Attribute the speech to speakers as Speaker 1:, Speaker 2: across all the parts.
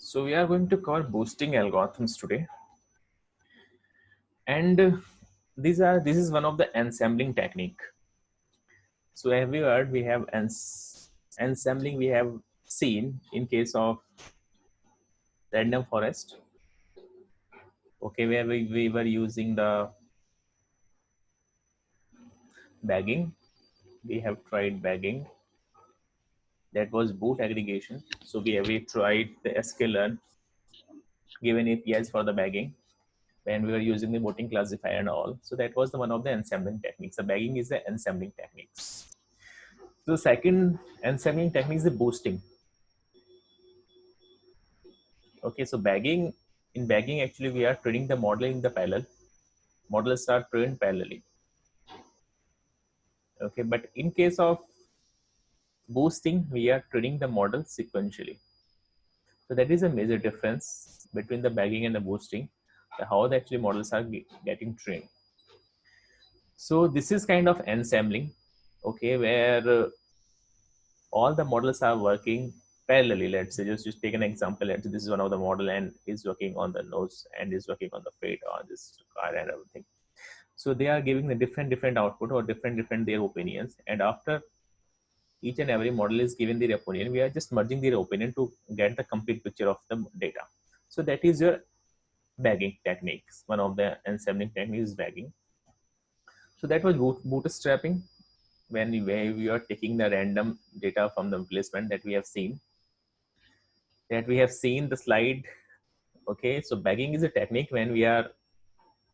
Speaker 1: So we are going to cover boosting algorithms today, and this is one of the ensembling technique. So every word we have ensembling we have seen in case of random forest. Okay, where we were using the bagging. We have tried bagging. That was boot aggregation. So we tried the sklearn given APIs for the bagging when we were using the voting classifier and all. So that was the one of the ensembling techniques. The bagging is the ensembling techniques. So the second ensembling technique is the boosting. Okay, so in bagging actually we are training the model in the parallel. Models are trained parallelly. Okay, but in case of boosting, we are training the model sequentially. So that is a major difference between the bagging and the boosting, how the actually models are getting trained. So this is kind of ensembling, okay, where all the models are working parallelly. Let's say just take an example. Let's say this is one of the model and is working on the nose and is working on the fate or this car and everything. So they are giving the different output or different their opinions, and after each and every model is given their opinion, we are just merging their opinion to get the complete picture of the data. So that is your bagging techniques. One of the ensembling techniques is bagging. So that was bootstrapping, when we are taking the random data from the replacement that we have seen. The slide. Okay, so bagging is a technique when we are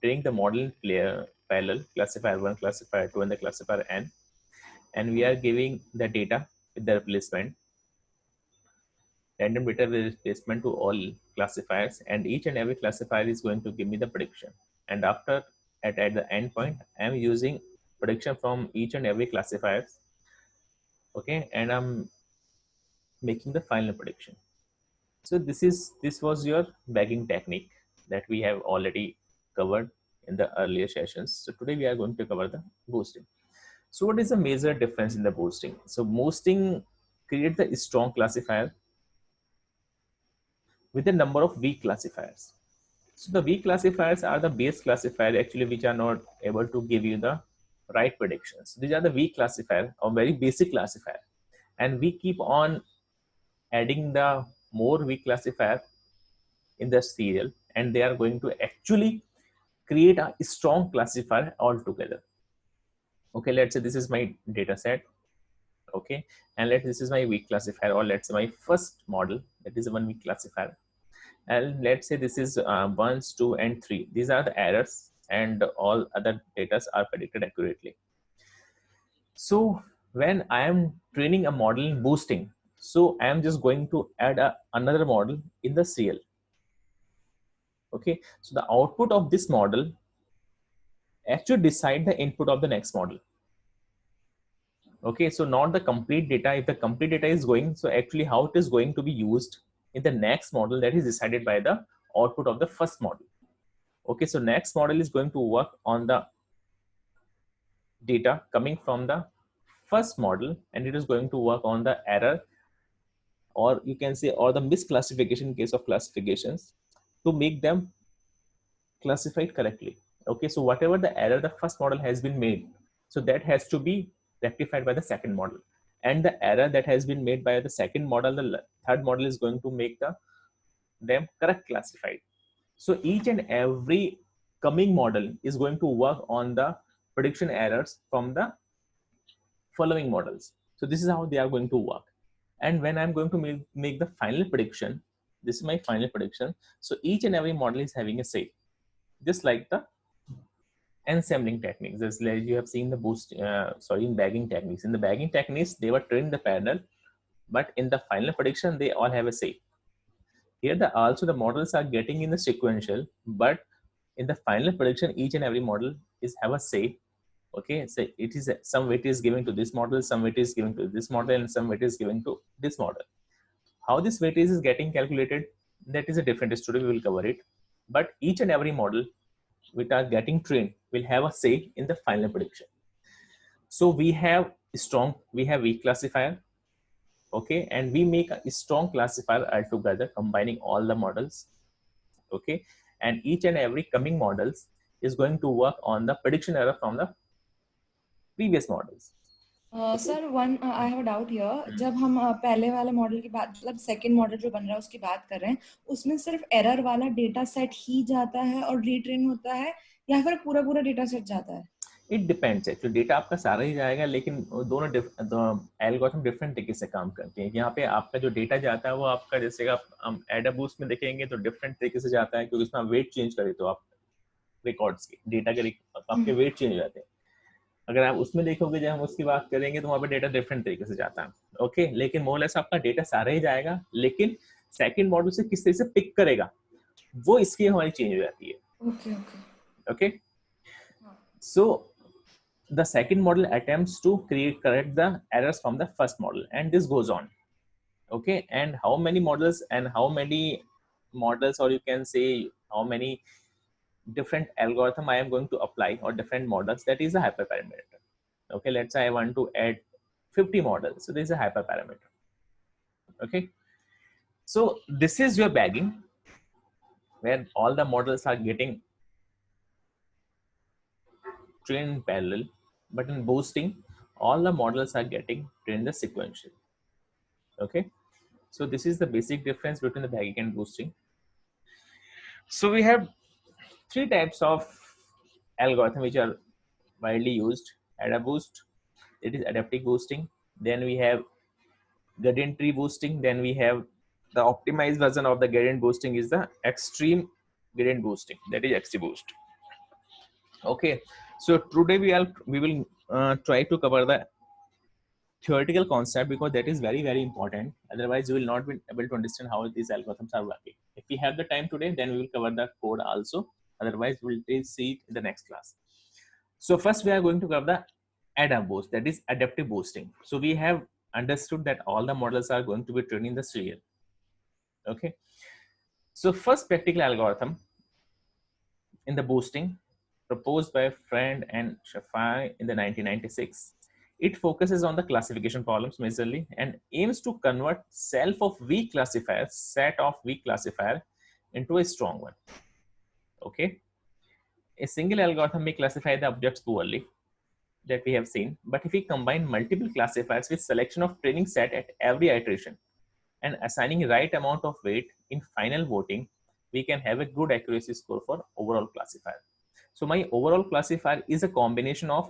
Speaker 1: training the model in parallel, classifier 1, classifier 2, and the classifier n, and we are giving the data with the replacement, random data replacement to all classifiers, and each and every classifier is going to give me the prediction. And after at the end point, I am using prediction from each and every classifier. Okay, and I'm making the final prediction. So this was your bagging technique that we have already covered in the earlier sessions. So today we are going to cover the boosting. So what is the major difference in the boosting? So boosting creates the strong classifier with a number of weak classifiers. So the weak classifiers are the base classifier actually which are not able to give you the right predictions. These are the weak classifier or very basic classifier, and we keep on adding the more weak classifier in the serial, and they are going to actually create a strong classifier altogether. Okay, let's say this is my data set. Okay, and this is my weak classifier, or let's say my first model, that is one weak classifier, and let's say this is 1, 2, and 3. These are the errors, and all other data are predicted accurately. So when I am training a model in boosting, so I am just going to add another model in the CL. Okay, so the output of this model actually decide the input of the next model. Okay, so not the complete data. If the complete data is going, so actually how it is going to be used in the next model, that is decided by the output of the first model. Okay, so next model is going to work on the data coming from the first model, and it is going to work on the error, or you can say, or the misclassification in case of classifications, to make them classified correctly. Okay, so whatever the error the first model has been made, so that has to be rectified by the second model, and the error that has been made by the second model, the third model is going to make them correct classified. So each and every coming model is going to work on the prediction errors from the following models. So this is how they are going to work. And when I'm going to make the final prediction, this is my final prediction. So each and every model is having a say, just like the ensembling techniques. As like you have seen the in bagging techniques. In the bagging techniques, they were trained the parallel, but in the final prediction, they all have a say. Here, also the models are getting in the sequential, but in the final prediction, each and every model is have a say. Okay, so it is some weight is given to this model, some weight is given to this model, and some weight is given to this model. How this weightage is getting calculated, that is a different story. We will cover it. But each and every model which are getting trained will have a say in the final prediction. So we have weak classifier, Okay, and we make a strong classifier altogether, combining all the models. Okay, and each and every coming models is going to work on the prediction error from the previous models.
Speaker 2: Sir one I have doubt here, जब हम पहले वाले model की बात, मतलब second model जो बन रहा है उसकी बात कर रहे हैं, उसमें सिर्फ एरर वाला डेटा सेट ही जाता है और रीट्रेन होता है, या फिर पूरा पूरा डेटा सेट जाता है?
Speaker 1: इट डिपेंड्स, एक्चुअली डेटा आपका सारा ही जाएगा, लेकिन दोनों एल्गोरिथम डिफरेंट तरीके से काम करते हैं। यहाँ पे आपका जो डेटा जाता है वो आपका, जैसे आप हम एडाबूस्ट में देखेंगे तो डिफरेंट तरीके से जाता है, क्योंकि उसमें वेट चेंज करें तो आप रिकॉर्ड्स के डेटा के आपके वेट चेंज हो जाते हैं। अगर आप उसमें देखोगे, जब हम उसकी बात करेंगे तो वहाँ पे डेटा डिफरेंट तरीके से जाता है। ओके, लेकिन मोरलेस आपका डेटा सारा ही जाएगा, लेकिन सेकंड मॉडल से किस तरह से पिक करेगा वो इसकी हमारी चेंज हो जाती है।
Speaker 2: Okay okay
Speaker 1: okay, so the second model attempts to correct the errors from the first model, and this goes on. Okay, and how many models and how many models, or you can say how many different algorithm I am going to apply, or different models, that is a hyperparameter. Okay, let's say I want to add 50 models, so this is a hyperparameter. Okay, so this is your bagging, where all the models are getting trained in parallel, but in boosting all the models are getting trained the sequential. Okay, so this is the basic difference between the bagging and boosting. So we have three types of algorithm which are widely used. AdaBoost, it is adaptive boosting. Then we have gradient tree boosting. Then we have the optimized version of the gradient boosting is the extreme gradient boosting, that is XGBoost. Okay, so today we will try to cover the theoretical concept, because that is very very important. Otherwise you will not be able to understand how these algorithms are working. If we have the time today, then we will cover the code also. Otherwise we'll see it in the next class. So first we are going to cover the AdaBoost, that is adaptive boosting. So we have understood that all the models are going to be trained in the serial. Okay, so first practical algorithm in the boosting, proposed by Friend and Shafai in the 1996. It focuses on the classification problems majorly and aims to convert self of weak classifier, set of weak classifier, into a strong one. Okay, a single algorithm may classify the objects poorly, that we have seen, but if we combine multiple classifiers with selection of training set at every iteration and assigning right amount of weight in final voting, we can have a good accuracy score for overall classifier. So my overall classifier is a combination of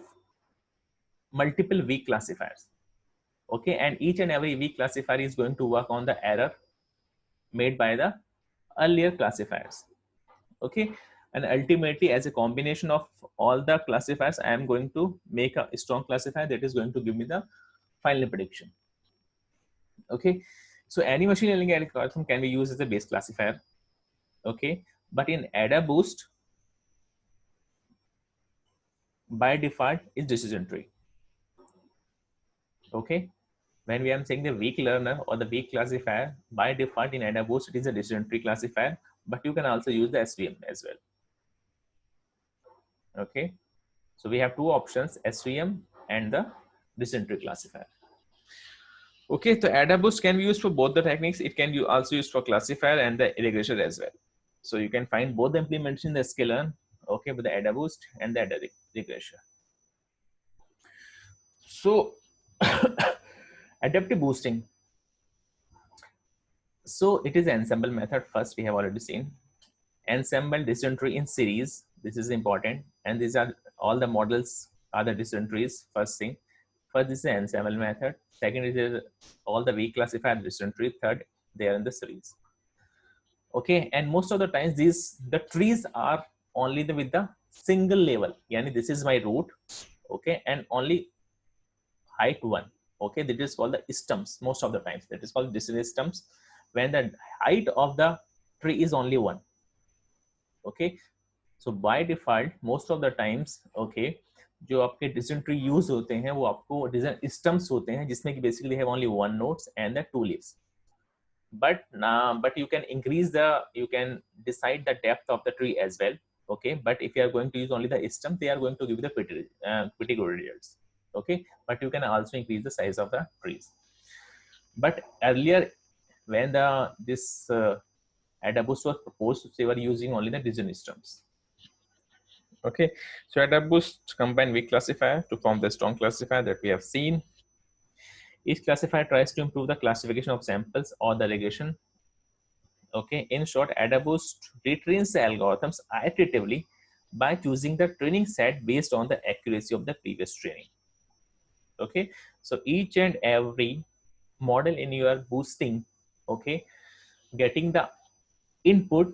Speaker 1: multiple weak classifiers. Okay, and each and every weak classifier is going to work on the error made by the earlier classifiers. Okay, and ultimately as a combination of all the classifiers, I am going to make a strong classifier that is going to give me the final prediction. Okay, so any machine learning algorithm can be used as a base classifier. Okay, but in AdaBoost, by default is decision tree. Okay, when we are saying the weak learner or the weak classifier, by default in AdaBoost it is a decision tree classifier, but you can also use the SVM as well. Okay, so we have two options, SVM and the decision tree classifier. Okay, so AdaBoost can be used for both the techniques. It can be also used for classifier and the regressor as well. So you can find both the implementation in the sklearn, okay, with the AdaBoost and the regressor. So adaptive boosting. So it is ensemble method. First, we have already seen ensemble decision tree in series. This is important, and these are all the models are the decision trees. First thing, first this is the ensemble method. Second is all the weak classified decision tree. Third, they are in the series. Okay, and most of the times the trees are only with the single level. Yani this is my root. Okay, and only height one. Okay, that is called the stumps. Most of the times that is called decision stumps, when the height of the tree is only one. Okay, so by default most of the times, okay, जो आपके decision tree use होते हैं वो आपको decision stumps होते हैं, जिसमें कि basically have only one nodes and the two leaves. But you can increase you can decide the depth of the tree as well. Okay, but if you are going to use only the stump, they are going to give you the pretty good results. Okay, but you can also increase the size of the trees. But earlier, when this AdaBoost was proposed, they were using only the decision stems. Okay, so AdaBoost combine weak classifier to form the strong classifier that we have seen. Each classifier tries to improve the classification of samples or the regression. Okay, in short, AdaBoost retrains the algorithms iteratively by choosing the training set based on the accuracy of the previous training. Okay, so each and every model in your boosting, okay, getting the input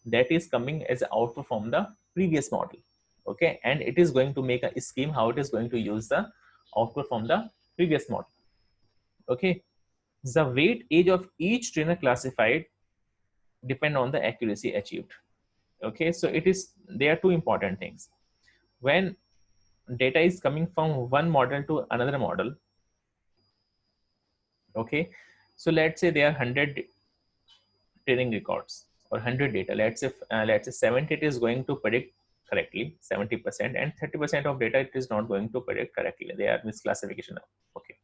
Speaker 1: that is coming as output from the previous model. Okay, and it is going to make a scheme how it is going to use the output from the previous model. Okay, the weight age of each trainer classified depend on the accuracy achieved. Okay, so it is, there are two important things. When data is coming from one model to another model, okay, so let's say there are 100 training records or 100 data. Let's say 70 it is going to predict correctly, 70%, and 30% of data it is not going to predict correctly. They are misclassification. Okay,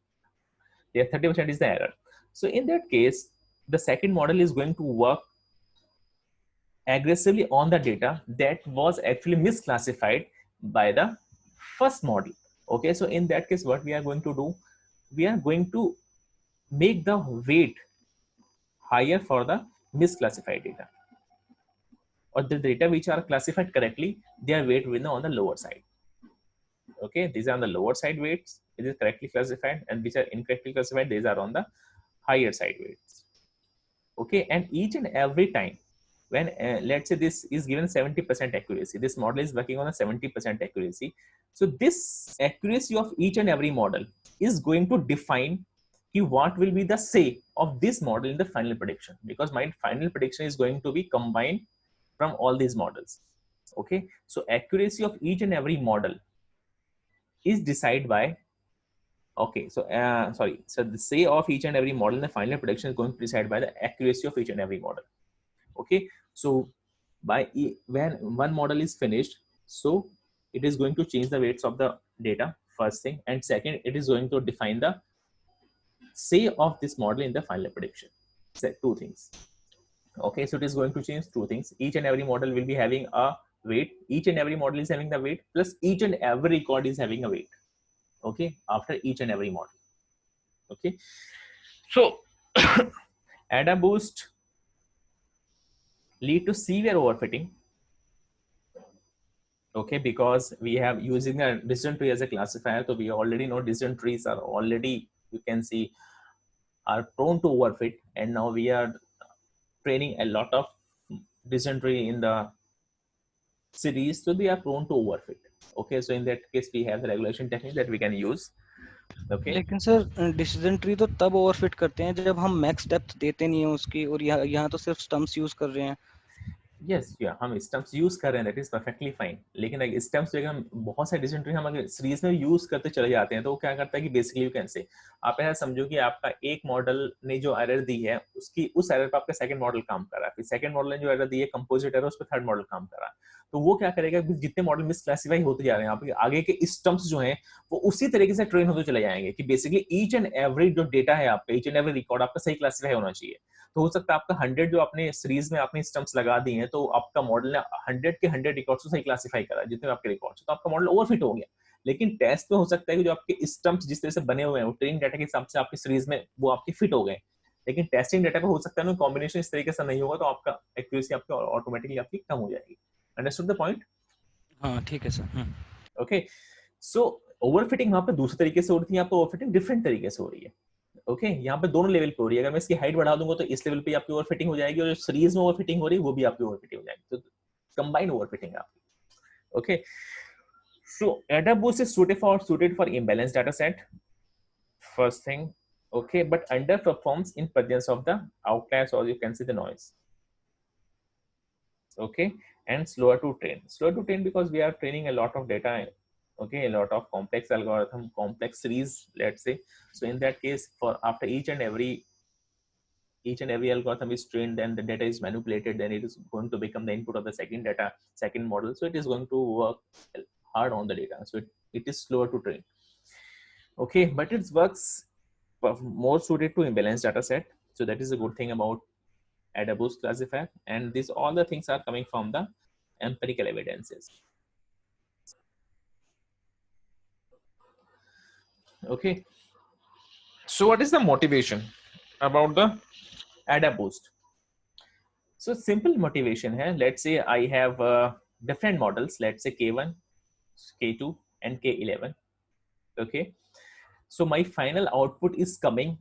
Speaker 1: there 30% is the error. So in that case, the second model is going to work aggressively on the data that was actually misclassified by the first model. Okay, so in that case, what we are going to do, we are going to make the weight higher for the misclassified data, or the data which are classified correctly, their weight will be on the lower side. Okay, these are on the lower side weights, it is correctly classified, and which are incorrectly classified, these are on the higher side weights. Okay, and each and every time when let's say this is given 70% accuracy, this model is working on a 70% accuracy. So this accuracy of each and every model is going to define what will be the say of this model in the final prediction, because my final prediction is going to be combined from all these models. Okay, so accuracy of each and every model is decided by, okay, so so the say of each and every model in the final prediction is going to be decided by the accuracy of each and every model. Okay, so when one model is finished, so it is going to change the weights of the data, first thing, and second, it is going to define the say of this model in the final prediction. So two things. Okay, so it is going to change two things. Each and every model will be having a weight, each and every model is having the weight, plus each and every record is having a weight. Okay, after each and every model. Okay, so AdaBoost lead to severe overfitting. Okay, because we have using a decision tree as a classifier, so we already know decision trees are already, you can see, are prone to overfit, and now we are training a lot of decision tree in the series, so they are prone to overfit. Okay, so in that case we have the regulation technique that we can use. Okay,
Speaker 3: लेकिन sir decision tree तो तब overfit करते हैं जब हम max depth देते नहीं है उसकी, और यहाँ तो सिर्फ स्टम्प्स यूज कर रहे हैं.
Speaker 1: यस या हम स्टम्प्स यूज कर रहे हैं, दैट इज परफेक्टली फाइन, लेकिन अगर स्टम्प्स अगर हम बहुत सारे डिसीजन ट्री हम अगर सीरीज में यूज करते चले जाते हैं तो वो क्या करता है कि बेसिकली यू कैन से, आप ऐसा समझो कि आपका एक मॉडल ने जो एरर दी है उसकी उस एरर पर आपका सेकंड मॉडल काम कर रहा है, फिर सेकंड मॉडल ने जो एरर दी है कंपोजिट एरर, उस पर थर्ड मॉडल काम कर रहा है, तो वो क्या करेगा, जितने मॉडल मिसक्लासिफाई होते जा रहे हैं आपके आगे के स्टम्प्स जो हैं वो उसी तरीके से ट्रेन होते चले जाएंगे कि बेसिकली ईच एंड एवरी जो डेटा है आपका, ईच एंड एवरी रिकॉर्ड आपका सही क्लासिफाई होना चाहिए. तो हो सकता है आपका 100 जो आपने सीरीज में आपने स्टम्प्स लगा दी हैं, तो आपका मॉडल ने 100 के 100 रिकॉर्ड्स को सही क्लासिफाई करा जितने आपके रिकॉर्ड्स, तो आपका मॉडल ओवरफिट हो गया. लेकिन टेस्ट में हो सकता है कि जो आपके स्टम्प्स जिस तरह से बने हुए हैं वो ट्रेनिंग डाटा के हिसाब से आपकी सीरीज में वो आपके फिट हो गए, लेकिन टेस्टिंग डाटा पे हो सकता है कॉम्बिनेशन इस तरीके से नहीं होगा, तो आपका एक्यूरेसी आपकी ऑटोमेटिकली आपकी कम हो जाएगी. Understood the point?
Speaker 3: हाँ ठीक है सर.
Speaker 1: ओके, सो ओवरफिटिंग वहां पे दूसरे तरीके से हो रही थी, आपको ओवरफिटिंग डिफरेंट तरीके से हो रही है. ओके, यहाँ पे दोनों लेवल पे हो रही है. अगर मैं इसकी हाइट बढ़ा दूंगा तो इस लेवल पे आपकी ओवरफिटिंग हो जाएगी, और जो सीरीज में ओवरफिटिंग हो रही है वो भी आपकी ओवरफिटिंग हो जाएगी, तो कंबाइंड ओवरफिटिंग आपकी. Okay, so AdaBoost is suited for imbalanced data set, first thing. Okay, but underperforms in presence of the outliers, or you can see the noise. Okay, and slower to train because we are training a lot of data. Okay, a lot of complex algorithm, complex series, let's say. So in that case, for after each and every algorithm is trained, then the data is manipulated, then it is going to become the input of the second model, so it is going to work hard on the data, so it is slower to train. Okay, but it works more suited to imbalanced data set. So that is a good thing about AdaBoost classifier, and these all the things are coming from the empirical evidences. Okay, so what is the motivation about the AdaBoost? So simple motivation here. Let's say I have different models, let's say K1, K2 and K11. Okay, so my final output is coming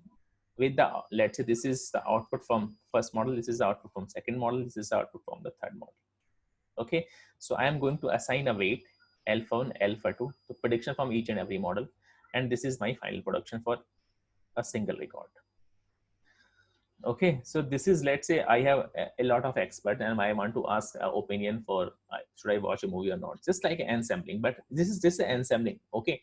Speaker 1: with the, let's say this is the output from first model, this is the output from second model, this is the output from the third model. Okay, so I am going to assign a weight alpha 1, alpha 2 to prediction from each and every model, and this is my final production for a single record. Okay, so this is, let's say I have a lot of expert and I want to ask opinion for should I watch a movie or not, just like n sampling, but this is just n sampling. Okay,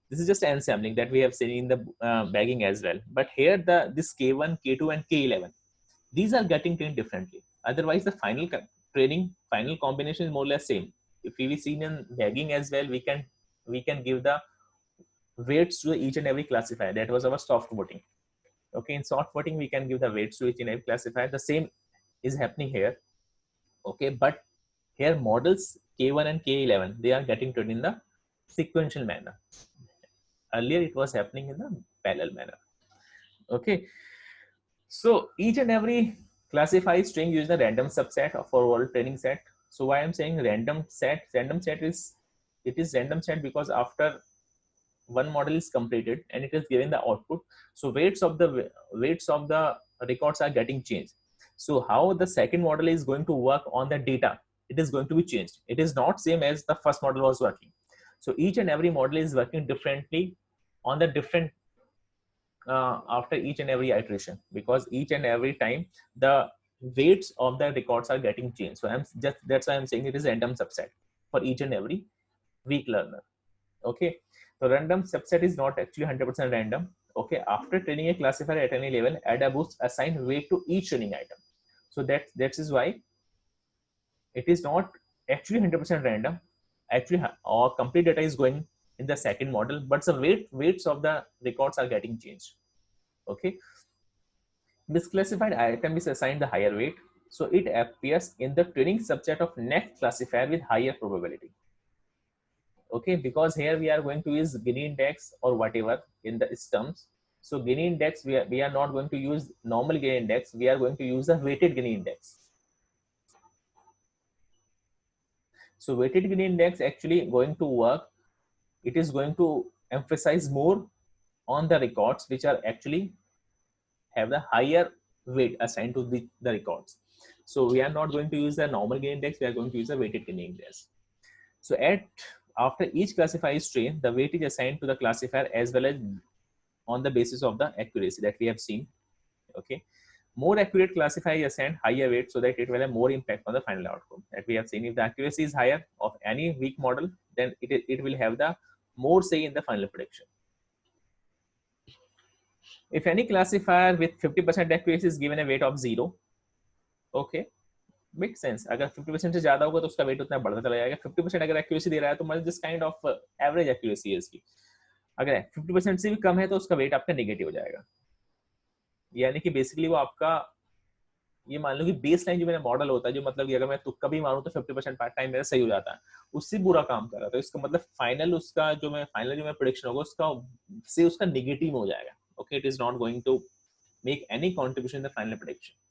Speaker 1: this is just n sampling that we have seen in the bagging as well, but here this K1, K2 and K11, these are getting trained differently. Otherwise the final training, final combination is more or less same. If we see in bagging as well, we can give the weights to each and every classifier. That was our soft voting. Okay, in soft voting we can give the weights to each and every classifier. The same is happening here. Okay, but here models K1 and K11, they are getting trained in the sequential manner. Earlier it was happening in the parallel manner. Okay, so each and every classified string uses a random subset of our overall training set. So why I'm saying random set is, it is random set because after one model is completed and it is giving the output, so weights of the records are getting changed. So how the second model is going to work on the data, it is going to be changed. It is not same as the first model was working. So each and every model is working differently on the different after each and every iteration, because each and every time the weights of the records are getting changed. So that's why I'm saying it is a random subset for each and every weak learner. Okay, so random subset is not actually 100% random. Okay, after training a classifier at any level, AdaBoost assign weight to each training item. So that is why it is not actually 100% random. Actually, our complete data is going in the second model, but the weights of the records are getting changed. Okay, misclassified item is assigned the higher weight, so it appears in the training subset of next classifier with higher probability. Okay, because here we are going to use Gini index or whatever in the stumps. So Gini index, we are not going to use normal Gini index, we are going to use the weighted Gini index. So weighted Gini index actually going to work, it is going to emphasize more on the records which are actually have the higher weight assigned to the records. So we are not going to use the normal Gini index, we are going to use the weighted Gini index. So after each classifier is trained, the weight is assigned to the classifier as well as on the basis of the accuracy that we have seen. Okay, more accurate classifier is assigned higher weight so that it will have more impact on the final outcome that we have seen. If the accuracy is higher of any weak model, then it will have the more say in the final prediction. If any classifier with 50% accuracy is given a weight of 0, okay, make sense. अगर 50% से ज्यादा होगा तो उसका wait उतना बढ़ता चला जाएगा. 50% अगर एक्यूरेसी दे रहा है तो मतलब this kind of average accuracy है इसकी. अगर 50% से भी कम है तो उसका वेट आपका नेगेटिव हो जाएगा. यानी कि बेसिकली वो आपका, ये मान लो कि बेस लाइन जो मेरा मॉडल होता है, जो मतलब कि अगर मैं तुक्का भी मारूं तो 50% पार्ट टाइम मेरा सही हो जाता है, उससे बुरा काम कर रहा था. इसका मतलब फाइनल उसका जो मैं प्रेडिक्शन होगा उसका से उसका नेगेटिव हो जाएगा. Okay, it is not going to make any contribution in the final prediction.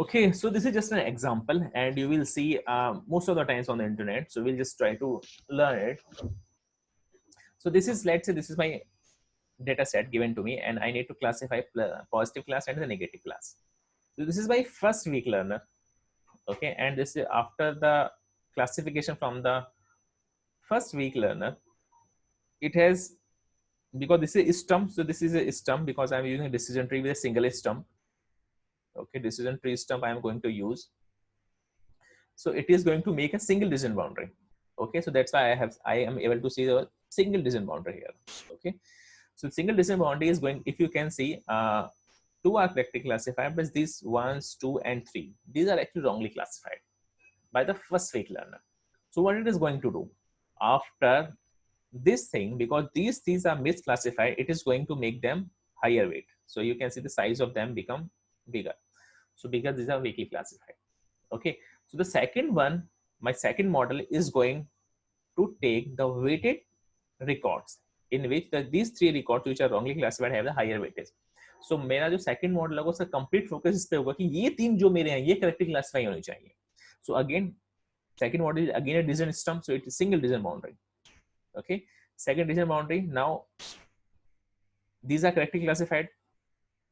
Speaker 1: Okay, so this is just an example and you will see most of the times on the internet, so we'll just try to learn it. So this is, let's say this is my data set given to me and I need to classify positive class and the negative class. So this is my first week learner. Okay, and this is after the classification from the first week learner, it has, because this is stump, so this is a stump because I'm using a decision tree with a single stump. Okay, decision tree stump I am going to use. So it is going to make a single decision boundary. Okay, so that's why I am able to see the single decision boundary here. Okay, so single decision boundary is going, if you can see, 2 are correctly classified, but these 1s, 2 and 3, these are actually wrongly classified by the first week learner. So what it is going to do, after this thing, because these things are misclassified, it is going to make them higher weight. So you can see the size of them become bigger. So because these are weakly classified. Okay, so the second one, my second model is going to take the weighted records in which these three records which are wrongly classified have the higher weightage. So मेरा जो second model होगा उसका complete focus इस पे होगा कि ये तीन जो मेरे हैं ये correctly classify होनी चाहिए. So again, second model is again a decision system, so it is single decision boundary. Okay, second decision boundary, now these are correctly classified.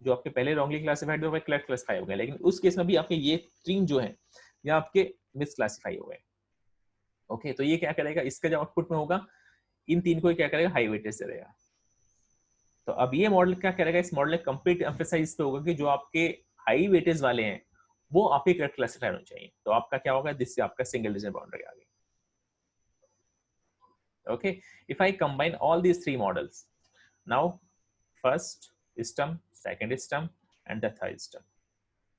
Speaker 1: जो आपके पहले wrongly classified थे वो correct classify हो गए, लेकिन उस केस में भी आपके ये तीन जो हैं ये आपके misclassify हो गए. ओके, तो ये क्या करेगा, इसका जो आउटपुट में होगा इन तीन को क्या करेगा, हाई वेटेज से रहेगा. तो अब ये मॉडल क्या करेगा, इस मॉडल में कंप्लीट एम्फेसाइज पे होगा कि जो आपके हाई वेटेज वाले हैं वो आपके करेक्ट क्लासिफाई होने चाहिए. तो आपका क्या होगा, दिस से आपका सिंगल डिजिट बाउंड्री आ गई. Okay, if I combine all these three models, now first stump, second stump and the third stump,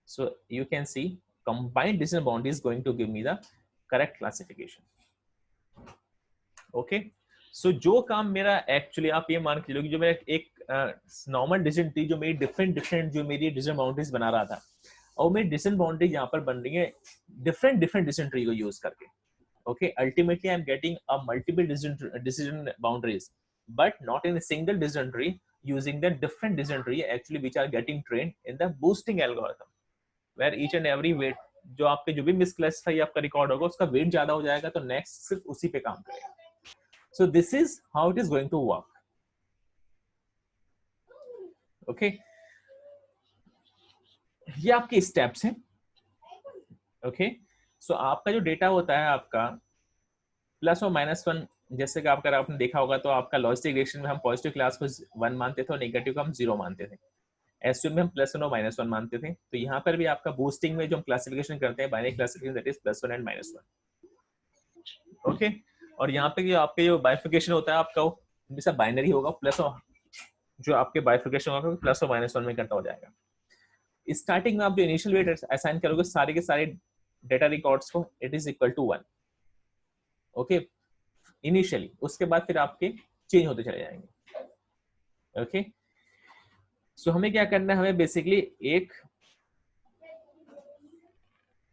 Speaker 1: so you can see combined decision boundary is going to give me the correct classification. Okay, so जो काम मेरा actually आप ये मान के चलो कि जो मेरा एक नॉर्मल डिसीजन ट्री जो मेरी डिफरेंट जो मेरी डिसीजन बाउंड्रीज बना रहा था, और मेरी डिसीजन बाउंड्री यहाँ पर बन रही है डिफरेंट डिसीजन ट्री को यूज करके. Okay, ultimately I am getting a multiple decision boundaries but not in a single decision tree, using the different decision tree actually which are getting trained in the boosting algorithm, where each and every weight जो आपके जो भी मिसक्लासिफाई आपका record होगा उसका wait ज्यादा हो जाएगा, तो नेक्स्ट सिर्फ उसी पे काम करेगा. So this is how it is going to work. Okay, ये आपके स्टेप्स हैं. ओके, सो आपका जो डेटा होता है आपका प्लस और माइनस वन, जैसे कि आपका आपने देखा होगा तो आपका लॉजिस्टिक रिग्रेशन में हम पॉजिटिव क्लास को 1 मानते थे और नेगेटिव को हम 0 मानते थे. एसक्यूएल में हम +1 और -1 मानते थे. तो यहाँ पर भी आपका बूस्टिंग में जो हम क्लासिफिकेशन करते हैं binary classification, that is +1 and -1. Okay, और यहाँ पे जो आपके जो बाइफिकेशन होता है आपका वो हमेशा बाइनरी होगा, प्लस और जो आपके बाइफिकेशन होगा प्लस और -1 में करता हो जाएगा. स्टार्टिंग में आप जो इनिशियल वेट असाइन करोगे सारे के सारे डेटा रिकॉर्ड्स को, it is equal to 1. Okay, initially, उसके बाद फिर आपके चेंज होते चले जाएंगे. ओके, सो हमें क्या करना है, हमें बेसिकली एक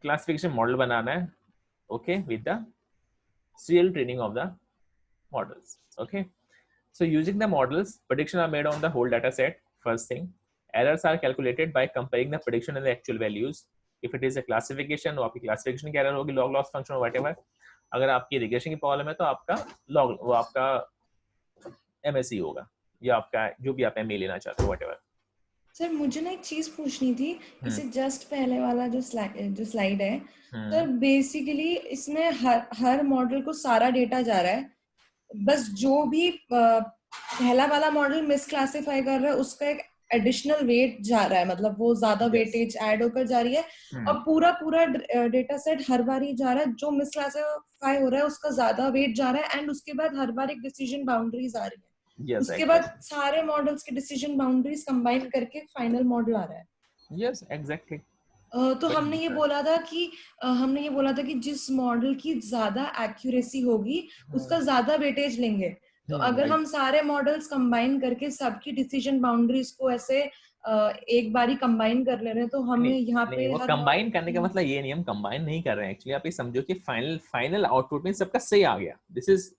Speaker 1: क्लासिफिकेशन मॉडल बनाना है. Okay, with the serial training of the models. Okay, so using the models, prediction are made on the whole data set. First thing, errors are calculated by comparing the prediction and the actual values. If it is a classification, तो आपकी classification की error होगी, log loss function or whatever. अगर आपकी regression की problem है तो आपका log, वो आपका MSE होगा या आपका जो भी आप MA लेना चाहते हो whatever.
Speaker 2: सर मुझे ना एक चीज पूछनी थी, इसे जस्ट पहले वाला जो स्लाइड है, सर बेसिकली इसमें हर मॉडल को सारा डेटा जा रहा है, बस जो भी पहला वाला मॉडल मिसक्लासिफाई कर रहा है उसका एक एडिशनल वेट जा रहा है, मतलब वो ज्यादा वेटेज ऐड होकर जा रही है, और पूरा डेटा सेट हर बार ही जा रहा है, जो मिसक्लासिफाई हो रहा है उसका ज्यादा वेट जा रहा है, एंड उसके बाद हर बार एक डिसीजन बाउंड्रीज आ रही है.
Speaker 1: Yes,
Speaker 2: उसके बाद सारे मॉडल्स के डिसीजन बाउंड्रीज कंबाइन करके फाइनल मॉडल आ रहा है.
Speaker 1: Yes, exactly.
Speaker 2: तो हमने ये बोला था कि जिस मॉडल की ज्यादा एक्यूरेसी होगी उसका ज्यादा वेटेज लेंगे. तो अगर हम सारे मॉडल्स कंबाइन करके सबकी डिसीजन बाउंड्रीज को ऐसे एक बार ही कंबाइन कर ले रहे हैं, तो हमें यहाँ पे
Speaker 1: वो कंबाइन करने का मतलब ये नहीं, हम कंबाइन नहीं कर रहे हैं. एक्चुअली आप ये समझो कि फाइनल आउटपुट में सबका सही आ गया. दिस इज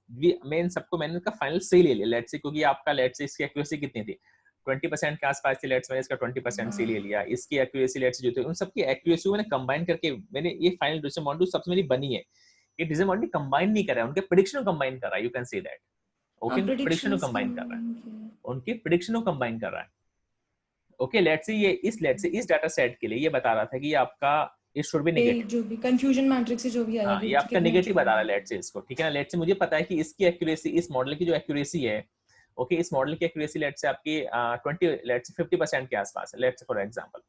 Speaker 1: मैंने इसका फाइनल सही ले लिया, लेट्स से, क्योंकि आपका लेट्स से इसकी एक्यूरेसी कितनी थी, 20% के आसपास थी, लेट्स मैंने इसका 20% सही ले लिया. इसकी एक्यूरेसी लेट्स जो थी, उन सबकी एक्यूरेसी मैंने कंबाइन करके मैंने ये फाइनल डिसीजन बाउंड्री सबसे मेरी बनी है. ये डिसीजन बाउंड्री कंबाइन नहीं कर रहा है, उनके प्रेडिक्शन को कंबाइन कर रहा है. You can say that. Okay, prediction को कंबाइन कर रहा है, उनके प्रेडिक्शन को कंबाइन कर रहा है. ओके, लेट्स से ये इस डाटा सेट के लिए ये बता रहा था कि आपका इट शुड बी नेगेटिव,
Speaker 2: जो भी कंफ्यूजन मैट्रिक्स से जो भी आ रहा है
Speaker 1: ये आपका नेगेटिव बता रहा है. लेट्स से इसको, ठीक है ना, लेट्स से मुझे पता है कि इसकी एक्यूरेसी, इस मॉडल की जो एक्यूरेसी है, ओके, इस मॉडल की एक्यूरेसी लेट्स से आपकी 50% के आसपास है, let's say for example.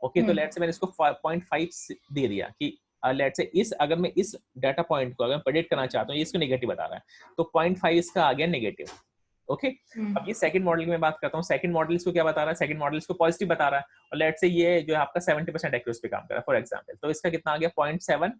Speaker 1: Okay, तो लेट्स से मैंने इसको 0.5 दे दिया कि लेट्स से इस अगर मैं इस डाटा पॉइंट को अगर प्रेडिक्ट करना चाहता हूँ, ये इसको नेगेटिव बता रहा है, तो 0.5 इसका आ गया नेगेटिव. ओके, अब ये सेकंड मॉडल की मैं बात करता हूँ. सेकंड मॉडल इसको क्या बता रहा है, सेकंड मॉडल इसको पॉजिटिव बता रहा है, और लेट्स से ये जो है आपका 70% एक्यूरेसी पे काम कर रहा है फॉर एग्जांपल, तो इसका कितना आ गया 0.7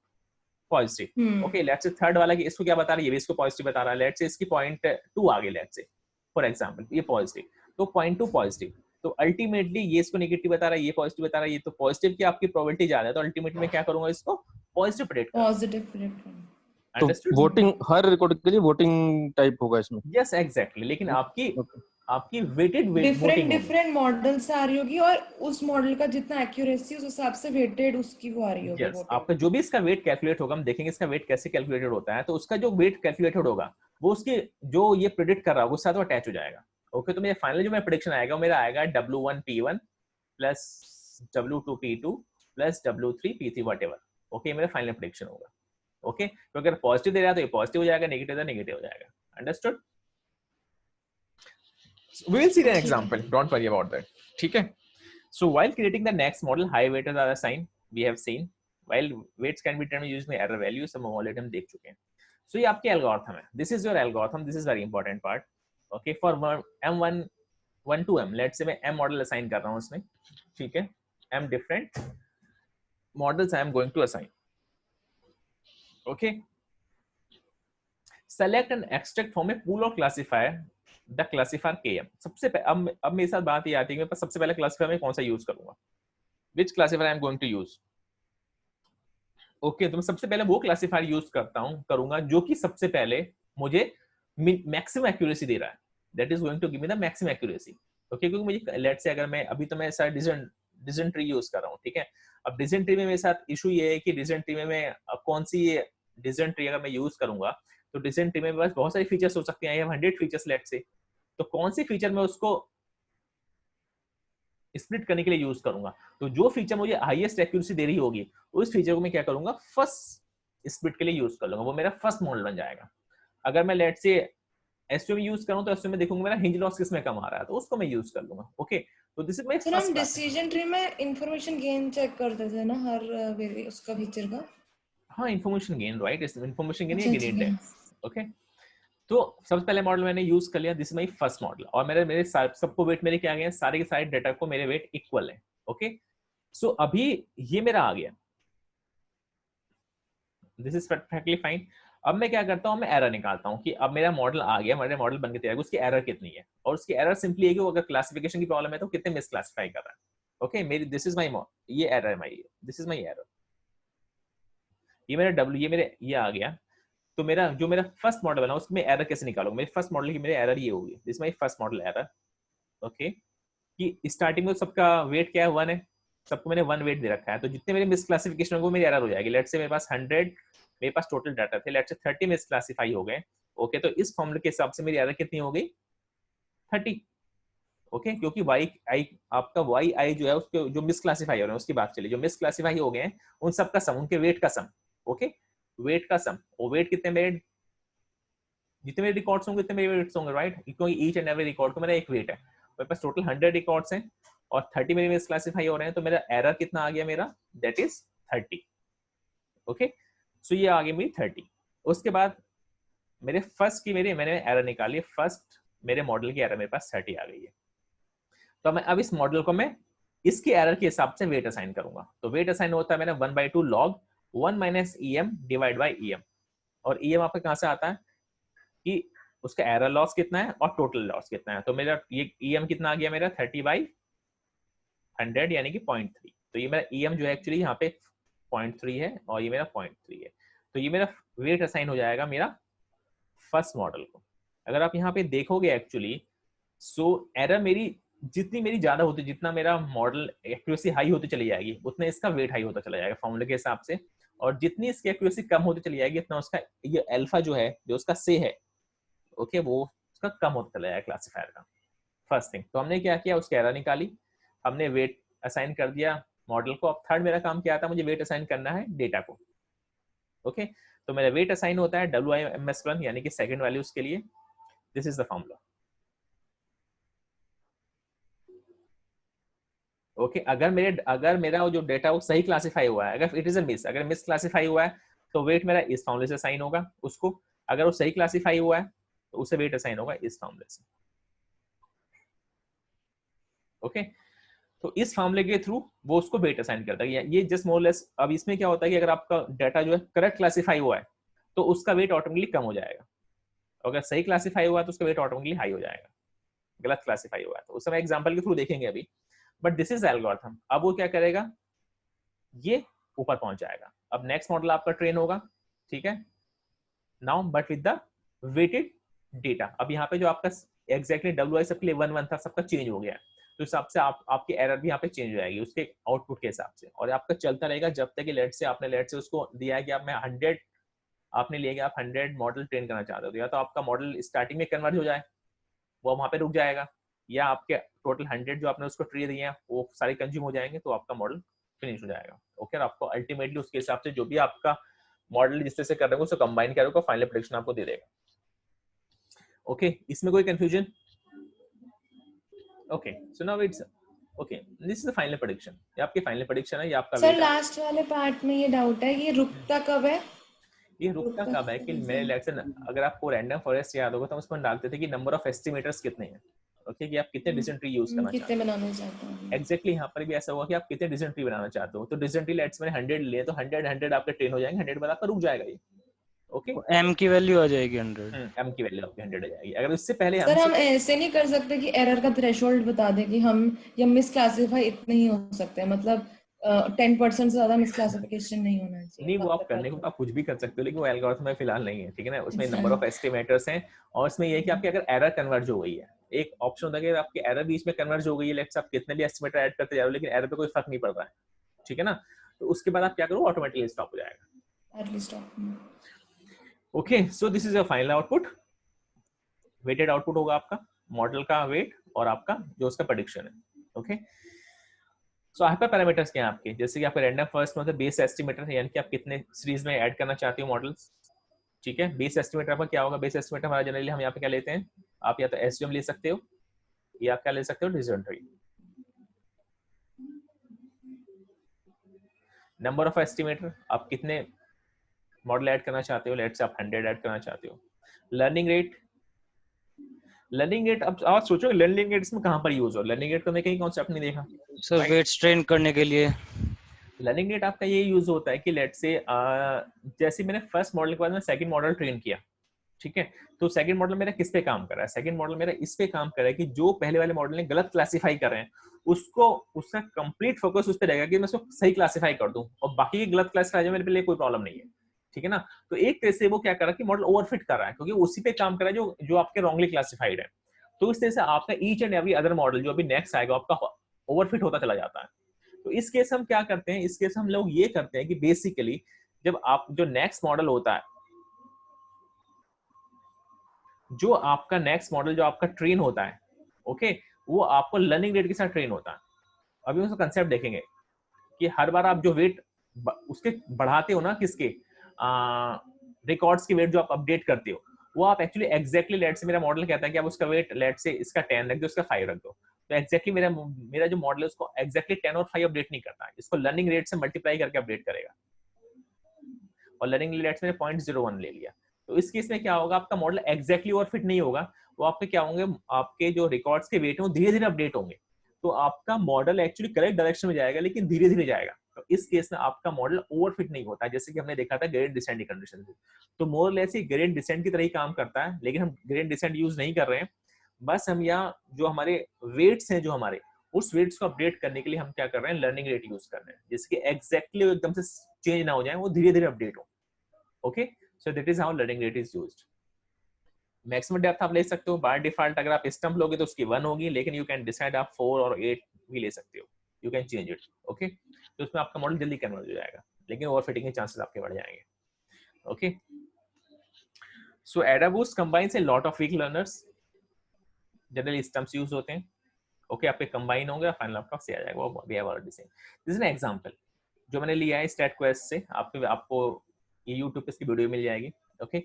Speaker 1: positive. Okay, let's say third वाला कि इसको क्या बता रहा है, ये भी इसको पॉजिटिव बता रहा है। लेट्स से इसकी 0.2 आ गई, लेट्स से फॉर एग्जांपल ये पॉजिटिव, तो 0.2 पॉजिटिव, तो अल्टीमेटली ये इसको नेगेटिव बता रहा है, ये पॉजिटिव बता रहा है, ये तो पॉजिटिव की आपकी प्रोबेबिलिटी ज्यादा है, तो अल्टीमेटली मैं क्या करूंगा, इसको पॉजिटिव प्रेडिक्ट करूंगा।
Speaker 2: पॉजिटिव प्रेडिक्ट करना।
Speaker 4: तो
Speaker 1: अंडरस्टूड?
Speaker 4: वोटिंग हर रिकॉर्ड के लिए वोटिंग टाइप होगा इसमें।
Speaker 1: यस एग्जैक्टली, लेकिन आपकी weighted
Speaker 2: different
Speaker 1: voting
Speaker 2: different model से आ रही होगी और उस मॉडल का जितना एक्यूरेसी उस हिसाब से वेटेड उसकी वो आ रही होगी।
Speaker 1: यस, आपका जो भी इसका वेट कैलकुलेट होगा, हम देखेंगे इसका वेट कैसे कैलकुलेटेड होता है, तो उसका जो वेट कैलकुलेटेड होगा वो उसके जो ये प्रेडिक्ट कर रहा होगा उसके साथ वो अटैच हो जाएगा। ओके, तो मेरा फाइनल जो मेरा प्रेडिक्शन आएगा वो मेरा आएगा W1P1 plus W2P2 plus W3P3 whatever. Okay, मेरा फाइनल प्रेडिक्शन होगा। ओके, तो अगर पॉजिटिव दे रहा है तो ये पॉजिटिव हो जाएगा, नेगेटिव दे नेगेटिव हो जाएगा। Understood? We will see an example, don't worry about that. ठीक है? So while creating the next model, high weights are assigned, we have seen. While weights can be determined using error values, हम already हम देख चुके हैं। So ये आपकी algorithm है। This is your algorithm. This is very important part. Okay, for M1 to M, let's say मैं M model assign कर रहा हूँ उसमें, ठीक है? M different models I am going to assign. Okay. Select and extract from a pool of classifier the classifier KM। सबसे अब मेरे साथ बात ये आती है कि सबसे पहले क्लासिफायर में कौन सा यूज करूंगा, which classifier I am going to use. Okay, तो मैं सबसे पहले वो क्लासिफायर यूज करूंगा जो कि सबसे पहले मुझे मैक्सिमम एक्यूरेसी दे रहा है, that is going to give me the maximum accuracy. Okay, क्योंकि मुझे लेट्स से अगर मैं अभी तो मैं सारा डिसीजन ट्री यूज कर रहा हूँ, ठीक है? अब डिसीजन ट्री में मेरे साथ इशू ये है कि डिसीजन ट्री में मैं कौन सी डिसीजन ट्री अगर मैं यूज करूंगा तो डिसीजन ट्री में बस बहुत सारी फीचर्स हो सकती हैं, 100 फीचर्स लेट्स से, तो कौन सी फीचर मैं उसको स्प्लिट करने के लिए यूज करूंगा, तो जो फीचर मुझे हाईएस्ट एक्यूरेसी दे रही होगी उस फीचर को मैं क्या करूंगा, फर्स्ट स्प्लिट के लिए यूज कर लूंगा, वो मेरा फर्स्ट मॉडल बन जाएगा। अगर मैं लेट्स से एसवीएम यूज करूं तो एसवीएम में देखूंगा मेरा हिंज लॉस किस में कम आ रहा है, तो उसको मैं यूज कर लूंगा। ओके, तो this is my
Speaker 2: sir,
Speaker 1: first
Speaker 2: हम
Speaker 1: क्लास।
Speaker 2: डिसीजन ट्री में इंफॉर्मेशन गेन चेक करते थे ना हर उसका फीचर का।
Speaker 1: हाँ, information gain, right, information gain या
Speaker 2: अच्छा,
Speaker 1: ग्रेड
Speaker 2: ठीक है।
Speaker 1: है। ओके, तो सबसे पहले मॉडल मैंने यूज कर लिया, this is my first model, और मेरे सबको वेट मेरे क्या आ गए हैं, सारे के सारे डेटा को मेरे वेट इक्वल है। ओके, सो अभी ये मेरा आ गया, दिस इज परफेक्टली फाइन। अब मैं क्या करता हूँ, मैं एरर निकालता हूँ कि अब मेरा मॉडल आ गया, मेरा मॉडल बन के तैयार है, उसकी एरर कितनी है, और उसकी एरर सिंपली है कि वो अगर क्लासिफिकेशन की प्रॉब्लम है तो कितने मिस क्लासिफाई कर रहा है। ओके, मेरी दिस इज माय ये एरर है, my this is my error, ये मेरा डब्ल्यू, ये मेरे ये आ गया। तो मेरा जो मेरा फर्स्ट मॉडल बना उसमें एरर कैसे निकालूंगा, मेरे फर्स्ट मॉडल की मेरे एरर ये होगी, this my first model error. Okay, कि स्टार्टिंग में सबका वेट क्या है, 1 है, सबको मैंने 1 वेट दे रखा है, तो जितने मेरे मिस क्लासिफिकेशन होंगे वो मेरी एरर हो जाएगी। लेट्स से मेरे पास 100, मेरे पास टोटल डाटा थे, लेट्स से 30 मिस क्लासिफाई हो गए। ओके, तो इस फॉर्मूले के हिसाब से मेरी एरर कितनी हो गई, 30। ओके, क्योंकि वाई आई आपका वाई आई जो है उसके जो मिस क्लासिफाई हो रहे हैं उसकी बात चली, जो मिस क्लासिफाई हो गए हैं उन सबका सम, उनके वेट का सम। ओके, वेट का सम, वो वेट कितने मेरे, जितने मेरे रिकॉर्ड्स होंगे उतने मेरे वेट्स होंगे, राइट, क्योंकि ईच एंड एवरी रिकॉर्ड को मेरा एक वेट है, मेरे पास टोटल 100 रिकॉर्ड्स हैं और 30 मेरे मिस क्लासिफाई हो रहे हैं, तो मेरा एरर कितना आ गया मेरा, दैट इज 30। ओके, सो ये आ गई मेरी 30। उसके बाद मेरे फर्स्ट की मैंने एरर निकाली, फर्स्ट मेरे मॉडल की एरर मेरे पास 30 आ गई है, तो मैं अब इस मॉडल को मैं इसकी एरर के हिसाब से वेट असाइन करूंगा। तो वेट असाइन होता है मेरा 1/2 log 1 - EM divide by EM, और EM आपका कहां से आता है कि उसका एरर लॉस कितना है और टोटल लॉस कितना है, तो मेरा ये EM कितना आ गया मेरा 30/100 यानी कि 0.3, तो ये मेरा EM जो है एक्चुअली यहाँ पे 0.3 है और ये मेरा 0.3 है, तो ये मेरा वेट असाइन हो जाएगा मेरा फर्स्ट मॉडल को। अगर आप यहाँ पे देखोगे एक्चुअली, सो एरर मेरी जितनी मेरी ज्यादा होती, जितना मेरा मॉडल एक्यूरेसी हाई होती चली जाएगी उतना इसका वेट हाई होता चला जाएगा फॉर्मूले के हिसाब से, और जितनी इसकी एक्यूरेसी कम होती चली जाएगी उतना उसका ये अल्फा जो है, जो उसका से है, ओके, वो उसका कम होता चला जाएगा क्लासिफायर का। फर्स्ट थिंग, तो हमने क्या किया, उसकी एरर निकाली, हमने वेट असाइन कर दिया मॉडल को। अब थर्ड मेरा काम क्या था, मुझे वेट असाइन करना है डेटा को। ओके, तो मेरा वेट असाइन होता है WIMS1 यानी कि सेकंड वैल्यूज के लिए, this is the formula. Okay, अगर मेरा जो डेटा वो सही क्लासिफाई हुआ है, अगर इट इज अ मिस, अगर मिस क्लासिफाई हुआ है तो वेट मेरा इस फॉर्मूले से असाइन होगा उसको, अगर वो सही क्लासिफाई हुआ है तो उसे वेट असाइन होगा इस फॉर्मूले से। ओके, तो इस फॉर्मूले के थ्रू वो उसको वेट असाइन करता है। ये जस्ट मोर लेस। अब इसमें क्या होता है कि अगर आपका डाटा जो है करेक्ट क्लासीफाई हुआ है तो उसका वेट ऑटोमेटिकली कम हो जाएगा, अगर सही क्लासीफाई हुआ है तो उसका वेट ऑटोमेटिकली हाई हो जाएगा, गलत क्लासीफाई हुआ है तो उस समय एग्जांपल के थ्रू देखेंगे अभी। But this is algorithm. अब वो क्या करेगा, ये ऊपर पहुंच जाएगा। अब नेक्स्ट मॉडल आपका ट्रेन होगा, ठीक है, now but with the weighted data. अब यहाँ पे जो आपका एग्जैक्टली डब्ल्यू सबके लिए 1 1 था, सबका चेंज हो गया है, तो हिसाब से आपकी एरर भी यहाँ पे चेंज हो जाएगी उसके आउटपुट के हिसाब से। और आपका चलता रहेगा जब तक कि लेट से आपने लेट से उसको दिया है कि आप मैं 100 आपने लिया कि आप 100 मॉडल ट्रेन करना चाहते हो, तो या तो आपका मॉडल स्टार्टिंग में कन्वर्ट हो जाए, वो वहाँ पे रुक जाएगा, या आपके टोटल 100 जो आपने उसको ट्री दिए हैं वो सारे कंज्यूम हो जाएंगे, तो आपका मॉडल फिनिश हो जाएगा। ओके, और आपको अल्टीमेटली उसके हिसाब से जो भी आपका मॉडल जिस तरह से कर रहे हो उसको कंबाइन करोगे, फाइनल प्रेडिक्शन आपको दे देगा। ओके, इसमें कोई confusion? Okay, so now it's okay, this is the final prediction. ये आपकी फाइनल प्रेडिक्शन है, ये आपका
Speaker 2: सर
Speaker 1: वेट।
Speaker 2: लास्ट वाले पार्ट में ये डाउट है, ये रुकता कब है?
Speaker 1: ये रुकता कब है कि मेरे लेक्चर, अगर आपको रैंडम फॉरेस्ट याद होगा तो हम उसमें डालते थे कि नंबर ऑफ एस्टिमेटर्स कितने हैं। ओके, कि आप कितने डिसीजन ट्री यूज करना चाहते
Speaker 2: कितने बनाना चाहते हैं?
Speaker 1: हैं। एग्जैक्टली यहाँ पर भी ऐसा होगा कि आप कितने डिसीजन ट्री बनाना चाहते हो। तो डिसीजन ट्री लेट्स मैंने 100 लिए तो 100 आपके ट्रेन हो जाएंगे, 100 बाद आपका रुक जाएगा ये। ओके,
Speaker 3: m की वैल्यू आ जाएगी 100।
Speaker 1: एम की वैल्यू आपकी 100 हो जाएगी। अगर इससे पहले
Speaker 2: सर हम ऐसे नहीं कर सकते कि एरर का थ्रेशोल्ड बता दें कि हम या मिसक्लासिफाई इतने ही हो सकते हैं, मतलब 10% से ज्यादा मिसक्लासिफिकेशन नहीं होना चाहिए।
Speaker 1: नहीं, वो
Speaker 2: कब
Speaker 1: आप
Speaker 2: तक
Speaker 1: करने को आप कुछ भी कर सकते हो, लेकिन वो एल्गोरिथम में फिलहाल नहीं है, ठीक है ना। उसमें
Speaker 2: अच्छा।
Speaker 1: नंबर ऑफ एस्टिमेटर्स हैं, और उसमें ये है कि आपकी अगर एरर कन्वर्ज हो गई है, एक ऑप्शन होता है कि आपकी एरर बीच में कन्वर्ज हो गई है, लेट्स आप कितने भी एस्टिमेटर ऐड करते जा रहे हो लेकिन एरर पे कोई फर्क नहीं पड़ रहा है, ठीक है ना, तो उसके बाद आप क्या करो, ऑटोमेटिकली स्टॉप हो जाएगा।
Speaker 2: At least
Speaker 1: okay, so this is your final output. Weighted output होगा आपका मॉडल का वेट और आपका जो उसका प्रेडिक्शन है। ओके, सो हाइपर पैरामीटर्स क्या हैं आपके, जैसे कि आपका रैंडम फॉरेस्ट मतलब बेस एस्टिमेटर है, यानी कि आप कितने सीरीज में ऐड करना चाहते हो मॉडल्स, ठीक है। बेस एस्टिमेटर पर क्या होगा, बेस एस्टिमेटर हमारा जनरली हम यहाँ पे क्या लेते हैं, आप या तो एसडीएम ले सकते हो या आप क्या ले सकते हो, decision tree. Number of estimator, आप कितने मॉडल ऐड करना चाहते हो, लेट्स से आप 100 ऐड करना चाहते हो। लर्निंग रेट, लर्निंग रेट अब आप सोचो लर्निंग रेट इसमें कहाँ पर यूज हो, लर्निंग रेट तो मैं कहीं कॉन्सेप्ट नहीं देखा।
Speaker 3: सर वेट्स ट्रेन करने के लिए
Speaker 1: लर्निंग रेट आपका ये यूज होता है कि लेट से जैसे मैंने फर्स्ट मॉडल के बाद में सेकंड मॉडल ट्रेन किया, ठीक है, तो सेकंड मॉडल मेरा किस पे काम कर रहा है, सेकंड मॉडल मेरा इस पे काम कर रहा है कि जो पहले वाले मॉडल ने गलत क्लासिफाई कर रहे हैं उसको, उसका कंप्लीट फोकस उस पे रहेगा कि मैं उसको सही क्लासिफाई कर दूं, और बाकी के गलत क्लासिफाई मेरे लिए कोई प्रॉब्लम नहीं है, ठीक है ना। तो एक तरह से वो क्या कर रहा है कि मॉडल ओवरफिट कर रहा है, क्योंकि उसी पे काम कर रहा है जो जो आपके रॉन्गली क्लासिफाइड है। तो इस तरह से आपका each and every other model जो अभी नेक्स्ट आएगा आपका ओवरफिट होता चला जाता है। तो इस केस हम क्या करते हैं, इस केस हम लोग ये करते हैं कि बेसिकली जब आप जो नेक्स्ट मॉडल होता है, जो आपका नेक्स्ट मॉडल जो आपका ट्रेन होता है, ओके, वो आपको लर्निंग रेट के साथ ट्रेन होता है। अभी उसका कंसेप्ट देखेंगे कि हर बार आप जो वेट उसके बढ़ाते हो ना, किसके रिकॉर्ड्स की वेट जो आप अपडेट करते हो, वो आप एक्चुअली एग्जैक्टली लेट से मेरा मॉडल कहता है कि आप उसका वेट लेट से इसका 10 रख दो, उसका 5 रख दो, तो एग्जैक्टली मेरा मेरा जो मॉडल है उसको एग्जैक्टली 10 और 5 अपडेट नहीं करता है, इसको लर्निंग रेट से मल्टीप्लाई करके अपडेट करेगा, और लर्निंग रेट से मैंने 0.01 ले लिया। तो इस केस में क्या होगा, आपका मॉडल एग्जैक्टली और फिट नहीं होगा, वो आपके क्या होंगे, आपके जो रिकॉर्ड्स के वेट हैं वो धीरे धीरे अपडेट होंगे, तो आपका मॉडल एक्चुअली करेक्ट डायरेक्शन में जाएगा लेकिन धीरे धीरे जाएगा। तो इस केस में आपका मॉडल ओवरफिट नहीं होता, जैसे कि हमने देखा था ग्रेडिएंट डिसेंट कंडीशन से। तो मोर लेस ही ग्रेडिएंट डिसेंट की तरह ही काम करता है, लेकिन हम ग्रेडिएंट डिसेंट यूज नहीं कर रहे हैं, बस हम यहाँ जो हमारे वेट्स हैं, जो हमारे उस वेट्स को अपडेट करने के लिए हम क्या कर रहे हैं, लर्निंग रेट यूज कर रहे हैं, जिसके एग्जैक्टली एकदम से चेंज ना हो जाए, वो धीरे धीरे अपडेट हो। Okay, so that is how learning rate is used. Maximum depth आप ले सकते हो, बाय डिफॉल्ट अगर आप स्टंप लोगे तो उसकी 1 होगी, लेकिन यू कैन डिसाइड आप 4 और 8 भी ले सकते हो, you can change it. Okay, तो उसमें आपका मॉडल जल्दी कन्वर्ट हो जाएगा, लेकिन ओवरफिटिंग के चांसेस आपके बढ़ जाएंगे। Okay, so AdaBoost combines a lot of weak learners, generally stumps use होते हैं। ओके, आपके कंबाइन होंगे, फाइनल आपका से आ जाएगा, वो we have already seen. This is an example जो मैंने लिया है स्टैट क्वेस्ट से, आपको ये यूट्यूब पे इसकी वीडियो मिल जाएगी। Okay,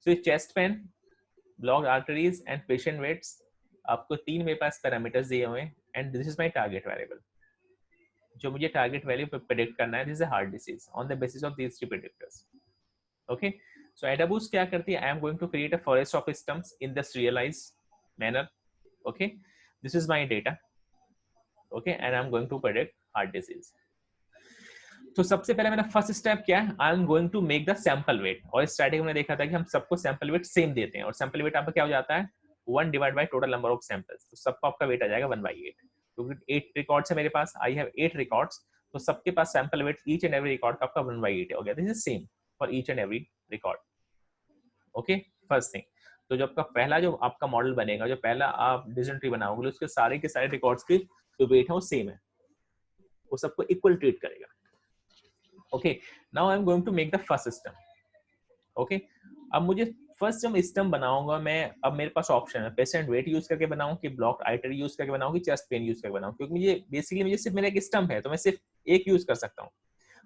Speaker 1: so chest pain, blocked arteries and patient weights, आपको 3 मेरे पास पैरामीटर्स दिए हुए हैं, and this is my target variable, जो मुझे टारगेट वैल्यू पे प्रेडिक्ट करना है, this is a heart disease on the basis of these 3 predictors. Okay, so AdaBoost क्या करती है, I am going to create a forest of stumps in the serialized manner. Okay, this is my data, okay, and I am going to predict heart disease. तो सबसे पहले मेरा first step क्या है, I am going to make the sample weight. और starting में देखा था कि हम सबको सैंपल वेट सेम देते हैं, और सैंपल वेट आपका क्या हो जाता है 1 divide by total number of samples. तो सबका आपका वेट आ जाएगा 1/8, क्योंकि 8 रिकॉर्ड्स है मेरे पास, आई हैव 8 रिकॉर्ड्स, तो सबके पास sample weight each and every record का आपका 1/8 हो गया। This is same for each and every record. Okay, first thing. तो जब आपका पहला जो आपका मॉडल बनेगा, जो पहला आप डिसीजन ट्री बनाओगे, उसके सारे के सारे रिकॉर्ड्स के जो वेट है वो सेम है, वो सबको इक्वल ट्रीट करेगा। Okay, now I am going to make the first system. Okay, अब मुझे फर्स्ट जब सिस्टम बनाऊंगा मैं, अब मेरे पास ऑप्शन है पेशेंट वेट यूज करके बनाऊं कि ब्लॉक आर्टरी यूज करके बनाऊं कि चेस्ट पेन यूज करके बनाऊं, क्योंकि मुझे बेसिकली मुझे सिर्फ मेरा एक स्टम्प है, तो मैं सिर्फ एक यूज कर सकता हूं।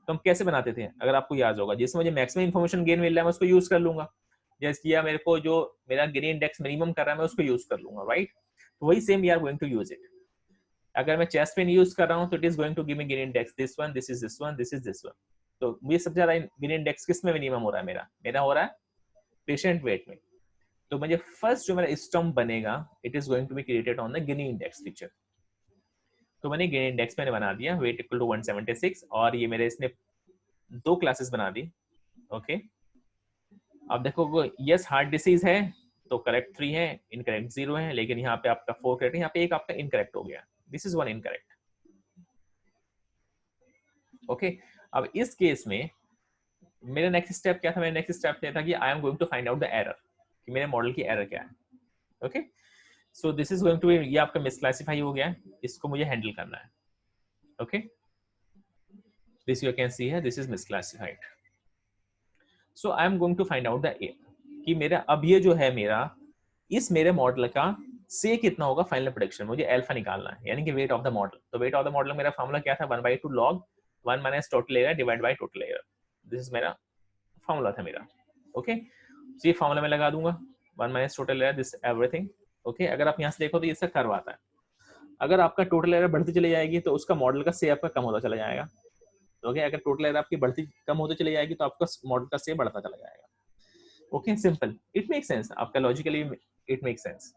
Speaker 1: तो हम कैसे बनाते थे, अगर आपको याद होगा, जिसमें मुझे मैक्सिमम इन्फॉर्मेशन गेन मिल रहा है मैं उसको यूज कर लूंगा। जैसे किया मेरे को जो मेरा गेन इंडेक्स मिनिमम कर रहा है मैं उसको यूज कर लूंगा, राइट। तो वही same we are going to use it. अगर मैं चेस्ट पेन यूज कर रहा हूं तो it is going to give me gain index this one, this is this one, this is this one. तो मुझे सबसे ज्यादा गेन इंडेक्स किस में मिनिमम हो रहा है, मेरा हो रहा है पेशेंट वेट में। तो मुझे फर्स्ट जो मेरा स्टम्प बनेगा it is going to be created on the Gini index feature. तो मैंने गिनी इंडेक्स मैंने बना दिया वेट इक्वल टू 176, और ये मेरे इसने 2 क्लासेस बना दी। ओके, अब देखो यस हार्ट डिसीज है तो करेक्ट 3 है, इनकरेक्ट 0 है, लेकिन यहाँ पे आपका 4 करेक्ट है, यहाँ पे एक आपका इनकरेक्ट हो गया, दिस इज 1 इनकरेक्ट। ओके, अब इस केस में मेरा नेक्स्ट स्टेप क्या था, मेरा नेक्स्ट स्टेप ये था कि I am going to find out the error, कि मेरे मॉडल की एरर क्या है। Okay, so this is going to be, ये आपका मिसक्लासिफाई हो गया, इसको मुझे हैंडल करना है। Okay, this you can see है, this is misclassified. So I am going to find out the a, कि मेरा अब ये जो है मेरा इस मेरे मॉडल का से कितना होगा फाइनल प्रेडिक्शन, मुझे अल्फा निकालना है, यानी कि वेट ऑफ द मॉडल। तो वेट ऑफ द मॉडल मेरा फार्मूला क्या था, 1/2 log 1 minus total area divide by total area. This is मेरा फार्मूला था मेरा। ओके, तो ये फार्मूला मैं लगा दूंगा 1 minus total area this everything. Okay, अगर आप यहाँ से देखो तो इसका कर्व आता है, अगर आपका टोटल एरिया बढ़ती चली जाएगी तो उसका मॉडल का से आपका कम होता चला जाएगा। ओके, अगर टोटल एरिया आपकी बढ़ती कम होती चली जाएगी तो आपका मॉडल का से बढ़ता चला जाएगा। Okay, simple, it make sense, आपका लॉजिकली इट मेक सेंस।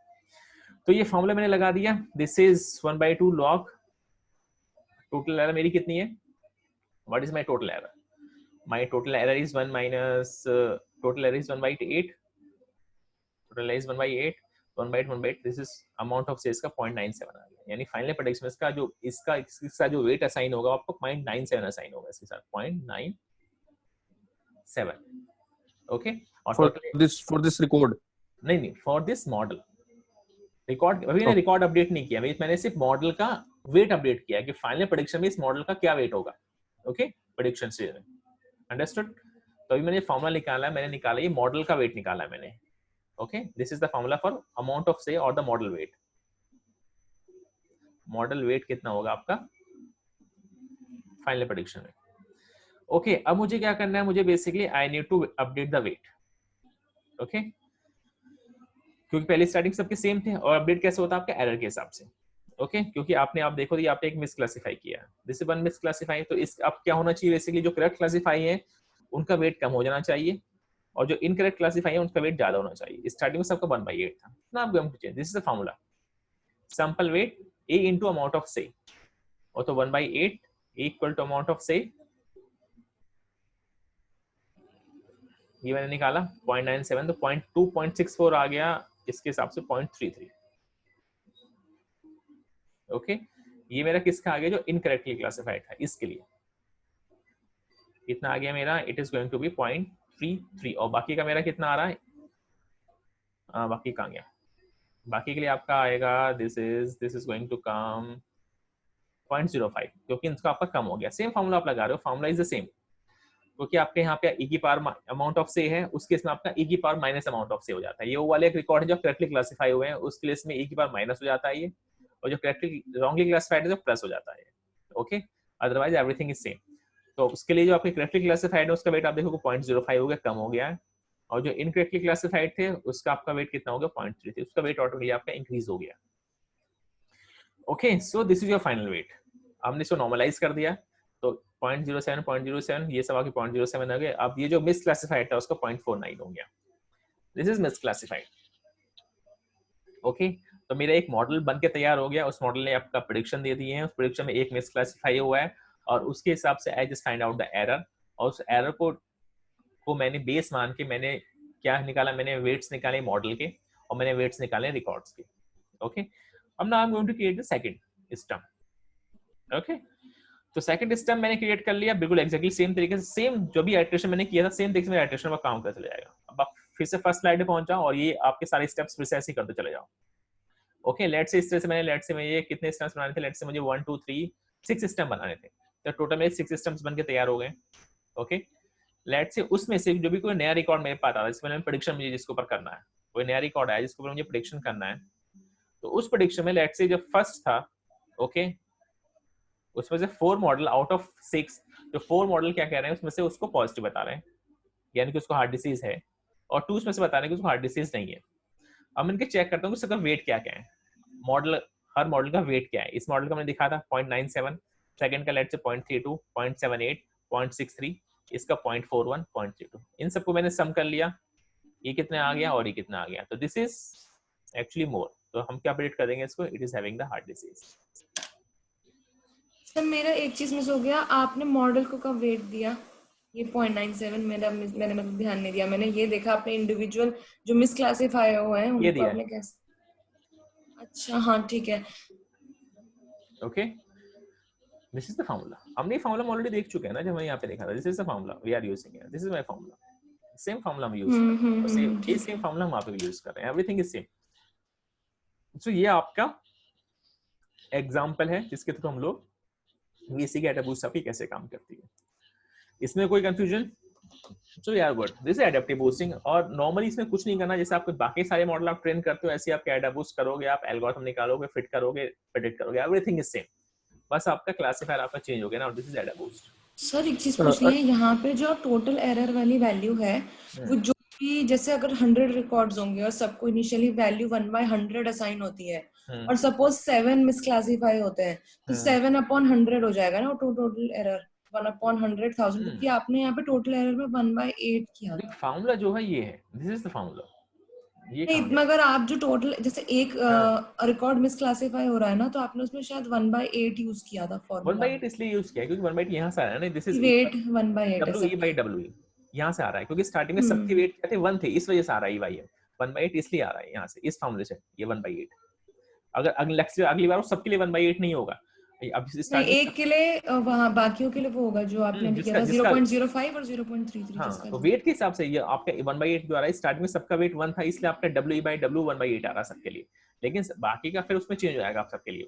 Speaker 1: तो ये फॉर्मूला मैंने लगा दिया, this is 1/2 log total error मेरी कितनी है, what is my total error, my total error is 1 minus total error is 1/8, total error is 1/8, 1/8 this is amount of sales का 0.97 आ गया, यानी फाइनल प्रेडिक्शन इसका जो इसका जो वेट असाइन होगा आपको 0.97 असाइन होगा इसके साथ 0.97। ओके, और
Speaker 4: for this record.
Speaker 1: नहीं फॉर दिस मॉडल रिकॉर्ड अभी मैंने रिकॉर्ड अपडेट नहीं किया, मैंने सिर्फ मॉडल का वेट अपडेट किया कि फाइनल प्रेडिक्शन में इस मॉडल का क्या वेट होगा। ओके, प्रेडिक्शन से अंडरस्टूड। तो अभी मैंने फॉर्मूला निकाला है, मैंने निकाला ये मॉडल का वेट निकाला है मैंने। Okay, this is the formula for amount of say और the model weight. Model weight कितना होगा आपका फाइनल प्रेडिक्शन में। ओके, अब मुझे क्या करना है, मुझे basically I need to update the weight. Okay, क्योंकि पहले स्टार्टिंग सबके सेम थे, और अपडेट कैसे होता है आपके एरर के हिसाब से। ओके, क्योंकि आप देखो तो आपने एक मिसक्लासिफाई किया, दिस इज वन मिसक्लासिफाई, तो इस अब क्या होना चाहिए बेसिकली, जो करेक्ट क्लासिफाई है उनका वेट कम हो जाना चाहिए, और जो इनकरेक्ट क्लासिफाई है उनका वेट ज्यादा होना चाहिए। स्टार्टिंग में सबका 1/8 था, now going to change, this is the formula sample weight a into amount of say, और तो 1/8 इक्वल टू अमाउंट ऑफ से, ये मैंने निकाला 0.97, तो 0.2.64 आ गया, इसके हिसाब से 0.33। ओके, ये मेरा किसका आ गया, जो इनकरेक्टली क्लासिफाइड था, इसके लिए कितना आ गया मेरा, it is going to be 0.33, और बाकी का मेरा कितना आ रहा है, बाकी कहाँ गया, बाकी के लिए आपका आएगा this is going to come 0.05, क्योंकि इसका आपका कम हो गया। सेम फॉर्मूला आप लगा रहे हो, फॉर्मूला इज द सेम, क्योंकि आपके यहाँ पे ई की पावर अमाउंट ऑफ से है, उस केस में आपका ई की पावर माइनस अमाउंट ऑफ से हो जाता है। ये वो वाले एक रिकॉर्ड है जो करेक्टली क्लासिफाई हुए हैं, उस केस में ई की पावर माइनस हो जाता है ये, और जो करेक्टली रॉन्गली क्लासिफाइड है जो प्लस हो जाता है। Okay, otherwise everything is same. तो उसके लिए जो आपके करेक्टली क्लासिफाइड है उसका वेट आप देखो 0.05 हो गया, कम हो गया है, और जो इनकरेक्टली क्लासिफाइड थे उसका आपका वेट कितना हो गया 0.33, उसका वेट ऑटोमेटिकली आपका इंक्रीज हो गया। Okay, so this is your final wait. हमने इसको नॉर्मलाइज कर दिया, तो 0.07 ये सब आके 0.07 आ गए। अब ये जो मिसक्लासिफाइड था उसका 0.49 हो गया, दिस इज मिसक्लासिफाइड। ओके, तो मेरा एक मॉडल बन के तैयार हो गया, उस मॉडल ने आपका प्रेडिक्शन दे दिए हैं, उस प्रेडिक्शन में एक मिसक्लासिफाई हुआ है और उसके हिसाब से I just find out the error, और उस एरर को मैंने बेस मान के मैंने क्या निकाला, मैंने वेट्स निकाले मॉडल के और मैंने वेट्स निकाले रिकॉर्ड्स के। ओके, अब now I am going to create the second stump. Okay, तो सेकंड स्टम्प मैंने क्रिएट कर लिया, बिल्कुल एक्जेक्टली सेम तरीके से, सेम जो भी इटरेशन मैंने किया था सेम तरीके से मेरा इटरेशन का काम करते चले जाएगा। अब आप फिर से फर्स्ट स्लाइड पे पहुंच जाओ और ये आपके सारे स्टेप्स फिर से ऐसे ही करते चले जाओ। ओके, लेट्स से इस तरह से मैं ये कितने स्टम्प्स बनाने थे, लेट्स से मुझे 1 2 3 6 स्टम्प बनाने थे, तो टोटल मेरे 6 स्टम्प्स बन के तैयार हो गए। ओके, लेट्स से उसमें से जो भी कोई नया रिकॉर्ड मेरे पास आता है, इसमें प्रेडिक्शन मुझे जिसके ऊपर करना है, कोई नया रिकॉर्ड आया जिसके ऊपर मुझे प्रेडिक्शन करना है, तो उस प्रेडिक्शन में लेट्स से जो फर्स्ट था, ओके, उसमें से 4 मॉडल आउट ऑफ 6, जो 4 मॉडल क्या कह रहे हैं उसमें से उसको पॉजिटिव बता रहे हैं, यानी कि उसको हार्ट डिसीज है, और 2 उसमें से बता रहे हैं कि उसको हार्ट डिसीज नहीं है। अब मैं इनके चेक करता हूँ कि उसका वेट क्या क्या है, मॉडल, हर मॉडल का वेट क्या है। इस मॉडल का मैंने दिखा था 0.97, सेकंड का लेट से 0.32, 0.78, 0.63, इसका 0.41, 0.32, इन सबको मैंने सम कर लिया, ये कितना आ गया और ये कितना आ गया, तो दिस इज एक्चुअली मोर। तो हम क्या प्रेडिक्ट कर देंगे इसको, it is having the heart disease.
Speaker 2: Sir मेरा एक चीज मिस हो गया, आपने मॉडल को कब वेट दिया? ये 0.97 मैंने मतलब ध्यान नहीं दिया, मैंने ये देखा आपने इंडिविजुअल जो मिस क्लासिफाई हुए हैं
Speaker 1: ये
Speaker 2: उनको
Speaker 1: दिया
Speaker 2: आपने कैसे, अच्छा हाँ ठीक है।
Speaker 1: Okay, this is the formula. हमने फार्मूला ऑलरेडी देख चुके हैं ना, जब मैं यहाँ पे देखा था, this is the formula we are using, this is my formula, same formula हम यूज कर रहे हैं और सेम ये
Speaker 2: ठीक
Speaker 1: सेम
Speaker 2: है।
Speaker 1: फार्मूला हम वहाँ पे भी यूज कर रहे हैं, एवरीथिंग इज सेम। सो ये आपका एग्जांपल है जिसके थ्रू हम लोग वीसी के एडाप्टिव बूस्टअप कैसे काम करती है। इसमें कोई कंफ्यूजन? सो यार good, this is adaptive boosting, और नॉर्मली इसमें कुछ नहीं करना, जैसे आपके बाकी सारे मॉडल आप ट्रेन करते हो ऐसे आप एडाप्टिव बूस्ट करोगे, आप एल्गोरिथम निकालोगे, फिट करोगे, प्रेडिक्ट करोगे, एवरीथिंग इज सेम, बस आपका क्लासिफायर आपका चेंज हो गया ना, और this is adaptive boost.
Speaker 2: Sir एक चीज पूछनी है, यहाँ पे जो टोटल एरर वाली वैल्यू है वो जो भी, जैसे अगर 100 रिकॉर्ड्स होंगे और सबको इनिशियली वैल्यू 1/100 असाइन होती है और सपोज 7 मिसक्लासिफाई होते हैं, तो 7/100 हो जाएगा ना टोटल एरर 1/100,000, क्योंकि आपने यहाँ पे टोटल एरर में 1/8 किया था।
Speaker 1: फार्मूला जो है ये है, दिस इज द फार्मूला, ये
Speaker 2: नहीं,
Speaker 1: कहां
Speaker 2: मगर आप जो टोटल जैसे एक रिकॉर्ड मिसक्लासिफाई हो रहा है ना, तो आपने उसमें शायद 1/8 यूज किया था फॉर्मूला में,
Speaker 1: 1/8 इसलिए यूज किया क्योंकि 1/8 यहाँ से आ रहा है ना, दिस इज
Speaker 2: वेट 1/8 है
Speaker 1: WE by
Speaker 2: सबकी।
Speaker 1: WE, यहाँ से आ रहा है क्योंकि स्टार्टिंग में सबके वेट क्या थे 1 थे, इस वजह से आ रहा है EYM 1/8, इसलिए आ रहा है यहाँ से, इस फॉर्मूले से ये 1/8। अगर अगली बार वो सबके लिए 1/8 नहीं होगा, अब
Speaker 2: नहीं,
Speaker 1: स्टार्टिंग
Speaker 2: एक के लिए वहाँ बाकियों के लिए वो होगा जो आपने अभी किया
Speaker 1: जिसका
Speaker 2: था
Speaker 1: जिसका
Speaker 2: 0.05 और 0.33
Speaker 1: हाँ,
Speaker 2: जिसका
Speaker 1: तो
Speaker 2: जो।
Speaker 1: वेट के हिसाब से ये आपका 1/8 जो आ रहा है, स्टार्टिंग में सबका वेट 1 था, इसलिए आपका WE by W 1/8 आ रहा है सबके लिए, लेकिन बाकी का फिर उसमें चेंज हो जाएगा आप सबके लिए।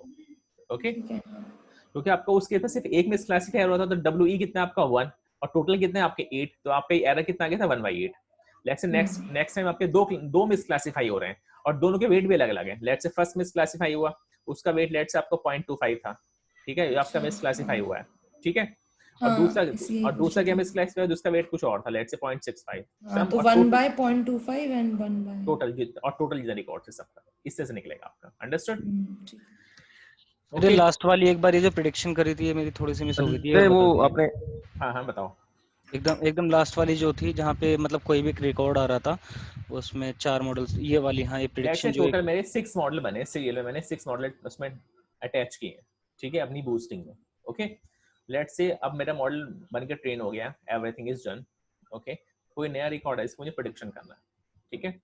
Speaker 1: ओके,
Speaker 2: ठीक है।
Speaker 1: क्योंकि आपका उसके था सिर्फ एक मिस क्लासिफायर हुआ था, तो WE कितना है आपका 1 और टोटल कितने आपके 8, तो आपका एरर कितना आ गया था 1/8। लेट्स से नेक्स्ट टाइम आपके दो मिस क्लासिफाई हो रहे हैं और दोनों के वेट भी अलग अलग है। Let's say first miss classify हुआ, उसका वेट लेट्स से आपका 0.25 था, ठीक है, आपका मिस क्लासिफाई हुआ है, ठीक है, और
Speaker 2: हाँ, इसलिए पूछ
Speaker 1: दूसरा
Speaker 2: रही
Speaker 1: क्या
Speaker 2: थी।
Speaker 1: मिस क्लासिफाई, जिसका वेट कुछ और था, लेट्स से 0.65
Speaker 2: हाँ,
Speaker 1: सम,
Speaker 2: तो
Speaker 1: और
Speaker 2: 1/0.25 एंड 1/।
Speaker 1: टोटल जितना रिकॉर्ड से सबका इस तरह से निकलेगा आपका। अंडरस्टूड?
Speaker 2: ठीक है।
Speaker 3: मेरे लास्ट वाली एक बार ये जो प्रेडिक्शन करी थी ये मेरी थोड़ी सी मिस हो गई थी, ये
Speaker 4: अरे वो
Speaker 3: बता दीजिए।
Speaker 4: आपने
Speaker 1: हाँ बताओ।
Speaker 3: एकदम लास्ट वाली जो थी जहाँ पे मतलब कोई भी रिकॉर्ड आ रहा था उसमें 4 मॉडल्स, ये वाली, हाँ ये
Speaker 1: लेट्स
Speaker 3: प्रेडिक्शन
Speaker 1: से
Speaker 3: जो एक
Speaker 1: टोटल मेरे 6 मॉडल बने सीरियल में, मैंने 6 मॉडल उसमें अटैच किए हैं, ठीक है, अपनी बूस्टिंग में। ओके, लेट्स से अब मेरा मॉडल बनकर ट्रेन हो गया, एवरीथिंग इज डन। ओके, कोई नया रिकॉर्ड है, इसको मुझे प्रेडिक्शन करना है, ठीक है,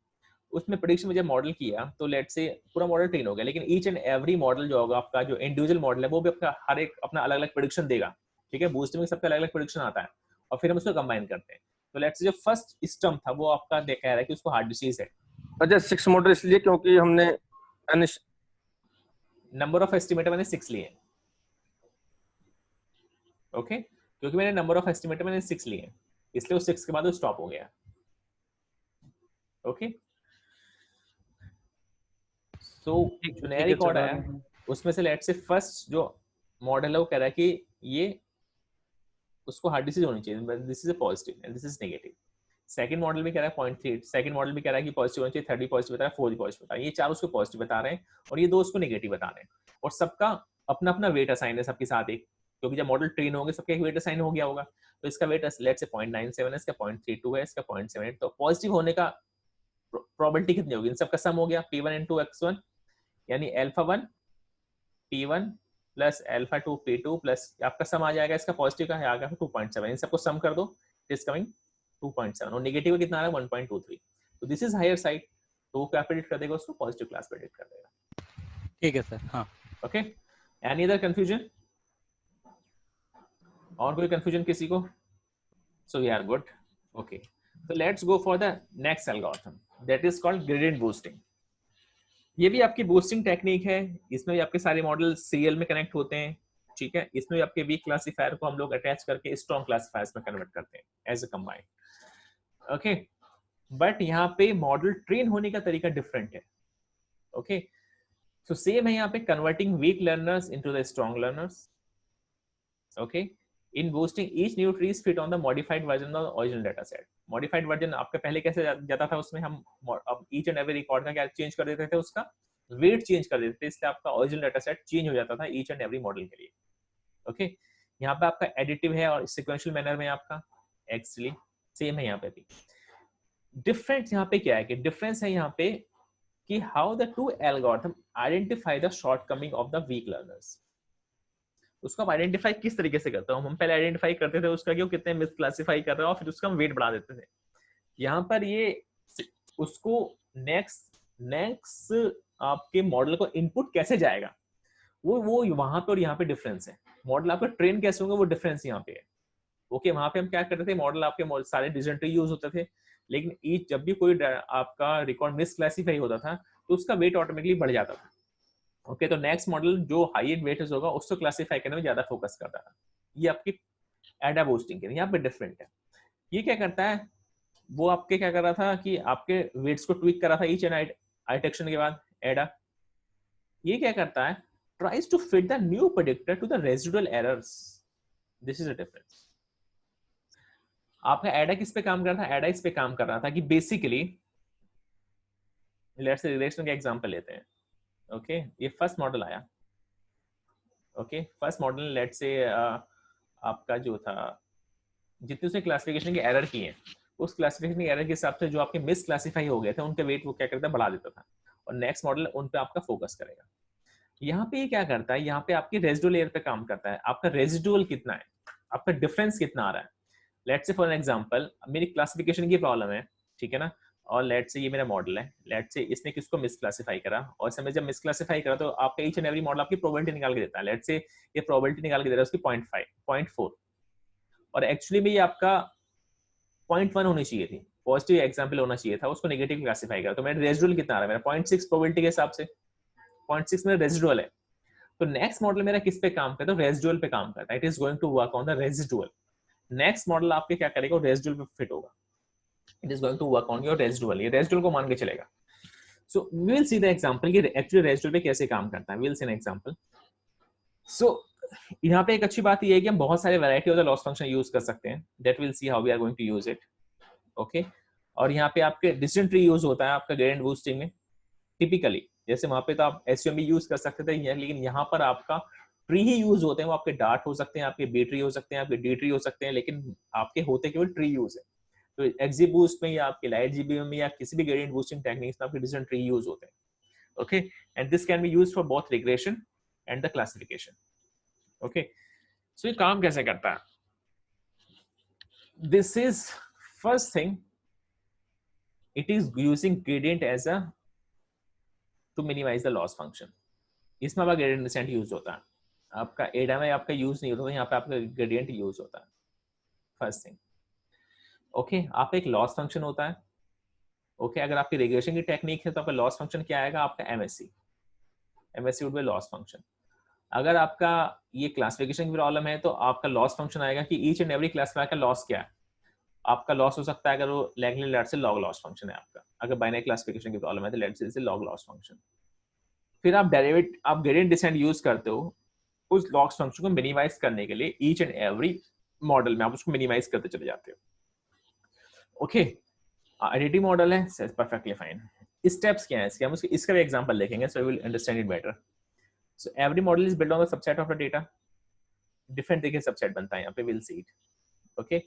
Speaker 1: उसमें प्रेडिक्शन मुझे मॉडल किया, तो लेट्स से पूरा मॉडल ट्रेन हो गया, लेकिन ईच एंड एवरी मॉडल जो होगा आपका, जो इंडिविजुअल मॉडल है, वो भी आपका हर एक अपना अलग अलग प्रेडिक्शन देगा, ठीक है, बूस्टिंग में सबका अलग अलग प्रेडिक्शन आता है और फिर हम उसको कंबाइन करते हैं। तो लेट्स से जो फर्स्ट स्टम्प था वो आपका कह रहा है कि उसको हार्ट डिसीज है।
Speaker 4: अच्छा 6 मॉडल इसलिए क्योंकि हमने
Speaker 1: नंबर ऑफ एस्टिमेटर मैंने 6 लिए, ओके, क्योंकि मैंने नंबर ऑफ एस्टिमेटर मैंने 6 लिए, इसलिए वो 6 के बाद वो स्टॉप हो गया। ओके, सो जो नया
Speaker 3: ठीक है,
Speaker 1: रिकॉर्ड
Speaker 3: चलो
Speaker 1: आया
Speaker 3: आगे।
Speaker 1: उसमें से लेट्स से फर्स्ट जो मॉडल है वो कह रहा है कि ये उसको हार्ट डिसीज होनी चाहिए, this is a positive and this is negative. Second model भी कह रहा है 0.3, सेकंड मॉडल भी कह रहा है कि पॉजिटिव होना चाहिए, थर्ड भी पॉजिटिव बता रहा है, फोर्थ भी पॉजिटिव बता रहा है, ये चार उसको पॉजिटिव बता रहे हैं और ये दो उसको नेगेटिव बता रहे हैं, और सबका अपना अपना वेट असाइन है सबके साथ एक, क्योंकि जब मॉडल ट्रेन होंगे सबका एक वेट असाइन हो गया होगा, तो इसका वेट लेट्स से 0.97 है, इसका 0.32 है, इसका 0.78, तो पॉजिटिव होने का प्रोबेबिलिटी कितनी होगी, इन सबका सम हो गया P1 into X1, यानी alpha 1 P1 plus alpha 2 P2 plus आपका सम आ जाएगा, इसका पॉजिटिव का है आ गया 2.7, इन सबको सम कर दो, इट इज कमिंग 2.7 और नेगेटिव कितना आ रहा है 1.23, तो दिस इज हायर साइड, तो वो क्या प्रेडिक्ट कर देगा, उसको पॉजिटिव क्लास प्रेडिक्ट कर देगा।
Speaker 3: ठीक है सर। हाँ
Speaker 1: ओके, एनी अदर कंफ्यूजन, और कोई कंफ्यूजन किसी को? So we are good. Okay, so let's go for the next algorithm that is called gradient boosting. ये भी आपकी बूस्टिंग टेक्निक है, इसमें भी आपके सारे मॉडल सीरियल में कनेक्ट होते हैं, ठीक है। इसमें भी आपके वीक क्लासिफायर को हम लोग अटैच करके स्ट्रॉन्ग क्लासिफायर्स में कन्वर्ट करते हैं as a combined. Okay, but यहाँ पे मॉडल ट्रेन होने का तरीका डिफरेंट है। ओके, सो सेम है यहाँ पे, converting weak learners into the strong learners. Okay, in boosting each new tree is fit on the modified version of the original data set. modified version आपका पहले कैसे जाता था, उसमें हम अब each and every record का क्या चेंज कर देते थे, उसका वेट चेंज कर देते थे, इसलिए आपका ओरिजिनल डाटा सेट चेंज हो जाता था ईच एंड एवरी मॉडल के लिए। ओके, यहाँ पे आपका एडिटिव है और सिक्वेंशियल मैनर में आपका एक्चुअली सेम है। यहाँ पे भी डिफरेंस यहाँ पे क्या है कि डिफरेंस है यहाँ पे कि how the to algorithm identify the shortcoming of the weak learners. उसको हम आइडेंटिफाई किस तरीके से करते हैं, हम पहले आइडेंटिफाई करते थे उसका कि वो कितने मिस क्लासिफाई कर रहा है और फिर उसका हम वेट बढ़ा देते थे। यहाँ पर ये उसको नेक्स्ट आपके मॉडल को इनपुट कैसे जाएगा, वो वहां पे और यहाँ पे डिफरेंस है। मॉडल आपका ट्रेन कैसे होंगे वो डिफरेंस यहाँ पे है। ओके, वहां पे हम क्या करते थे, मॉडल आपके सारे डिसीजन ट्री यूज होते थे, लेकिन ईच जब भी कोई आपका रिकॉर्ड मिस क्लासिफाई होता था तो उसका वेट ऑटोमेटिकली बढ़ जाता था। ओके, तो नेक्स्ट मॉडल जो हाई एंड वेटेज होगा उसको क्लासिफाई करने में ज्यादा फोकस करता है। ये आपकी एडा बूस्टिंग के यहाँ पे डिफरेंट है। ये क्या करता है, वो आपके क्या कर रहा था कि आपके वेट्स को ट्विक कर रहा था ईच एंड आइटेक्शन के बाद। एडा ये क्या करता है, tries to fit the new predictor to the residual errors. This is a difference. आपका एडा किस पे काम कर रहा था, एडा इस पे काम कर रहा था कि बेसिकली लेट्स से रिलेशन का एग्जांपल लेते हैं। ओके, ये फर्स्ट मॉडल आया। ओके, फर्स्ट मॉडल लेट से आपका जो था जितने उसने क्लासिफिकेशन की एरर की है, उस क्लासिफिकेशन की एरर के हिसाब से जो आपके मिस क्लासिफाई हो गए थे उनके वेट वो क्या करता है, बढ़ा देता था, और नेक्स्ट मॉडल उन पे आपका फोकस करेगा। यहाँ पे ये क्या करता है, यहाँ पे आपके रेजिडुअल लेयर पे काम करता है। आपका रेजिडुअल कितना है, आपका डिफरेंस कितना आ रहा है। लेट्स से फॉर एग्जांपल मेरी क्लासिफिकेशन की प्रॉब्लम है, ठीक है ना, और लेट्स से ये मेरा मॉडल है, लेट्स से इसने किसको मिसक्लासिफाई करा, और समय जब मिसक्लासिफाई करा तो आपका ईच एंड एवरी मॉडल आपकी प्रोबेबिलिटी निकाल के देता है। लेट्स से ये प्रोबेबिलिटी निकाल के दे रहा है उसकी 0.5 0.4, और एक्चुअली में ये आपका 0.1 होनी चाहिए थी, पॉजिटिव एग्जांपल होना चाहिए था, उसको नेगेटिव क्लासिफाई करा, तो मेरा रेजिडुअल कितना आ रहा है, मेरा 0.6 प्रोबेबिलिटी के हिसाब से 0.6 मेरा रेजिडुअल है। तो नेक्स्ट मॉडल मेरा किस पे काम करता है, तो रेजिडुअल पे काम करता है। It is going to work on the residual. Next model आपके क्या करेगा, रेजिडुअल पे फिट होगा। It is going to work on your residual, ये रेजिडुअल को मान के चलेगा। So we will see the example कि एक्चुअली रेजिडुअल पे कैसे काम करता है। We will see an example. So यहाँ पे एक अच्छी बात ये है कि हम बहुत सारे variety of the loss function use कर सकते हैं, that will see how we are going to use it. Okay, और यहाँ पे आपके डिसीजन ट्री यूज होता है आपका ग्रेडिएंट बूस्टिंग में टिपिकली। जैसे वहां पे तो आप एसवीएम भी यूज कर सकते थे, लेकिन यहाँ पर आपका ट्री ही यूज होते हैं। वो आपके डार्ट हो सकते हैं, आपके बी ट्री हो सकते हैं, आपके डी ट्री हो सकते हैं, लेकिन आपके होते केवल ट्री यूज है। तो एक्जीबूस्ट में या आपके लाइट जीबीएम में या किसी भी ग्रेडिएंट बूस्टिंग टेक्निक्स में आपके डिसीजन ट्री यूज होते हैं। Okay, and this can be used for both regression and the classification. Okay, so ये काम कैसे करता है, this is first thing, it is using gradient as a to minimize the loss function. इसमें आपका gradient decent use होता है, आपका एडा में आपका यूज नहीं होता, यहाँ पे आपका ग्रेडिएंट यूज होता है। फर्स्ट थिंग, ओके, आपका एक लॉस फंक्शन होता है। ओके, अगर आपकी रिग्रेशन की टेक्निक है तो आपका लॉस फंक्शन क्या आएगा, आपका MSc. MSc would be loss function. अगर आपका ये क्लासिफिकेशन की प्रॉब्लम है तो आपका लॉस फंक्शन आएगा कि ईच एंड एवरी क्लासिफायर का लॉस क्या है। आपका लॉस हो सकता है अगर वो लैगली लेट से लॉग लॉस फंक्शन है आपका। अगर बाइनरी क्लासिफिकेशन की प्रॉब्लम है तो लेट से लॉग लॉस फंक्शन। फिर आप ग्रेडिएंट डिसेंट यूज करते हो उस लॉस फंक्शन को मिनिमाइज करने के लिए। ईच एंड एवरी मॉडल में आप उसको मिनिमाइज करते चले जाते हो। ओके, एडिटिव मॉडल है, परफेक्टली फाइन। स्टेप्स क्या है इसके, हम इसका भी एग्जांपल देखेंगे, so you will understand it better. So every model is build on the subset of the data. Different देखिए सबसेट बनता है यहाँ पे, will see it. Okay,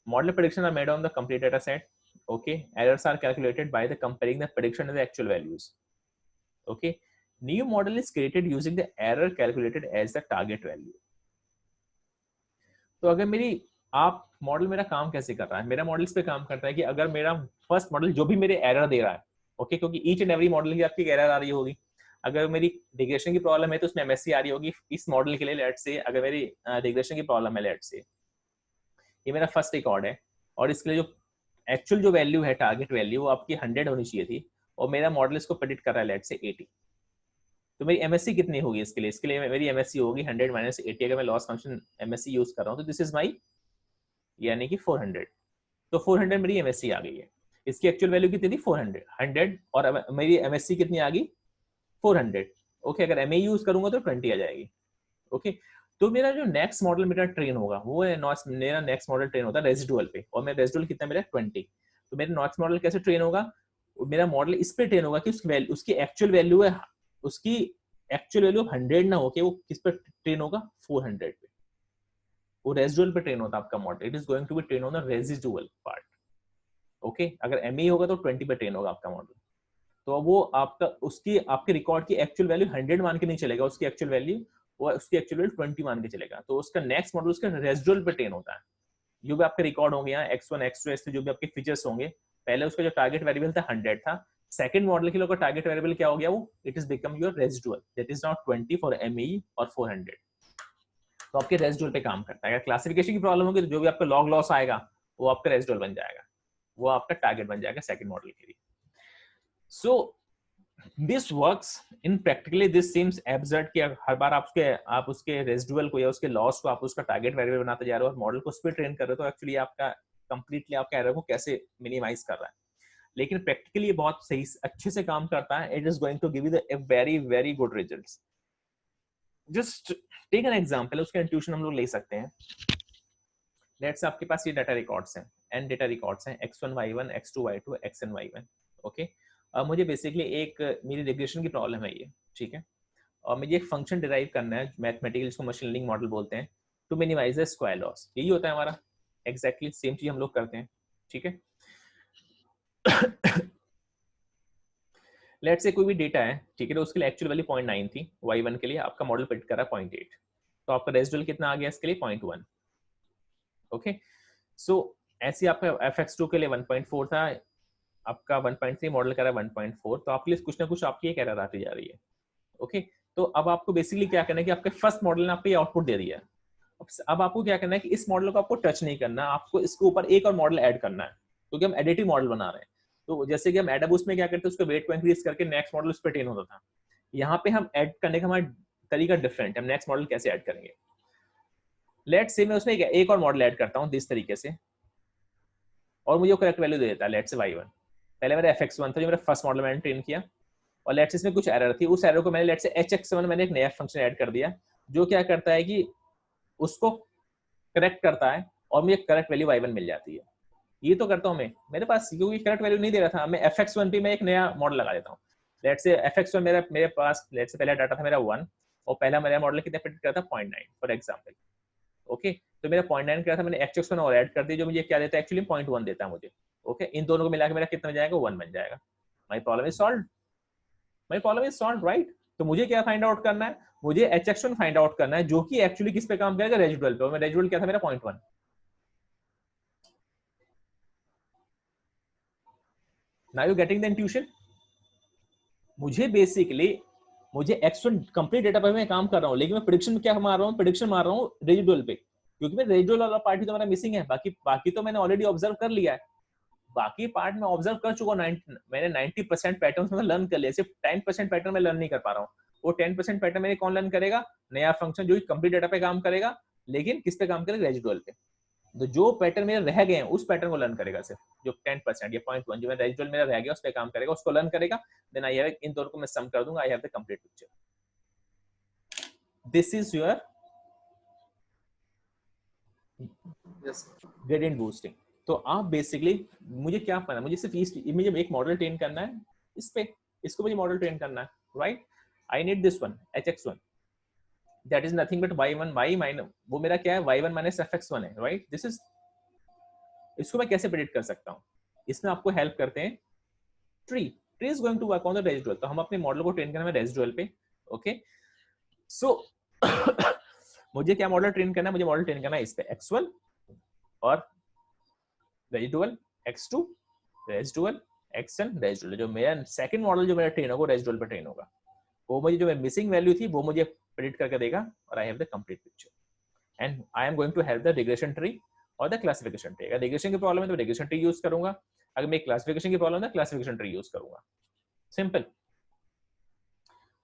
Speaker 1: model prediction are made on the complete data set. Okay, errors are calculated by the comparing the prediction and the actual values. Okay, new model is created using the error calculated as the target value. तो अगर मेरी आप model मेरा काम कैसे कर रहा है, मेरा मॉडल इस पे काम करता है कि अगर मेरा फर्स्ट मॉडल जो भी मेरे एरर दे रहा है, ओके, क्योंकि ईच एंड एवरी मॉडल की आपकी एरर आ रही होगी। अगर मेरी रिग्रेशन की प्रॉब्लम है तो उसमें एमएससी आ रही होगी इस मॉडल के लिए, लेट्स से अगर मेरी रिग्रेशन की प्रॉब्लम है, लेट्स से ये मेरा फर्स्ट रिकॉर्ड है और इसके लिए जो एक्चुअल जो वैल्यू है टारगेट वैल्यू वो आपकी 100 होनी चाहिए थी और मेरा मॉडल इसको प्रेडिक्ट कर रहा है लेट्स से 80, तो मेरी एमएससी कितनी होगी इसके लिए? इसके लिए मेरी एमएससी होगी 100 माइनस 80। अगर मैं लॉस फंक्शन एमएससी यूज कर रहा हूँ तो दिस इज माई यानी कि 400। तो 400 मेरी एमएससी आ गई है। इसकी एक्चुअल वैल्यू कितनी थी? 400 100 और मेरी एमएससी कितनी आ गई? 400। ओके, अगर एमए यूज करूंगा तो 20 आ जाएगी। ओके, तो मेरा जो नेक्स्ट मॉडल मेरा ट्रेन होगा वो मेरा नेक्स्ट मॉडल ट्रेन होता है रेजिडुअल पे, और मेरा रेजिडुअल कितना मेरा 20। तो मेरा नेक्स्ट मॉडल कैसे ट्रेन होगा? मेरा मॉडल इस पे ट्रेन होगा कि उसकी एक्चुअल वैल्यू है, उसकी एक्चुअल वैल्यू 100 ना हो के वो किस पे ट्रेन होगा? 400 पे। वो रेजिडुअल पे ट्रेन होता है आपका model. It is going to be train on the residual part. Okay, अगर एमए होगा तो 20 पे ट्रेन होगा आपका मॉडल। तो वो आपका उसकी आपके रिकॉर्ड की एक्चुअल वैल्यू 100 मान के नहीं चलेगा, उसकी एक्चुअल वैल्यू वो उसकी एक्चुअल वैल्यू 20 मान के चलेगा। तो उसका नेक्स्ट मॉडल उसका रेजिडुअल पे ट्रेन होता है। जो भी आपके रिकॉर्ड होंगे यहाँ x1 x2 x3 जो भी आपके फीचर्स होंगे, पहले उसका जो टारगेट वेरिएबल था 100 था, सेकंड मॉडल के लिए टारगेट वेरिएबल क्या हो गया? वो it is become your residual, that is not 20 for ME और 400। तो आपके रेजिडुअल पे काम करता है। अगर क्लासिफिकेशन की प्रॉब्लम होगी तो जो भी आपका लॉग लॉस आएगा वो आपका रेजिडुअल बन जाएगा, वो आपका टारगेट बन जाएगा सेकंड मॉडल के लिए। So this works in practically, this seems absurd कि हर बार आप उसके रेजिडुअल को या उसके लॉस को आप उसका टारगेट वेरिएबल बनाते जा रहे हो और मॉडल को उस पर ट्रेन कर रहे हो, तो एक्चुअली आपका कंप्लीटली आपका एरर को कैसे मिनिमाइज कर रहा है। लेकिन प्रैक्टिकली ये बहुत सही अच्छे से काम करता है। It is going to give you the very very good results. Just take an example, उसका इंट्यूशन हम लोग ले सकते हैं। लेट्स आपके पास ये डाटा रिकॉर्ड्स हैं, एन डाटा रिकॉर्ड्स हैं, x1 y1 x2 y2 xn y1। Okay, अब मुझे बेसिकली एक मेरी रिग्रेशन की प्रॉब्लम है ये, ठीक है, और मुझे एक फंक्शन डिराइव करना है मैथमेटिकल, जिसको मशीन लर्निंग मॉडल बोलते हैं, to minimize the square loss. यही होता है हमारा, एग्जैक्टली सेम चीज हम लोग करते हैं, ठीक है। लेट्स से कोई भी डेटा है, ठीक है, तो उसके लिए एक्चुअल वैल्यू 0.9 थी y1 के लिए, आपका मॉडल प्रेडिक्ट कर रहा है 0.8, तो आपका रेजिडुअल कितना आ गया इसके लिए? 0.1। ओके, सो ऐसे आपका fx2 के लिए 1.4 था, आपका 1.3 मॉडल कर रहा है 1.4, तो आपके लिए कुछ ना कुछ आपकी एक एरर आती जा रही है। ओके, तो अब आपको बेसिकली क्या करना है कि आपके फर्स्ट मॉडल ने आपको ये आउटपुट दे दिया है। अब आपको क्या करना है कि इस मॉडल को आपको टच नहीं करना, आपको इसके ऊपर एक और मॉडल ऐड करना है, क्योंकि हम एडिटिव मॉडल बना रहे हैं। तो जैसे कि हम एडाबूस्ट में क्या करते हैं, उसके वेट को इंक्रीज करके नेक्स्ट मॉडल उस पर ट्रेन होता था। यहाँ पे हम ऐड करने का हमारा तरीका डिफरेंट है। हम नेक्स्ट मॉडल कैसे ऐड करेंगे? लेट्स से मैं उसमें एक और मॉडल ऐड करता हूँ इस तरीके से, और मुझे करेक्ट वैल्यू दे देता है लेट्स से y1। पहले मेरा fx1 था जो मेरा फर्स्ट मॉडल मैंने ट्रेन किया, और लेट्स इसमें कुछ एरर थी, उस एरर को मैंने लेट्स से hx1 मैंने एक नया फंक्शन ऐड कर दिया जो क्या करता है कि उसको करेक्ट करता है और मुझे करेक्ट वैल्यू y1 मिल जाती है। ये तो करता हूँ मैं, मेरे पास क्योंकि करेक्ट वैल्यू नहीं दे रहा था, मैं fx1 पे मैं एक नया मॉडल लगा देता हूँ। लेट्स से fx1 मेरे पास लेट्स से पहला डाटा था मेरा 1, और पहला मेरा मॉडल कितना प्रेडिक्ट करता था? 0.9 फॉर एग्जांपल। ओके, तो मेरा 0.9 क्या था, मैंने hx1 और ऐड कर दिया जो मुझे क्या देता है? एक्चुअली 0.1 देता है मुझे। ओके, इन दोनों को मिला के मेरा कितना जाएगा? 1 बन जाएगा। My problem is solved, my problem is solved, right. तो मुझे क्या फाइंड आउट करना है? मुझे hx1 फाइंड आउट करना है जो कि एक्चुअली किस पे काम करेगा? रेजिडुअल पे। और मेरा रेजिडुअल क्या था? मेरा 0.1। Now you getting the intuition? मुझे बेसिकली x1 कंप्लीट डेटा पे मैं काम कर रहा हूँ, लेकिन मैं प्रेडिक्शन में क्या मार रहा हूँ? प्रेडिक्शन मार रहा हूँ रेजिडुअल पे, क्योंकि मैं रेजिडुअल वाला पार्ट ही तो मेरा मिसिंग है। बाकी तो मैंने ऑलरेडी ऑब्जर्व कर लिया है, बाकी पार्ट में ऑब्जर्व कर चुका हूँ। मैंने 90% पैटर्न्स में लर्न कर लिया, सिर्फ 10% पैटर्न में लर्न नहीं कर पा रहा हूँ। वो 10% पैटर्न में कौन लर्न करेगा? नया फंक्शन जो कंप्लीट डेटा पे काम करेगा, लेकिन किस पे काम करेगा? रेजिडुअल पे। तो जो पैटर्न मेरे रह गए हैं उस पैटर्न को लर्न करेगा, सिर्फ जो 10% या 0.1 जो रेजिडुअल मेरा रह गया उस पे काम करेगा, उसको लर्न करेगा। देन आई हैव, इन दोनों को मैं सम कर दूंगा, आई have the complete picture. This is your gradient boosting. तो आप बेसिकली, मुझे क्या करना है? मुझे सिर्फ मुझे एक मॉडल ट्रेन करना है इस पे, इसको मुझे मॉडल ट्रेन करना है, right. I need this one hx1, that is nothing but y1 y minus, वो मेरा क्या है? y1 माइनस fx1 है, राइट। दिस इज, इसको मैं कैसे प्रेडिक्ट कर सकता हूँ? इसमें आपको हेल्प करते हैं tree. Tree is going to work on the residual. तो हम अपने मॉडल को ट्रेन करना है रेजिडुअल पे। ओके सो मुझे क्या मॉडल ट्रेन करना है, मुझे मॉडल ट्रेन करना है इस पे x1 और residual x2 residual xn residual. जो मेरा सेकंड मॉडल जो मेरा ट्रेन होगा रेजिडुअल पे ट्रेन होगा, वो मुझे जो मिसिंग वैल्यू थी वो मुझे प्रिडिक्ट करके देगा और I have the complete picture and I am going to have the regression tree और द क्लासिफिकेशन ट्री। अगर रिग्रेशन की प्रॉब्लम है तो रिग्रेशन ट्री यूज करूंगा, अगर मेरी क्लासिफिकेशन की प्रॉब्लम है क्लासिफिकेशन ट्री यूज करूंगा, सिंपल।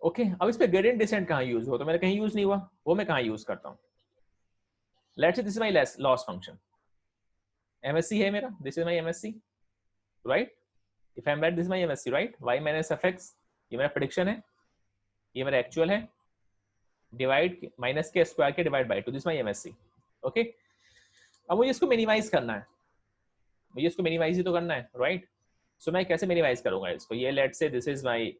Speaker 1: ओके अब इस पे ग्रेडियंट डिसेंट कहां यूज हो, तो मेरा कहीं यूज नहीं हुआ, वो मैं कहां यूज करता हूं। Let's say this is my loss function, MSC है मेरा, this is my MSC right. If I am right this is my MSC right, y minus fx ये मेरा प्रेडिक्शन है, ये मेरा एक्चुअल है, डिवाइड माइनस के स्क्वायर के divide by 2, this my MSC। Okay अब मुझे इसको मिनिमाइज करना है, मुझे इसको मिनिमाइज ही तो करना है राइट। सो मैं कैसे मिनिमाइज करूंगा इसको, ये let's say this is my,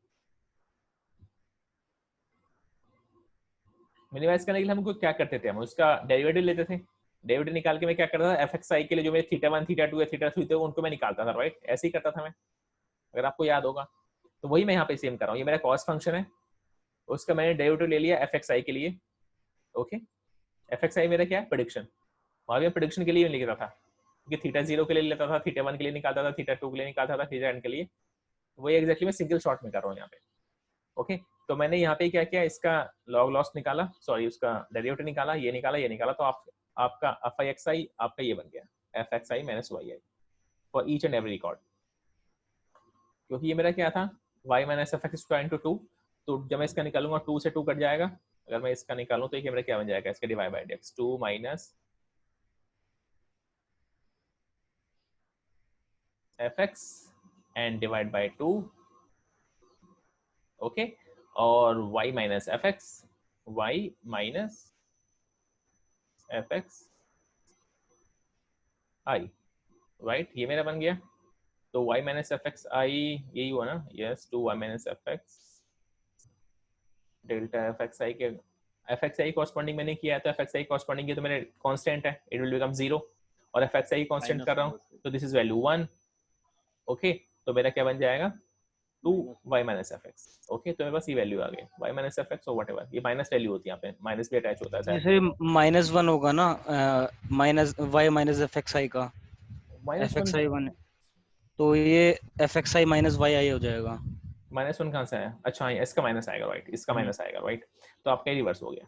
Speaker 1: minimise करने के लिए हमको क्या करते थे, हम उसका डेरिवेटिव लेते थे, डेरिवेटिव निकाल के मैं क्या करता था fxi के लिए जो मेरे θ1 θ2 या θ3 थे उनको मैं निकालता था राइट, ऐसे ही करता था मैं, अगर आपको याद होगा। तो वही मैं यहाँ पे सेम कर रहा हूँ, ये मेरा कॉस फंक्शन है, उसका मैंने डेरिवेटिव ले लिया fxi के लिए। ओके fxi मेरा क्या है, प्रेडिक्शन, वहां भी प्रेडिक्शन के लिए लिख रहा था क्योंकि θ0 के लिए लेता था, θ1 के लिए निकालता था, θ2 के लिए निकालता था, θn के लिए, वही एग्जैक्टली मैं सिंगल शॉट में कर रहा हूँ यहाँ पे। ओके तो मैंने यहाँ पे क्या किया, इसका लॉग लॉस निकाला, सॉरी उसका डेरिवेटिव निकाला, ये निकाला, ये निकाला, तो आपका fixi आपका ये बन गया fxi minus yi for each and every record, क्योंकि ये मेरा क्या था y minus fx square into 2, तो जब मैं इसका निकालूंगा 2 से 2 कट जाएगा, अगर मैं इसका निकालूं तो ये मेरा क्या बन जाएगा, इसका divide by dx 2 minus fx and divide by 2। Okay और y minus fx, y minus fx i right, ये मेरा बन गया। तो y माइनस fx i यही हुआ ना, yes 2y minus fx delta fxi के fxi कॉरस्पॉन्डिंग मैंने किया है, तो fxi कॉरस्पॉन्डिंग ये तो मेरे कांस्टेंट है, इट विल बिकम 0 और fxi कांस्टेंट कर रहा हूँ तो दिस इज वैल्यू 1। ओके तो मेरा क्या बन जाएगा 2y माइनस fx। ओके तो मेरे पास ये वैल्यू आ गई y माइनस fx और व्हाटएवर, ये माइनस वैल्यू होती है यहाँ पे, माइनस भी अटैच होता है
Speaker 3: जैसे -1 होगा ना, माइनस y माइनस fxi का, fxi 1 तो ये fxi माइनस yi हो जाएगा।
Speaker 1: -1 कहाँ से आया, अच्छा इसका माइनस आएगा राइट, इसका माइनस आएगा राइट, तो आपका रिवर्स हो गया।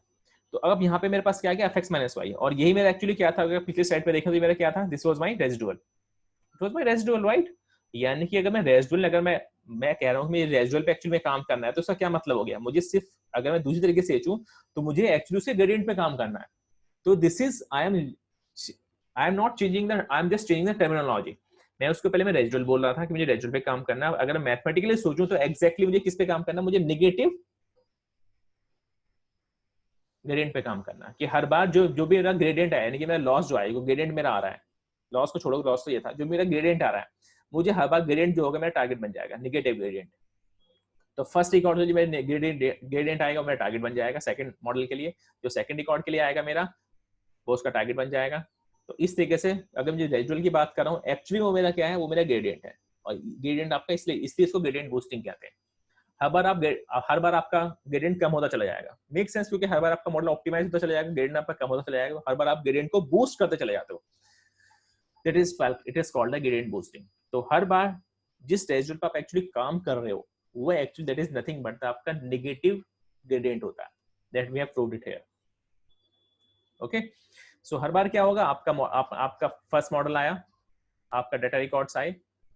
Speaker 1: तो अब यहाँ पे मेरे पास क्या गया fx माइनस y, और यही मेरा एक्चुअली क्या था, अगर पिछले स्लाइड पे देखें तो मेरा क्या था, this was my residual, it was my residual right. यानी कि अगर मैं रेजिडुअल, अगर मैं कह रहा हूँ कि रेजिडुअल पे एक्चुअली में काम करना है, तो इसका क्या मतलब हो गया, मुझे सिर्फ अगर मैं दूसरी तरीके से सोचूं तो मुझे एक्चुअली उसके ग्रेडियंट पे काम करना है। तो this is I am not changing the, I am just changing the terminology. मैं उसको पहले मैं रेजिडुअल बोल रहा था कि मुझे रेजिडुअल पे काम करना है, अगर मैथमेटिकली सोचूं तो एग्जैक्टली मुझे किस पे काम करना है, मुझे नेगेटिव ग्रेडियंट पे काम करना है, कि हर बार जो भी मेरा ग्रेडियंट है, यानी कि मेरा लॉस जो आएगा, ग्रेडियंट मेरा आ रहा है, लॉस को छोड़ो, लॉस तो ये था, जो मेरा ग्रेडियंट आ रहा है, मुझे हर बार ग्रेडियंट जो होगा मेरा टारगेट बन जाएगा, नेगेटिव ग्रेडियंट। तो फर्स्ट रिकॉर्ड जो मेरा ग्रेडियंट आएगा मेरा टारगेट बन जाएगा, सेकंड मॉडल के लिए जो सेकंड रिकॉर्ड के लिए आएगा मेरा, वो उसका टारगेट बन जाएगा। तो इस तरीके से अगर मुझे रेजिडुअल की बात कर रहा हूँ, एक्चुअली वो मेरा क्या है, वो मेरा ग्रेडियंट है, और ग्रेडियंट आपका इसलिए इसको ग्रेडियंट बूस्टिंग कहते हैं। हर बार आपका ग्रेडियंट कम होता चला जाएगा, मेक सेंस, क्योंकि हर बार आपका मॉडल ऑप्टिमाइज होता चला जाएगा, ग्रेडियंट आपका कम होता चला जाएगा, हर बार आप ग्रेडियंट को बूस्ट करते चले जाते हो, it is called the gradient boosting. तो हर बार जिस रेजिडुअल पर आप एक्चुअली काम कर रहे हो, वो actually that is nothing but आपका नेगेटिव ग्रेडियंट होता है, that we have proved it here. Okay so हर बार क्या होगा, आपका फर्स्ट मॉडल आया, आपका डाटा रिकॉर्ड्स आए,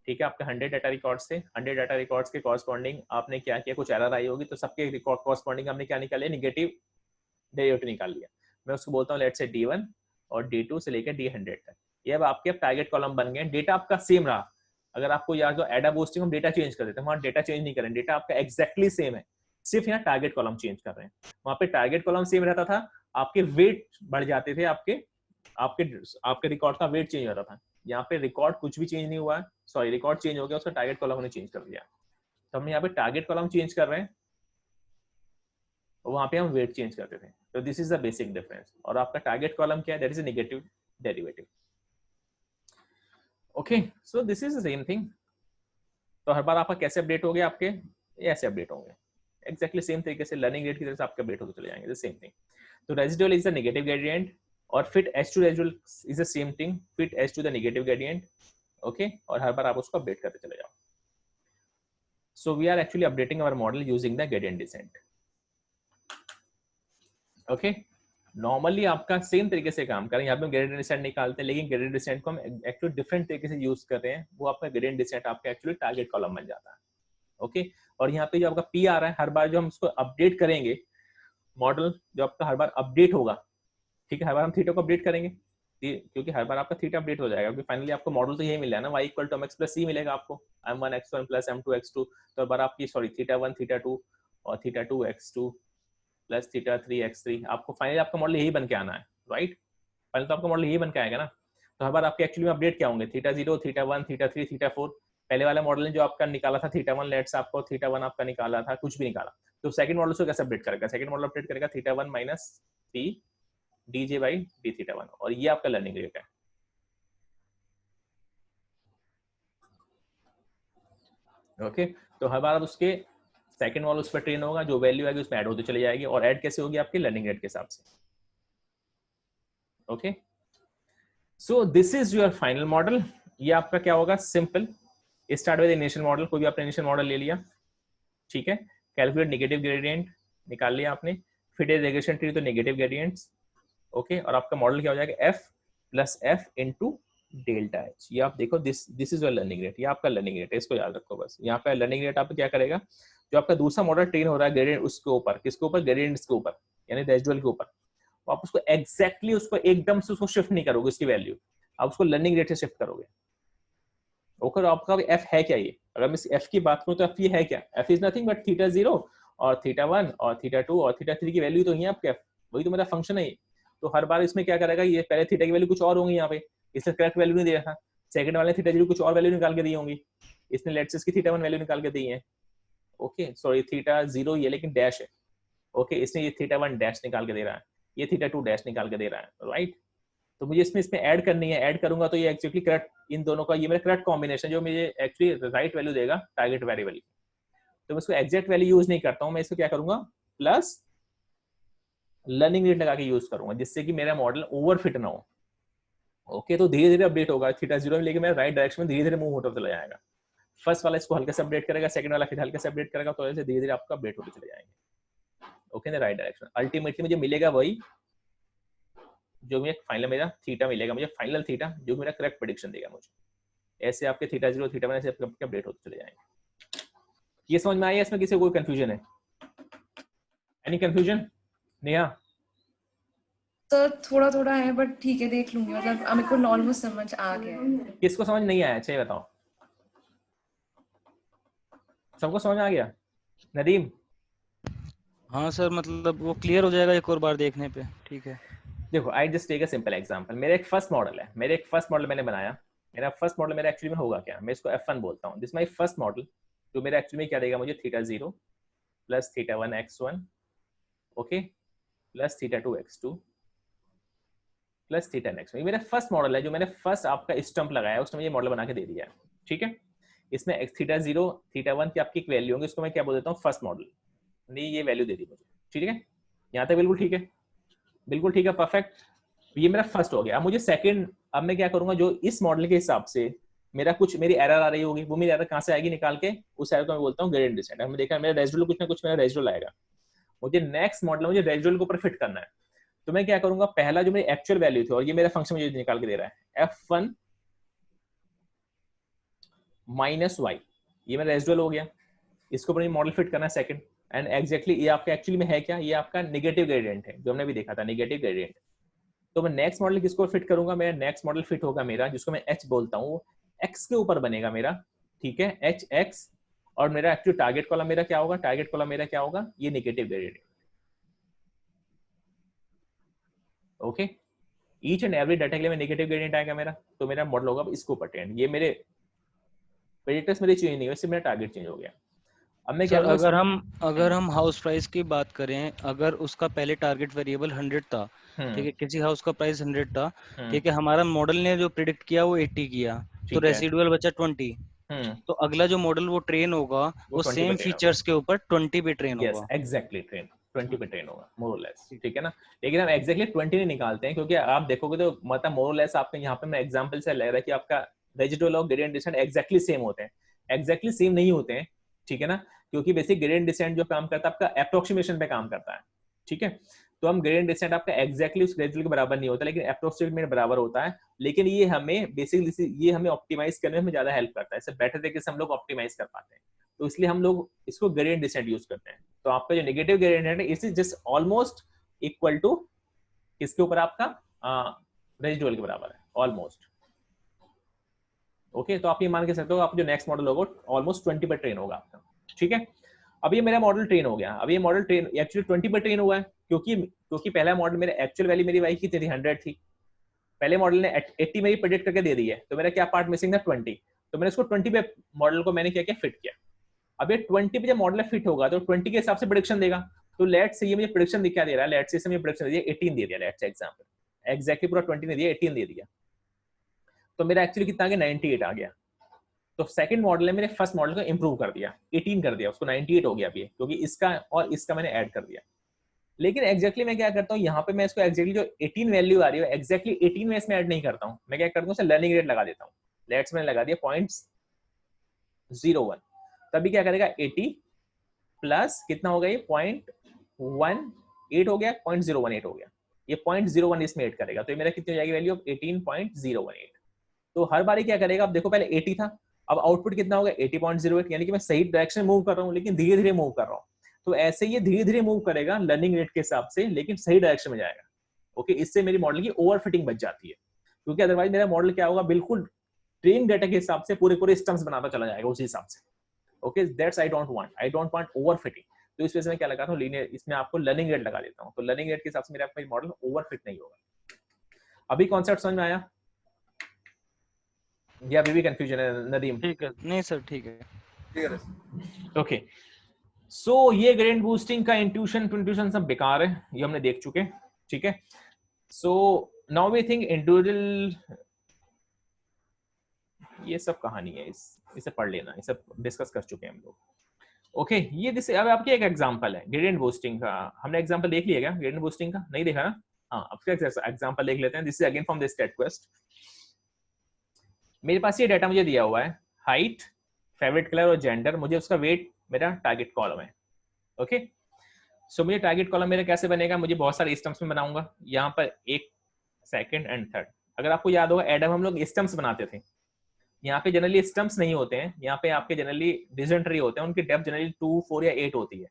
Speaker 1: ठीक है, आपके 100 डाटा रिकॉर्ड्स थे, 100 डाटा रिकॉर्ड्स के कॉरस्पॉन्डिंग आपने क्या किया, कुछ एरर आई होगी तो सबके रिकॉर्ड कॉरस्पॉन्डिंग हमने क्या निकाले, नेगेटिव डेरिवेटिव निकाल लिया। मैं उसको बोलता हूँ लेट्स से D1 और D2 से लेकर D100 तक, ये अब आपके टारगेट कॉलम बन गए। डेटा आपका सेम रहा, अगर आपको याद हो एडा बूस्टिंग हम डेटा चेंज कर देते हैं, वहां डेटा चेंज नहीं करें, डेटा आपका एक्जैक्टली सेम है, सिर्फ यहाँ टारगेट कॉलम चेंज कर रहे हैं। वहां पे टारगेट कॉलम सेम रहता था, आपके वेट बढ़ जाते थे, आपके रिकॉर्ड का वेट चेंज होता था। यहाँ पे रिकॉर्ड कुछ भी चेंज नहीं हुआ है, सॉरी रिकॉर्ड चेंज हो गया, उसका टारगेट कॉलम हमने चेंज कर दिया, तो हम यहाँ पे टारगेट कॉलम चेंज कर रहे हैं, वहां पे हम वेट चेंज करते थे। तो this is the basic difference, और आपका टारगेट कॉलम क्या है, that is a negative derivative. Okay so this is the same thing, तो हर बार आपका कैसे अपडेट हो गया, आपके ये ऐसे अपडेट होंगे एग्जैक्टली सेम तरीके से, लर्निंग रेट की तरह से आपके अपडेट होते चले जाएंगे, सेम थिंग। तो residual is the negative gradient, और fit H to residual is the same thing, fit H to the negative gradient, okay, और हर बार आप उसको अपडेट करते चले जाओ। So we are actually updating our model using the gradient descent, okay. Normally आपका सेम तरीके से काम करें, यहाँ पे हम ग्रेडियंट डिसेंट निकालते हैं, लेकिन ग्रेडियंट डिसेंट को हम एक्चुअली डिफरेंट तरीके से यूज कर रहे हैं, वो आपका ग्रेडियंट डिसेंट आपका एक्चुअली टारगेट कॉलम बन जाता है, ओके। और यहाँ पे जो आपका पी आ रहा है, हर बार जो हम उसको अपडेट करेंगे मॉडल, जो आपका हर बार अपडेट होगा, ठीक है, हर बार हम थीटा को अपडेट करेंगे, क्योंकि हर बार आपका थीटा अपडेट हो जाएगा, क्योंकि फाइनली आपको मॉडल तो यही मिला है ना, y equal to mx plus c मिलेगा आपको, m1 x1 plus m2 x2, तो हर बार आपकी सॉरी थीटा 1 थीटा 2 और theta 2 x2 plus theta 3 x3, आपको फाइनली आपका मॉडल यही बन के आना है, राइट। पहले तो आपका मॉडल यही बन के आएगा ना, तो हर बार आपके एक्चुअली में अपडेट क्या होंगे, थीटा 0 थीटा 1 थीटा 3 थीटा 4। पहले वाले मॉडल ने जो आपका निकाला था थीटा 1, लेट्स आपको थीटा 1 आपका निकाला था, कुछ भी निकाला, तो सेकंड मॉडल को कैसे अपडेट करेगा, सेकंड मॉडल अपडेट करेगा theta 1 minus c dj by d theta 1, और ये आपका लर्निंग रेट है, ओके। तो हर बार उसके सेकंड मॉडल उस पर ट्रेन होगा, जो वैल्यू आएगी उसमें ऐड होती चली जाएगी, और ऐड कैसे होगी आपकी लर्निंग रेट के हिसाब से, okay. So this is your final model. ये आपका क्या होगा, simple, start with initial model, कोई भी आपने इनिशियल मॉडल ले लिया, ठीक है, कैलकुलेट नेगेटिव ग्रेडियंट निकाल लिया आपने, फिट रिग्रेशन ट्री तो नेगेटिव ग्रेडियंट्स, ओके, और आपका मॉडल क्या हो जाएगा, f plus f into delta H. ये आप देखो, this is your learning rate, ये आपका लर्निंग रेट है, इसको याद रखो बस। यहाँ पे लर्निंग रेट आप क्या करेगा, जो आपका दूसरा मॉडल ट्रेन हो रहा है ग्रेडियंट उसके ऊपर, किसके ऊपर, ग्रेडियंट्स के ऊपर, यानी रेसिडुअल के ऊपर, तो आप उसको एग्जैक्टली उसको एकदम से उसको शिफ्ट नहीं करोगे उसकी वैल्यू, आप उसको लर्निंग रेट से शिफ्ट करोगे, ओके। आपका f है क्या, ये अगर मैं f की बात करूं तो f ये है क्या, f is nothing but theta 0 और थीटा 1 और थीटा 2 और थीटा 3 की वैल्यू तो ही है आपके f, वही तो मेरा फंक्शन है ये। तो हर बार इसमें क्या करेगा, ये पहले थीटा की वैल्यू कुछ और होंगी यहाँ पे, इसने करेक्ट वैल्यू नहीं दिया था, सेकंड वाले थीटा 0 कुछ और वैल्यू निकाल के दी होंगी, इसने लेट्स से इसकी थीटा 1 वैल्यू निकाल के दी है, ओके, सॉरी थीटा 0 ये लेकिन डैश है, ओके, इसने ये थीटा 1 डैश निकाल के दे रहा है, ये थीटा 2 डैश निकाल के दे रहा है, राइट। तो मुझे इसमें ऐड करनी है, ऐड करूंगा तो ये एक्चुअली करेक्ट, इन दोनों का ये मेरा करेक्ट कॉम्बिनेशन जो मुझे एक्चुअली राइट वैल्यू देगा टारगेट वेरिएबल की। तो मैं इसको एग्जैक्ट वैल्यू यूज नहीं करता हूं, मैं इसको क्या करूंगा, प्लस लर्निंग रेट लगा के यूज करूंगा, जिससे कि मेरा मॉडल ओवरफिट ना हो, ओके। तो धीरे धीरे अपडेट होगा, थीटा 0 में लेके मेरा राइट डायरेक्शन में धीरे धीरे मूव होता चला जाएगा, फर्स्ट वाला इसको हल्के से अपडेट करेगा, सेकंड वाला फिर हल्के से अपडेट करेगा, तो ऐसे धीरे धीरे आपका अपडेट होते चले जाएंगे, ओके, राइट डायरेक्शन। अल्टीमेटली मुझे मिलेगा वही जो मुझे फाइनल मेरा थीटा मिलेगा, मुझे फाइनल थीटा जो मेरा करेक्ट प्रेडिक्शन देगा मुझे, ऐसे आपके थीटा 0 थीटा 1 ऐसे आपके अपडेट होते चले जाएंगे। ये समझ में आया, इसमें किसी को कोई कंफ्यूजन है, एनी कंफ्यूजन नेहा?
Speaker 2: तो थोड़ा थोड़ा है बट ठीक है, देख लूंगी, मतलब मेरे को ऑलमोस्ट समझ आ गया है।
Speaker 1: किसको समझ नहीं आया, अच्छा ये बताओ, सबको समझ आ गया? नदीम?
Speaker 3: हाँ सर, मतलब वो क्लियर हो जाएगा एक और बार देखने पे, ठीक है।
Speaker 1: देखो, I just take a simple example, मेरा एक फर्स्ट मॉडल है, मेरे एक फर्स्ट मॉडल मैंने बनाया, मेरा फर्स्ट मॉडल मेरा एक्चुअली में होगा क्या, मैं इसको f1 बोलता हूँ, दिस माय फर्स्ट मॉडल, जो मेरा एक्चुअली में क्या देगा मुझे, theta 0 plus theta 1 x1, okay, plus theta 2 x2 plus theta x1। ये मेरा फर्स्ट मॉडल है, जो मैंने फर्स्ट आपका स्टंप लगाया उसने मुझे मॉडल बना के दे दिया है, ठीक है। इसमें थीटा 0 थीटा 1 की आपकी एक वैल्यू होगी, इसको मैं क्या बोल देता हूँ, फर्स्ट मॉडल, नहीं ये वैल्यू दे दी मुझे, ठीक है, यहाँ तक बिल्कुल ठीक है, बिल्कुल ठीक है, परफेक्ट। ये मेरा फर्स्ट हो गया। अब मुझे सेकंड, अब मैं क्या करूंगा, जो इस मॉडल के हिसाब से मेरा कुछ मेरी एरर आ रही होगी, वो मेरी एरर कहाँ से आएगी, निकाल के उस एरर को मैं बोलता हूँ ग्रेडियंट डिसेंट। हमने देखा मेरा रेसिडुअल कुछ ना कुछ मेरा रेसिडुअल आएगा, मुझे नेक्स्ट मॉडल मुझे रेसिडुअल के ऊपर फिट करना है, तो मैं क्या करूंगा, पहला जो मेरी एक्चुअल वैल्यू थी और ये मेरा फंक्शन मुझे निकाल के दे रहा है f1 माइनस y, ये मेरा रेसिडुअल हो गया, इसको ऊपर मॉडल फिट करना है सेकंड, एंड एग्जैक्टली ये आपका एक्चुअली में है क्या, ये आपका नेगेटिव ग्रेडियंट है, जो हमने भी देखा था नेगेटिव ग्रेडियंट। तो मैं नेक्स्ट मॉडल किसको फिट करूंगा, मेरा नेक्स्ट मॉडल फिट होगा मेरा, जिसको मैं h बोलता हूँ, वो x के ऊपर बनेगा मेरा, ठीक है, hx, और मेरा एक्चुअली टारगेट कॉलम मेरा क्या होगा, टारगेट कॉलम मेरा क्या होगा, ये negative gradient, okay. Each and every data के लिए मैं नेगेटिव ग्रेडियंट आएगा मेरा, तो मेरा मॉडल होगा इसको ऊपर ट्रेंड, ये मेरे प्रेडिक्टर्स मेरे चेंज नहीं हुए, इससे मेरा टारगेट चेंज हो गया। अब मैं क्या
Speaker 3: अगर हम हाउस प्राइस की बात करें, अगर उसका पहले टारगेट वेरिएबल 100 था, ठीक है, किसी हाउस का प्राइस 100 था, ठीक है, हमारा मॉडल ने जो प्रिडिक्ट किया वो 80 किया, तो रेसिडुअल बचा 20, तो अगला जो मॉडल वो ट्रेन होगा वो
Speaker 1: 20
Speaker 3: सेम
Speaker 1: पे train
Speaker 3: फीचर्स के ऊपर 20 पे ट्रेन
Speaker 1: यस
Speaker 3: होगा।
Speaker 1: एग्जैक्टली ट्रेन 20 पे
Speaker 3: हाँ,
Speaker 1: ट्रेन होगा मोर लेस,
Speaker 3: ठीक।
Speaker 1: ठीक है ना। लेकिन हम एग्जैक्टली 20 नहीं निकालते हैं, क्योंकि आप देखोगे तो मतलब मोर लेस आपके यहाँ पे मैं एग्जांपल से ले रहा है कि आपका रेजिडुअल और ग्रेडियंट डिसेंट एग्जैक्टली सेम होते हैं, एग्जैक्टली सेम नहीं होते हैं, ठीक है ना। क्योंकि बेसिक ग्रेडियंट डिसेंट जो काम करता है आपका अप्रोक्सीमेशन पे काम करता है, ठीक है। तो हम ग्रेडियंट डिसेंट आपका एग्जैक्टली उस रेजिडुअल के बराबर नहीं होता, लेकिन अप्रोक्सीमेट बराबर होता है। लेकिन ये हमें बेसिकली ये हमें ऑप्टिमाइज करने में ज्यादा हेल्प करता है, इससे बेटर तरीके से हम लोग ऑप्टिमाइज कर पाते हैं। तो इसलिए हम लोग इसको ग्रेडियंट डिसेंट यूज करते हैं। तो आपका जो नेगेटिव ग्रेडियंट है it is just almost equal to किसके ऊपर, आपका रेजिडुअल के बराबर है ऑलमोस्ट। ओके, तो आप ये मान के सकते हो आप जो नेक्स्ट मॉडल होगा ऑलमोस्ट 20 पर ट्रेन होगा आपका, ठीक है। अब ये मेरा मॉडल ट्रेन हो गया, अब ये मॉडल ट्रेन एक्चुअली 20 पर ट्रेन हुआ है, क्योंकि पहला मॉडल मेरा एक्चुअल वैल्यू मेरी वाई की थी 100 थी, पहले मॉडल ने 80 में ही प्रेडिक्ट करके दे दी है, तो मेरा क्या पार्ट मिसिंग था 20। तो मैंने इसको 20 पे मॉडल को मैंने क्या किया फिट किया। अब ये 20 पे जब मॉडल फिट होगा तो 20 के हिसाब से प्रेडिक्शन देगा। तो लेट से ये मुझे प्रेडिक्शन क्या दे रहा है, लेट से मुझे प्रेडिक्शन दे दिया 18 दे दिया, लेट से एग्जांपल एग्जैक्टली पूरा 20 नहीं दिया 18 दे दिया। तो मेरा एक्चुअली कितना आ गया 98 आ गया। तो सेकंड मॉडल ने मेरे फर्स्ट मॉडल को इंप्रूव कर दिया, 18 कर दिया, उसको 98 हो गया अभी, क्योंकि इसका और इसका मैंने ऐड कर दिया। लेकिन एग्जैक्टली मैं क्या करता हूँ यहाँ पे, मैं इसको एग्जैक्टली जो 18 वैल्यू आ रही है एग्जैक्टली 18 में इसमें ऐड नहीं करता हूँ, मैं क्या करता हूँ लर्निंग रेट लगा देता हूँ। लेट्स मैंने लगा दिया 0.01, तभी क्या करेगा 80 प्लस कितना होगा ये 0.18 हो गया, 0.018 हो गया, ये 0.01 इसमें ऐड करेगा। तो ये मेरा कितनी हो जाएगी वैल्यू 18.018। तो हर बारी क्या करेगा, अब देखो पहले 80 था, अब आउटपुट कितना होगा 80.08, यानी कि मैं सही डायरेक्शन मूव कर रहा हूँ लेकिन धीरे धीरे मूव कर रहा हूँ। तो ऐसे ये धीरे धीरे मूव करेगा लर्निंग रेट के हिसाब से, लेकिन सही डायरेक्शन में जाएगा। ओके, इससे मेरी मॉडल की ओवर फिटिंग बच जाती है, क्योंकि अदरवाइज मेरा मॉडल क्या होगा बिल्कुल ट्रेन डेटा के हिसाब से पूरे पूरे स्टम्स बनाता चला जाएगा उसी हिसाब से। Okay, that's I don't want over fitting. तो इस वजह से मैं क्या लगाता हूँ लीनियर, इसमें आपको लर्निंग रेट लगा देता हूँ, तो लर्निंग रेट के हिसाब से मेरा मॉडल ओवर फिट नहीं होगा। अभी कॉन्सेप्ट समझ में आया या अभी भी कंफ्यूजन है नदीम?
Speaker 3: ठीक है, नहीं सर ठीक है।
Speaker 1: ओके, सो ये ग्रेडियंट बूस्टिंग का इंट्यूशन सब बेकार है, ये हमने देख चुके, ठीक है। So now we think individual, ये सब कहानी है, इसे पढ़ लेना, ये सब डिस्कस कर चुके हैं हम लोग। ओके, ये जैसे अब आपके एक एग्जांपल है ग्रेडियंट बूस्टिंग का, हमने एग्जांपल देख लिया क्या ग्रेडियंट बूस्टिंग का? नहीं देखा ना? हाँ, अब एग्जांपल देख लेते हैं। This is again from the state quest. मेरे पास ये डाटा मुझे दिया हुआ है, हाइट, फेवरेट कलर और जेंडर, मुझे उसका वेट मेरा टारगेट कॉलम है। ओके, सो मुझे टारगेट कॉलम मेरा कैसे बनेगा, मुझे बहुत सारे स्टम्प्स में बनाऊंगा, यहाँ पर एक, सेकंड एंड थर्ड। अगर आपको याद होगा एडम हम लोग स्टम्प्स बनाते थे, यहाँ पे जनरली स्टम्प्स नहीं होते हैं, यहाँ पे आपके जनरली डिसीजन ट्री होते हैं, उनकी डेप्थ जनरली 2, 4 या 8 होती है,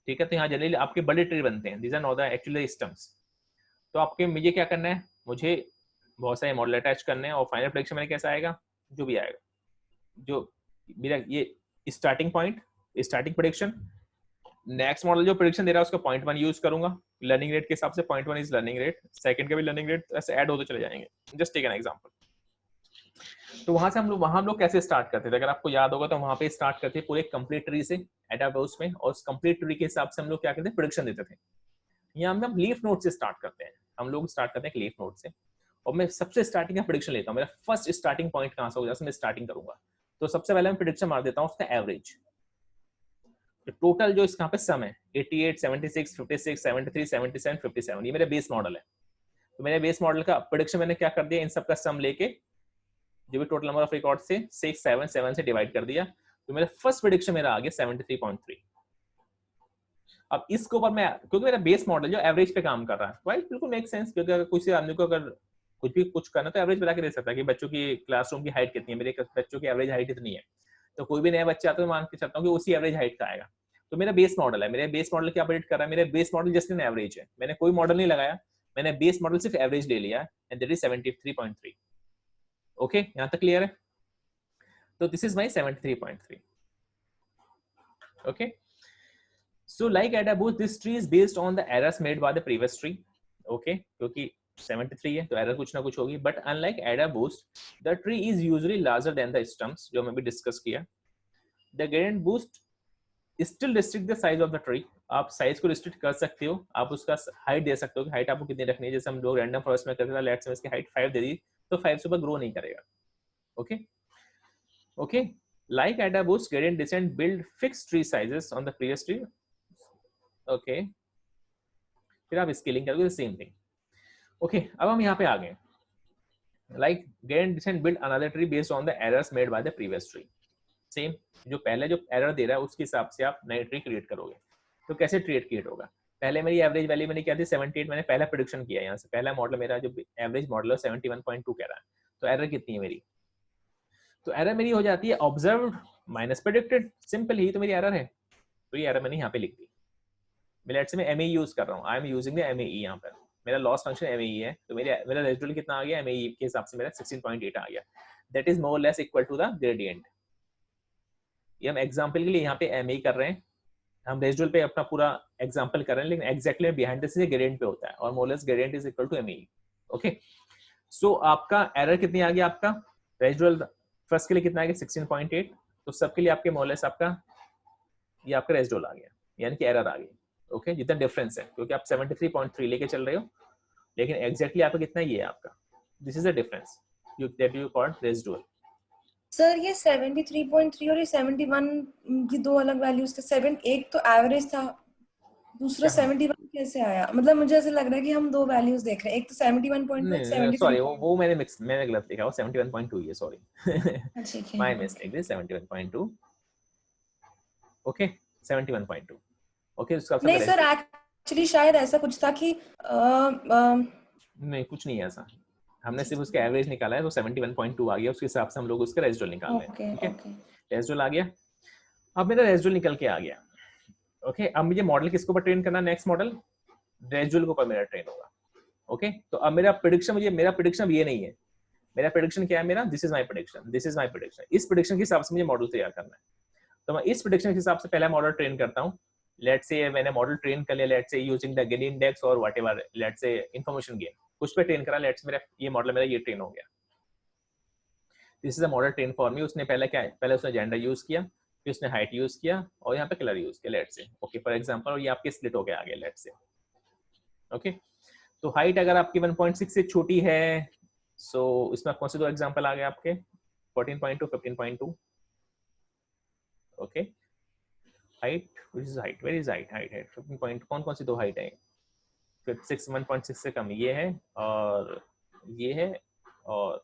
Speaker 1: ठीक है। तो यहाँ जनरली आपके बड़े ट्री बनते हैं, these are not the actually stumps. तो आपके मुझे क्या करना है, मुझे बहुत सारे मॉडल अटैच करने हैं, और फाइनल प्रेडिक्शन में कैसा आएगा, जो भी आएगा, जो मेरा ये starting point, starting prediction, next model जो प्रेडिक्शन दे रहा है उसका 0.1 यूज करूंगा लर्निंग रेट के हिसाब से, 0.1 इज लर्निंग रेट, सेकंड का भी लर्निंग रेट, ऐसे ऐड होते चले जाएंगे। Just take an example. तो वहां से हम लोग कैसे स्टार्ट करते थे, अगर आपको याद होगा तो वहां पे स्टार्ट करते पूरे कंप्लीट ट्री से एडाबोस में, और उस कंप्लीट ट्री के हिसाब से हम लोग क्या करते हैं प्रेडिक्शन देते थे। यहाँ हम लीफ नोड से स्टार्ट करते हैं, हम लोग स्टार्ट करते हैं लीफ नोड से, और मैं सबसे स्टार्टिंग का प्रेडिक्शन लेता हूँ, मेरा फर्स्ट स्टार्टिंग पॉइंट कहां से होगा, जैसे मैं स्टार्टिंग करूंगा तो सबसे पहले मैं प्रेडिक्शन मार देता हूँ उसका एवरेज, तो टोटल जो इसका पे सम है 88, 76, 56, 73, 77, 57, ये मेरा बेस मॉडल है। तो मेरे बेस मॉडल का प्रेडिक्शन मैंने क्या कर दिया, इन सबका सम लेके जो भी टोटल नंबर ऑफ रिकॉर्ड से 6, 7, 7 से डिवाइड कर दिया, तो मेरा फर्स्ट प्रेडिक्शन मेरा आ गया 73.3। अब इसके ऊपर मैं, क्योंकि मेरा बेस मॉडल जो एवरेज पे काम कर रहा है, राइट, बिल्कुल मेक सेंस, क्योंकि अगर किसी आदमी को अगर कुछ भी कुछ करना तो एवरेज बता के दे सकता है कि बच्चों की क्लासरूम की हाइट कितनी है, मेरे बच्चों की एवरेज हाइट इतनी है, तो कोई भी नया बच्चा आता है तो मान के चलता हूँ कि उसी एवरेज हाइट का आएगा। तो मेरा बेस मॉडल है, मेरे बेस मॉडल क्या प्रेडिक्ट कर रहा है, मेरे base model just an average है, मैंने कोई मॉडल नहीं लगाया, मैंने बेस मॉडल सिर्फ एवरेज ले लिया, एंड दैट इज 73.3। ओके, यहाँ तक क्लियर है? तो this is my 73.3। okay, so like AdaBoost, this tree is based on the errors made by the previous tree, okay, क्योंकि 73 है तो एरर कुछ ना कुछ होगी, but unlike AdaBoost the tree is usually larger than the stumps, जो हमने भी डिस्कस किया। the gradient boost still restrict the size of the tree, आप साइज को रिस्ट्रिक्ट कर सकते हो, आप उसका हाइट दे सकते हो कि हाइट आपको कितनी रखनी है, जैसे हम लोग रैंडम फॉरेस्ट में करते थे, लेट्स से इसकी हाइट 5 दे दी तो 5 से ऊपर ग्रो नहीं करेगा। Okay, Okay, like AdaBoost, gradient descent build fixed tree sizes on the previous tree. Okay, फिर आप स्केलिंग करोगे सेम थिंग. ओके, अब हम यहाँ पे आ गए. Like gradient descent build another tree based on the errors made by the previous tree. Same, जो पहले जो एरर दे रहा है उसके हिसाब से आप नई ट्री क्रिएट करोगे. तो कैसे ट्री क्रिएट होगा? पहले मेरी एवरेज वैल्यू मैंने क्या थी 78. मैंने पहला प्रेडिक्शन किया, यहाँ से पहला मॉडल मेरा जो एवरेज मॉडल है 71.2 कह रहा है. तो एरर कितनी है मेरी? तो एरर मेरी हो जाती है ऑब्जर्व्ड माइनस प्रेडिक्टेड. सिंपल ही तो मेरी एरर है. तो ये एरर मैंने यहाँ पे लिख दी. लेट्स से मैं एमई यूज कर रहा हूँ. I am using the ME. यहाँ पर मेरा लॉस फंक्शन एमई है. तो मेरा रेजिडुअल कितना आ गया एमई के हिसाब से? मेरा 16.8 आ गया. That is more less equal to the gradient. ये हम एग्जांपल के लिए यहाँ पे एमई कर रहे हैं. हम रेजिडुअल पे अपना पूरा एग्जांपल कर रहे हैं, लेकिन exactly behind the scene gradient पे होता है. और more less gradient is equal to ME. Okay, so आपका एरर कितनी आ गया? आपका रेजिडुअल फर्स्ट के लिए कितना आ गया? 16.8. तो सबके लिए आपके मोर लेस आपका ये आपका रेजिडुअल आ गया, यानी कि एरर आ गई. ओके, जितना डिफरेंस है, क्योंकि आप 73.3 लेके चल रहे हो, लेकिन एग्जैक्टली आपका कितना ये है आपका. This is the difference that you called residual.
Speaker 2: Sir ये 73.3 और ये 71 की दो अलग वैल्यूज के 7 एक तो एवरेज था, दूसरा 71 कैसे आया? मतलब मुझे ऐसा लग रहा है कि हम दो वैल्यूज देख रहे हैं, एक तो 71.2
Speaker 1: सॉरी, वो मैंने गलत लिखा. वो 71.2 ये, सॉरी.
Speaker 2: ठीक है,
Speaker 1: my mistake. This 71.2. Okay, 71.2. Okay, उसका
Speaker 2: नहीं सर, एक्चुअली शायद ऐसा कुछ था कि
Speaker 1: नहीं, कुछ नहीं है ऐसा. हमने सिर्फ उसका एवरेज निकाला है, तो 71.2 आ गया. उसके हिसाब से हम लोग उसका रेजिडुअल निकाल रहे हैं. ठीक है, रेजिडुअल आ गया. अब मेरा रेजिडुअल निकल के आ गया. ओके, अब मुझे मॉडल किसके ऊपर ट्रेन करना? नेक्स्ट मॉडल रेजिडुअल के ऊपर मेरा ट्रेन होगा. ओके, तो अब मेरा प्रेडिक्शन ये नहीं है. मेरा प्रेडिक्शन क्या है? मेरा this is my prediction, this is my prediction. इस प्रेडिक्शन के हिसाब से मुझे मॉडल तैयार करना है. तो मैं इस प्रेडिक्शन के हिसाब से पहला मॉडल ट्रेन करता हूँ. लेट्स से मैंने मॉडल ट्रेन कर लिया, let's say using the gain index और whatever, let's say information gain, कुछ पे ट्रेन करा. लेट्स मेरा ये मॉडल मेरा ये ट्रेन हो गया. This is a model train for me. उसने पहले उसने जेंडर यूज किया, फिर उसने हाइट यूज किया, और यहाँ पे कलर यूज किया. Let's say okay, for example, और ये आपके स्प्लिट हो गया आगे. लेट्स से ओके, तो हाइट अगर आपकी 1.6 से छोटी है, सो इसमें कौन से दो एग्जांपल आ गए आपके? 14.2, 15.2. Okay, height, which is height, where is height? Height 15 point. कौन सी दो हाइट है? 1.6 से कम ये है, और ये है, और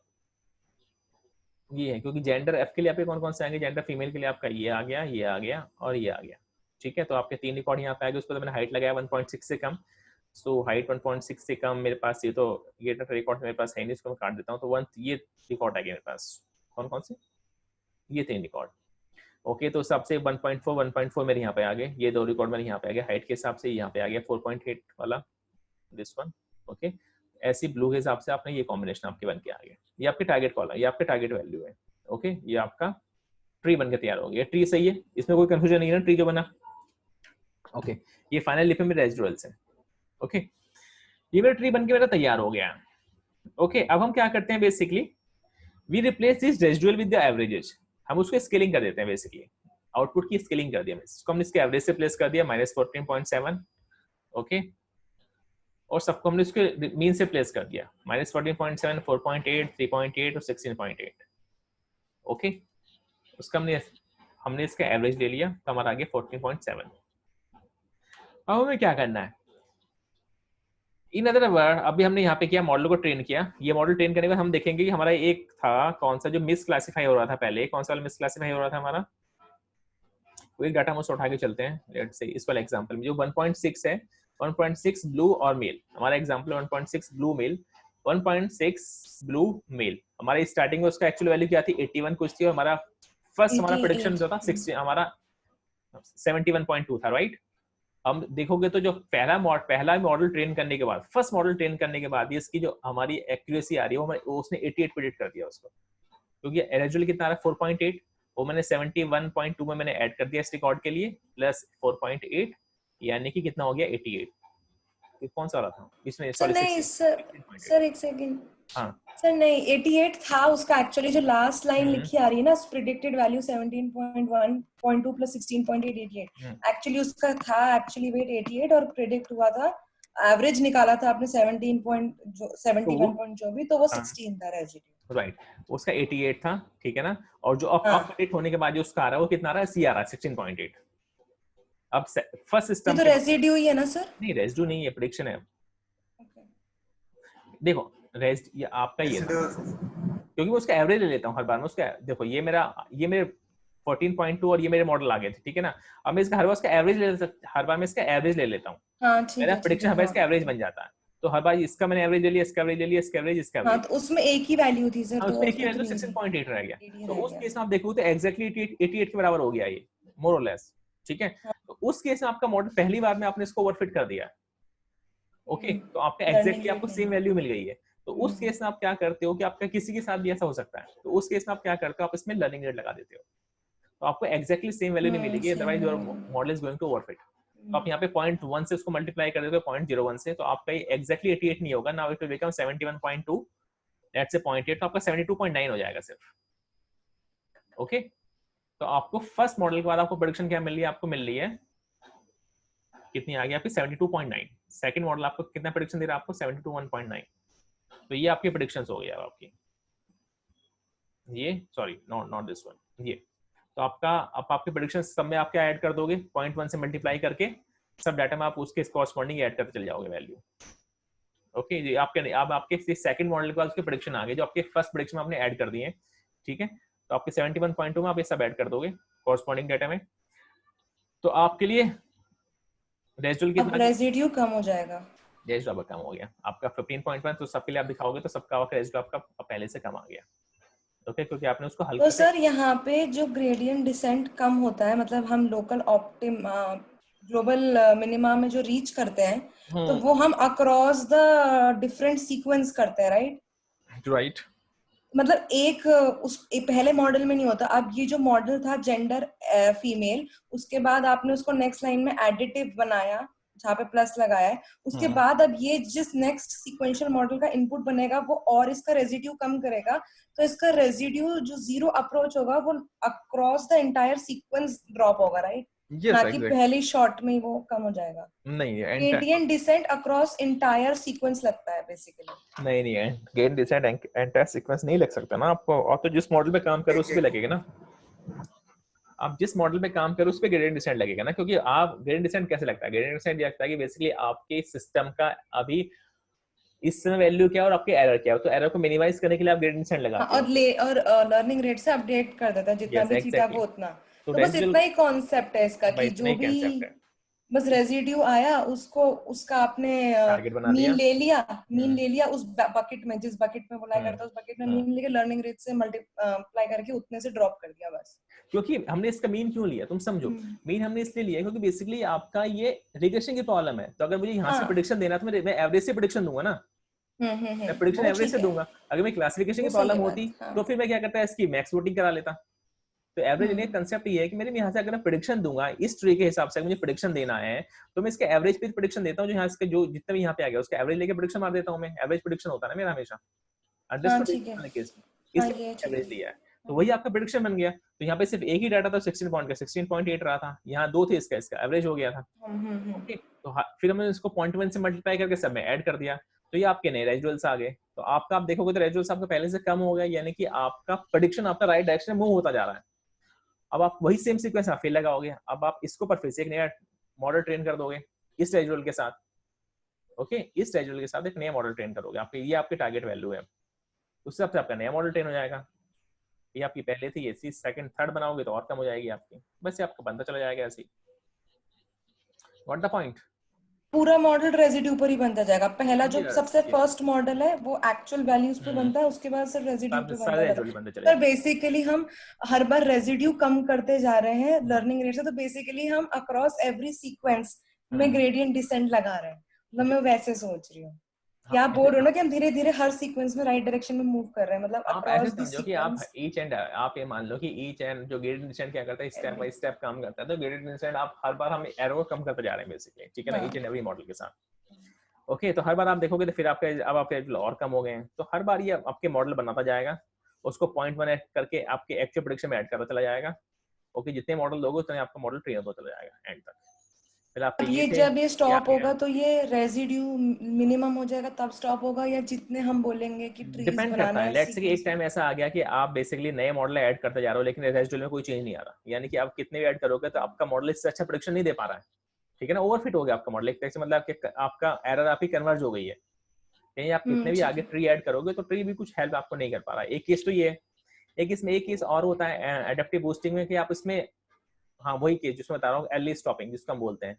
Speaker 1: ये है. क्योंकि जेंडर एफ के लिए आपके कौन से आएंगे? जेंडर फीमेल के लिए आपका ये आ गया, ये आ गया, और ये आ गया. ठीक है, तो आपके 3 रिकॉर्ड यहाँ पे आ गए. उसको तो मैंने हाइट लगाया 1.6 से कम. सो हाइट 1.6 से कम मेरे पास. ये रिकॉर्ड मेरे पास है नहीं, इसको मैं काट देता हूँ. तो ये रिकॉर्ड आ गया मेरे पास. कौन से? ये 3 रिकॉर्ड. ओके, तो सबसे 1.4 मेरे यहाँ पे आ गए. ये 2 रिकॉर्ड मेरे यहाँ पे आ गए. हाइट के हिसाब से यहाँ पे आ गया 4.8 वाला, दिस वन. ओके, ऐसी ब्लू के हिसाब से आपने ये कॉम्बिनेशन आपके बन के आ गया. ये आपके टारगेट कॉलम, ये आपके टारगेट वैल्यू है. ओके, ये आपका ट्री बनकर तैयार हो गया. ट्री सही है, इसमें कोई कंफ्यूजन नहीं है ना, ट्री जो बना. ओके, ये फाइनल लिप में रेजिडुअल्स है. ओके, ये मेरा ट्री बनके मेरा तैयार हो गया. ओके, अब हम क्या करते हैं? Basically we replace this residual with the averages. हम उसको स्केलिंग कर देते हैं. बेसिकली आउटपुट की स्केलिंग कर दिया. इसको हमने इसके एवरेज से प्लेस कर दिया -14.7. ओके, और सबको हमने इसके मीन से प्लेस कर दिया -14.7, 4.8, 3.8 और 16.8. ओके, उसका हमने इसका एवरेज ले लिया, तो हमारा आ गया 14.7. अब हमें क्या करना है? इन अदर वर्ड, अभी हमने यहाँ पे किया, मॉडल को ट्रेन किया. ये मॉडल ट्रेन करने के बाद हम देखेंगे कि हमारा एक था कौन सा जो मिस क्लासीफाई हो रहा था पहले. कौन सा वाला मिस क्लासीफाई हो रहा था हमारा? कोई डाटा हम उसको उठा के चलते हैं. लेट्स से इस वाला एग्जांपल में जो 1.6 है, 1.6 ब्लू और मेल. हमारा example 1.6 blue male, 1.6 blue male. हमारी स्टार्टिंग में उसका एक्चुअल वैल्यू क्या थी? 81 कुछ थी. और हमारा फर्स्ट हमारा प्रेडिक्शन जो था 60, हमारा 71.2 था, राइट? हम देखोगे तो जो पहला मॉडल ट्रेन करने के बाद, फर्स्ट मॉडल ट्रेन करने के बाद इसकी जो हमारी एक्यूरेसी आ रही है वो उसने 88 प्रेडिक्ट कर दिया उसको. क्योंकि रेजुअल कितना आ रहा है? 4.8. वो मैंने 71.2 में मैंने ऐड कर दिया इस रिकॉर्ड के लिए, प्लस 4.8, यानी कि कितना हो गया? 88. ये कौन सा वाला था इसमें? सॉरी,
Speaker 2: नहीं सर एक सेकंड.
Speaker 1: हाँ
Speaker 2: सर नहीं, 88 था उसका एक्चुअली. जो लास्ट लाइन लिखी आ रही है ना, प्रेडिक्टेड वैल्यू 17.1.2 प्लस 16.888. एक्चुअली उसका था एक्चुअली वेट 88 और प्रेडिक्ट हुआ था, एवरेज निकाला था आपने 71 जो भी, तो वो 16 था रेजिड्यू.
Speaker 1: राइट, उसका 88 था, ठीक है ना, और जो अब
Speaker 2: हाँ।
Speaker 1: प्रेडिक्ट होने के बाद जो उसका आ रहा है वो कितना आ रहा है, सी आ रहा है 16.8। अब फर्स्ट
Speaker 2: ये
Speaker 1: सिस्टम
Speaker 2: तो
Speaker 1: के
Speaker 2: रेसिड्यू ही है ना सर?
Speaker 1: नहीं, रेसिड्यू नहीं है, प्रेडिक्शन है।
Speaker 2: Okay.
Speaker 1: देखो ये आपका ये था, क्योंकि मैं उसका एवरेज ले लेता हूँ हर बार में उसका। देखो ये मेरे 14.2 और ये मेरे मॉडल आ गए थे, ठीक है ना। अब मैं इसका हर बार इसका एवरेज हर बार मैं इसका एवरेज ले लेता हूँ।
Speaker 2: हाँ ठीक
Speaker 1: मेरा
Speaker 2: है, ठीक
Speaker 1: प्रेडिक्शन
Speaker 2: है,
Speaker 1: हर बार इसका
Speaker 2: हाँ।
Speaker 1: एवरेज बन जाता है। तो हर बार इसका मैंने एवरेज ले लिया, इसका एवरेज ले लिया, इसका एवरेज, इसका
Speaker 2: हाँ
Speaker 1: एवरेज।
Speaker 2: तो उसमें एक ही वैल्यू थी सर,
Speaker 1: हाँ,
Speaker 2: तो
Speaker 1: उसमें एक ही
Speaker 2: उसमें तो
Speaker 1: वैल्यू
Speaker 2: नहीं थी।
Speaker 1: 16.8 रह गया।
Speaker 2: 80
Speaker 1: तो
Speaker 2: रह
Speaker 1: उस
Speaker 2: गया।
Speaker 1: केस में आप देखो तो एग्जैक्टली 88 के बराबर हो गया ये, मोर और लेस, ठीक है। तो उस केस में आपका मॉडल पहली बार में आपने इसको ओवरफिट कर दिया, ओके, तो आपका
Speaker 2: लर्निंग
Speaker 1: एग्जैक्टली
Speaker 2: रेट
Speaker 1: आपको
Speaker 2: नहीं
Speaker 1: सेम
Speaker 2: है।
Speaker 1: वैल्यू मिल गई है। तो उस केस में आप क्या करते हो कि आपका किसी के साथ भी ऐसा हो सकता है, तो उस केस में आप क्या करते हो, आप इसमें लर्निंग रेट लगा देते हो, तो आपको एग्जैक्टली सेम वैल्यू नहीं मिलेगी,
Speaker 2: same
Speaker 1: otherwise your
Speaker 2: value.
Speaker 1: Model is going to overfit. तो आप यहाँ पे 0.1 से उसको मल्टीप्लाई कर देते हो 0.01 से, तो आपका ये एग्जैक्टली 88 नहीं होगा, now it will become 71.2, let's say 0.8, तो आपका 72.9 हो जाएगा सिर्फ, ओके। तो आपको फर्स्ट मॉडल के बाद आपको प्रेडिक्शन क्या मिल रही है, आपको मिल रही है कितनी आ गई आपकी 72.9। सेकंड मॉडल आपको कितना प्रेडिक्शन दे रहा है, आपको 72.9। तो ये आपकी प्रेडिक्शंस हो गई अब आपकी, ये सॉरी नॉट दिस वन, ये। तो आपका अब आपके प्रेडिक्शन सब में आप क्या ऐड कर दोगे, 0.1 से मल्टीप्लाई करके सब डाटा में आप उसके कॉरस्पॉन्डिंग ऐड करते चले जाओगे वैल्यू, ओके जी। आपके अब आपके सेकंड मॉडल के बाद उसके प्रेडिक्शन आ गए जो आपके फर्स्ट प्रेडिक्शन में आपने ऐड कर दिए, ठीक है। तो आपके 71.2 में आप ये सब ऐड कर दोगे कॉरस्पॉन्डिंग डाटा में, तो आपके लिए रेजिडुअल
Speaker 2: अब
Speaker 1: कितना,
Speaker 2: रेसिड्यू कम हो जाएगा।
Speaker 1: रेजिडुअल अब कम हो गया आपका 15.1, तो सबके लिए आप दिखाओगे तो सबका रेजिडुअल आपका पहले से कम आ गया, ओके, क्योंकि आपने उसको
Speaker 2: तो
Speaker 1: हल्का से।
Speaker 2: सर यहाँ पे जो ग्रेडियंट डिसेंट कम होता है, मतलब हम लोकल ऑप्टिम ग्लोबल मिनिमा में जो रीच करते हैं, तो वो हम अक्रॉस द डिफरेंट सीक्वेंस करते हैं, राइट?
Speaker 1: राइट,
Speaker 2: मतलब पहले मॉडल में नहीं होता। अब ये जो मॉडल था जेंडर फीमेल, उसके बाद आपने उसको नेक्स्ट लाइन में एडिटिव बनाया जहाँ पे प्लस लगाया है, उसके बाद अब ये जिस नेक्स्ट सीक्वेंशियल मॉडल का इनपुट बनेगा वो और इसका रेजिड्यू कम करेगा, तो इसका रेजिड्यू जो जीरो अप्रोच होगा वो across the entire sequence drop होगा, राइट? ना कि पहली शॉट में ही वो कम हो जाएगा।
Speaker 1: नहीं
Speaker 2: gradient descent across entire sequence लगता है बेसिकली।
Speaker 1: नहीं ग्रेडियंट डिसेंट एंटायर सीक्वेंस नहीं लग सकता ना आपको, और तो जिस मॉडल पे काम करो उस पे लगेगा ना, आप जिस मॉडल पे काम करो उस पे ग्रेडियंट डिसेंट लगेगा ना, क्योंकि आप ग्रेडियंट डिसेंट कैसे लगता है, ग्रेडियंट डिसेंट ये लगता है कि बेसिकली आपके सिस्टम का अभी इस समय वैल्यू क्या है और आपके एरर क्या है, तो एरर को मिनिमाइज करने के लिए आप ग्रेडियंट डिसेंट लगाते हो।
Speaker 2: और लर्निंग रेट से अपडेट कर देता है जितना
Speaker 1: यस
Speaker 2: भी थीटा
Speaker 1: एग्जैक्टली,
Speaker 2: को उतना।
Speaker 1: तो
Speaker 2: तो बस
Speaker 1: रेजिडुअल
Speaker 2: इतना ही कॉन्सेप्ट है इसका
Speaker 1: भाई
Speaker 2: कि
Speaker 1: इतना
Speaker 2: जो
Speaker 1: ही
Speaker 2: भी
Speaker 1: कंसेप्ट है,
Speaker 2: बस रेजिड्यू आया उसको उसका आपने
Speaker 1: टारगेट बना
Speaker 2: मीन
Speaker 1: दिया।
Speaker 2: ले लिया, मीन ले लिया उस बकेट में, जिस बकेट में अप्लाई करता है उस बकेट में
Speaker 1: हाँ।
Speaker 2: मीन लेके लर्निंग रेट से मल्टीप्लाई करके उतने से ड्रॉप कर दिया बस।
Speaker 1: क्योंकि हमने इसका मीन क्यों लिया, तुम समझो, मीन हमने इसलिए लिया क्योंकि बेसिकली आपका ये रिग्रेशन की प्रॉब्लम है, तो अगर मुझे यहाँ से
Speaker 2: हाँ।
Speaker 1: प्रेडिक्शन देना तो मैं एवरेज से प्रेडिक्शन दूंगा ना, मैं प्रेडिक्शन
Speaker 2: वो
Speaker 1: एवरेज से
Speaker 2: ठीक है,
Speaker 1: दूंगा। अगर मैं क्लासिफिकेशन
Speaker 2: वो
Speaker 1: की
Speaker 2: सही
Speaker 1: प्रॉब्लम
Speaker 2: है
Speaker 1: होती
Speaker 2: बात। हाँ।
Speaker 1: तो फिर मैं क्या करता है, इसकी मैक्स वोटिंग करा लेता। तो एवरेज लेने का कंसेप्ट ये है कि मेरे यहाँ से अगर मैं प्रेडिक्शन दूंगा इस ट्री के हिसाब से, मुझे प्रेडिक्शन देना है तो मैं इसके एवरेज पे प्रेडिक्शन देता हूँ, जो यहाँ से जो जितना भी यहाँ पे आ गया उसका एवरेज लेके प्रेडिक्शन मार देता हूँ मैं, एवरेज प्रेडिक्शन होता है ना मेरा हमेशा,
Speaker 2: हाँ
Speaker 1: अंडरस्टूड
Speaker 2: ठीक है।
Speaker 1: वाले केस में,
Speaker 2: हाँ
Speaker 1: इसलिए
Speaker 2: ये ठीक
Speaker 1: एवरेज
Speaker 2: है।
Speaker 1: लिया है। तो वही आपका प्रेडिक्शन बन गया। तो यहाँ पे सिर्फ एक ही डाटा था 16 पॉइंट का, 16.8 रहा था, यहाँ दो थे, इसका एवरेज हो गया था, ओके। तो फिर हमने इसको 0.1 से मल्टीप्लाई करके सब में ऐड कर दिया, तो ये आपके नए रेजिडुअल्स आ गए। तो आपका आप देखोगे तो रेजिडुअल्स आपका पहले से कम हो गया, यानी कि आपका प्रेडिक्शन आपका राइट डायरेक्शन में मूव होता जा रहा है। अब आप वही सेम सीक्वेंस आप फिर लगाओगे, अब आप इसको पर फिर से एक नया मॉडल ट्रेन कर दोगे इस रेजिडुअल के साथ, ओके, इस रेजिडुअल के साथ एक नया मॉडल ट्रेन करोगे, आपके ये आपकी टारगेट वैल्यू है, उससे आपका नया मॉडल ट्रेन हो जाएगा। ये आपकी पहले थी, ये सेकंड थर्ड बनाओगे तो और कम हो जाएगी आपकी, बस ये आपका बनता चला जाएगा ऐसे ही। व्हाट द पॉइंट,
Speaker 2: पूरा मॉडल रेजिड्यू पर ही बनता जाएगा। पहला जो
Speaker 1: Yes,
Speaker 2: सबसे
Speaker 1: yes.
Speaker 2: फर्स्ट मॉडल है वो एक्चुअल वैल्यूज पे बनता है, उसके बाद सिर्फ रेजिड्यू पे बनता है।
Speaker 1: बनते चले
Speaker 2: पर बेसिकली हम हर बार रेजिड्यू कम करते जा रहे हैं लर्निंग रेट से, तो बेसिकली हम अक्रॉस एवरी सीक्वेंस में ग्रेडियंट डिसेंट लगा रहे हैं। मतलब मैं वैसे सोच रही हूँ कि आप बोल रहे हो ना कि हम धीरे धीरे हर सीक्वेंस में राइट डायरेक्शन में मूव कर रहे हैं, मतलब
Speaker 1: आप ऐसे
Speaker 2: अक्रॉस द
Speaker 1: समझो कि आप
Speaker 2: सीक्वेंस।
Speaker 1: ईच एंड आप ये मान लो कि ईच एंड जो ग्रेडियंट डिसेंट क्या करता है, स्टेप बाय स्टेप काम करता है, तो ग्रेडियंट डिसेंट आप हर बार हम एरो को कम करते जा रहे हैं बेसिकली, ठीक है ना, ईच एंड एवरी मॉडल के साथ, ओके। तो हर बार आप देखोगे तो फिर आपके अब आपके और कम हो गए हैं, तो हर बार ये आपके मॉडल बनाता जाएगा, उसको 0.1 ऐड करके आपके एक्चुअल प्रेडिक्शन में ऐड करता चला जाएगा, ओके। जितने मॉडल दोगे उतने आपका मॉडल ट्रेन होता चला जाएगा एंड तक, फिर आपके
Speaker 2: अब
Speaker 1: ये
Speaker 2: ये
Speaker 1: थे
Speaker 2: जब ये
Speaker 1: ये
Speaker 2: स्टॉप
Speaker 1: आपके
Speaker 2: होगा तो ये रेजिड्यू मिनिमम हो जाएगा तब स्टॉप होगा, या जितने हम बोलेंगे कि ट्रीज
Speaker 1: डिपेंड करता
Speaker 2: बनाना
Speaker 1: है।
Speaker 2: है
Speaker 1: लेट्स से कि एक
Speaker 2: सीक्वेंस
Speaker 1: टाइम
Speaker 2: में।
Speaker 1: ऐसा आ गया कि आप बेसिकली नए मॉडल ऐड करते जा रहे हो लेकिन रेजिडुअल में कोई चेंज नहीं आ रहा, यानी कि आप कितने भी ऐड करोगे तो आपका मॉडल इससे अच्छा प्रेडिक्शन नहीं दे पा रहा है, ठीक है ना, ओवरफिट हो गया आपका मॉडल एक तरह से, मतलब कि आपका एरर आपकी कन्वर्ज हो गई है। कहीं आप कितने भी
Speaker 2: ठीक
Speaker 1: आगे
Speaker 2: है।
Speaker 1: ट्री ऐड करोगे तो ट्री भी कुछ हेल्प आपको नहीं कर पा रहा है। एक केस तो ये है। एक केस और होता है एडेप्टिव बूस्टिंग में कि आप इसमें, हाँ वही केस जिसमें बता रहा हूँ, अर्ली स्टॉपिंग जिसको हम बोलते हैं,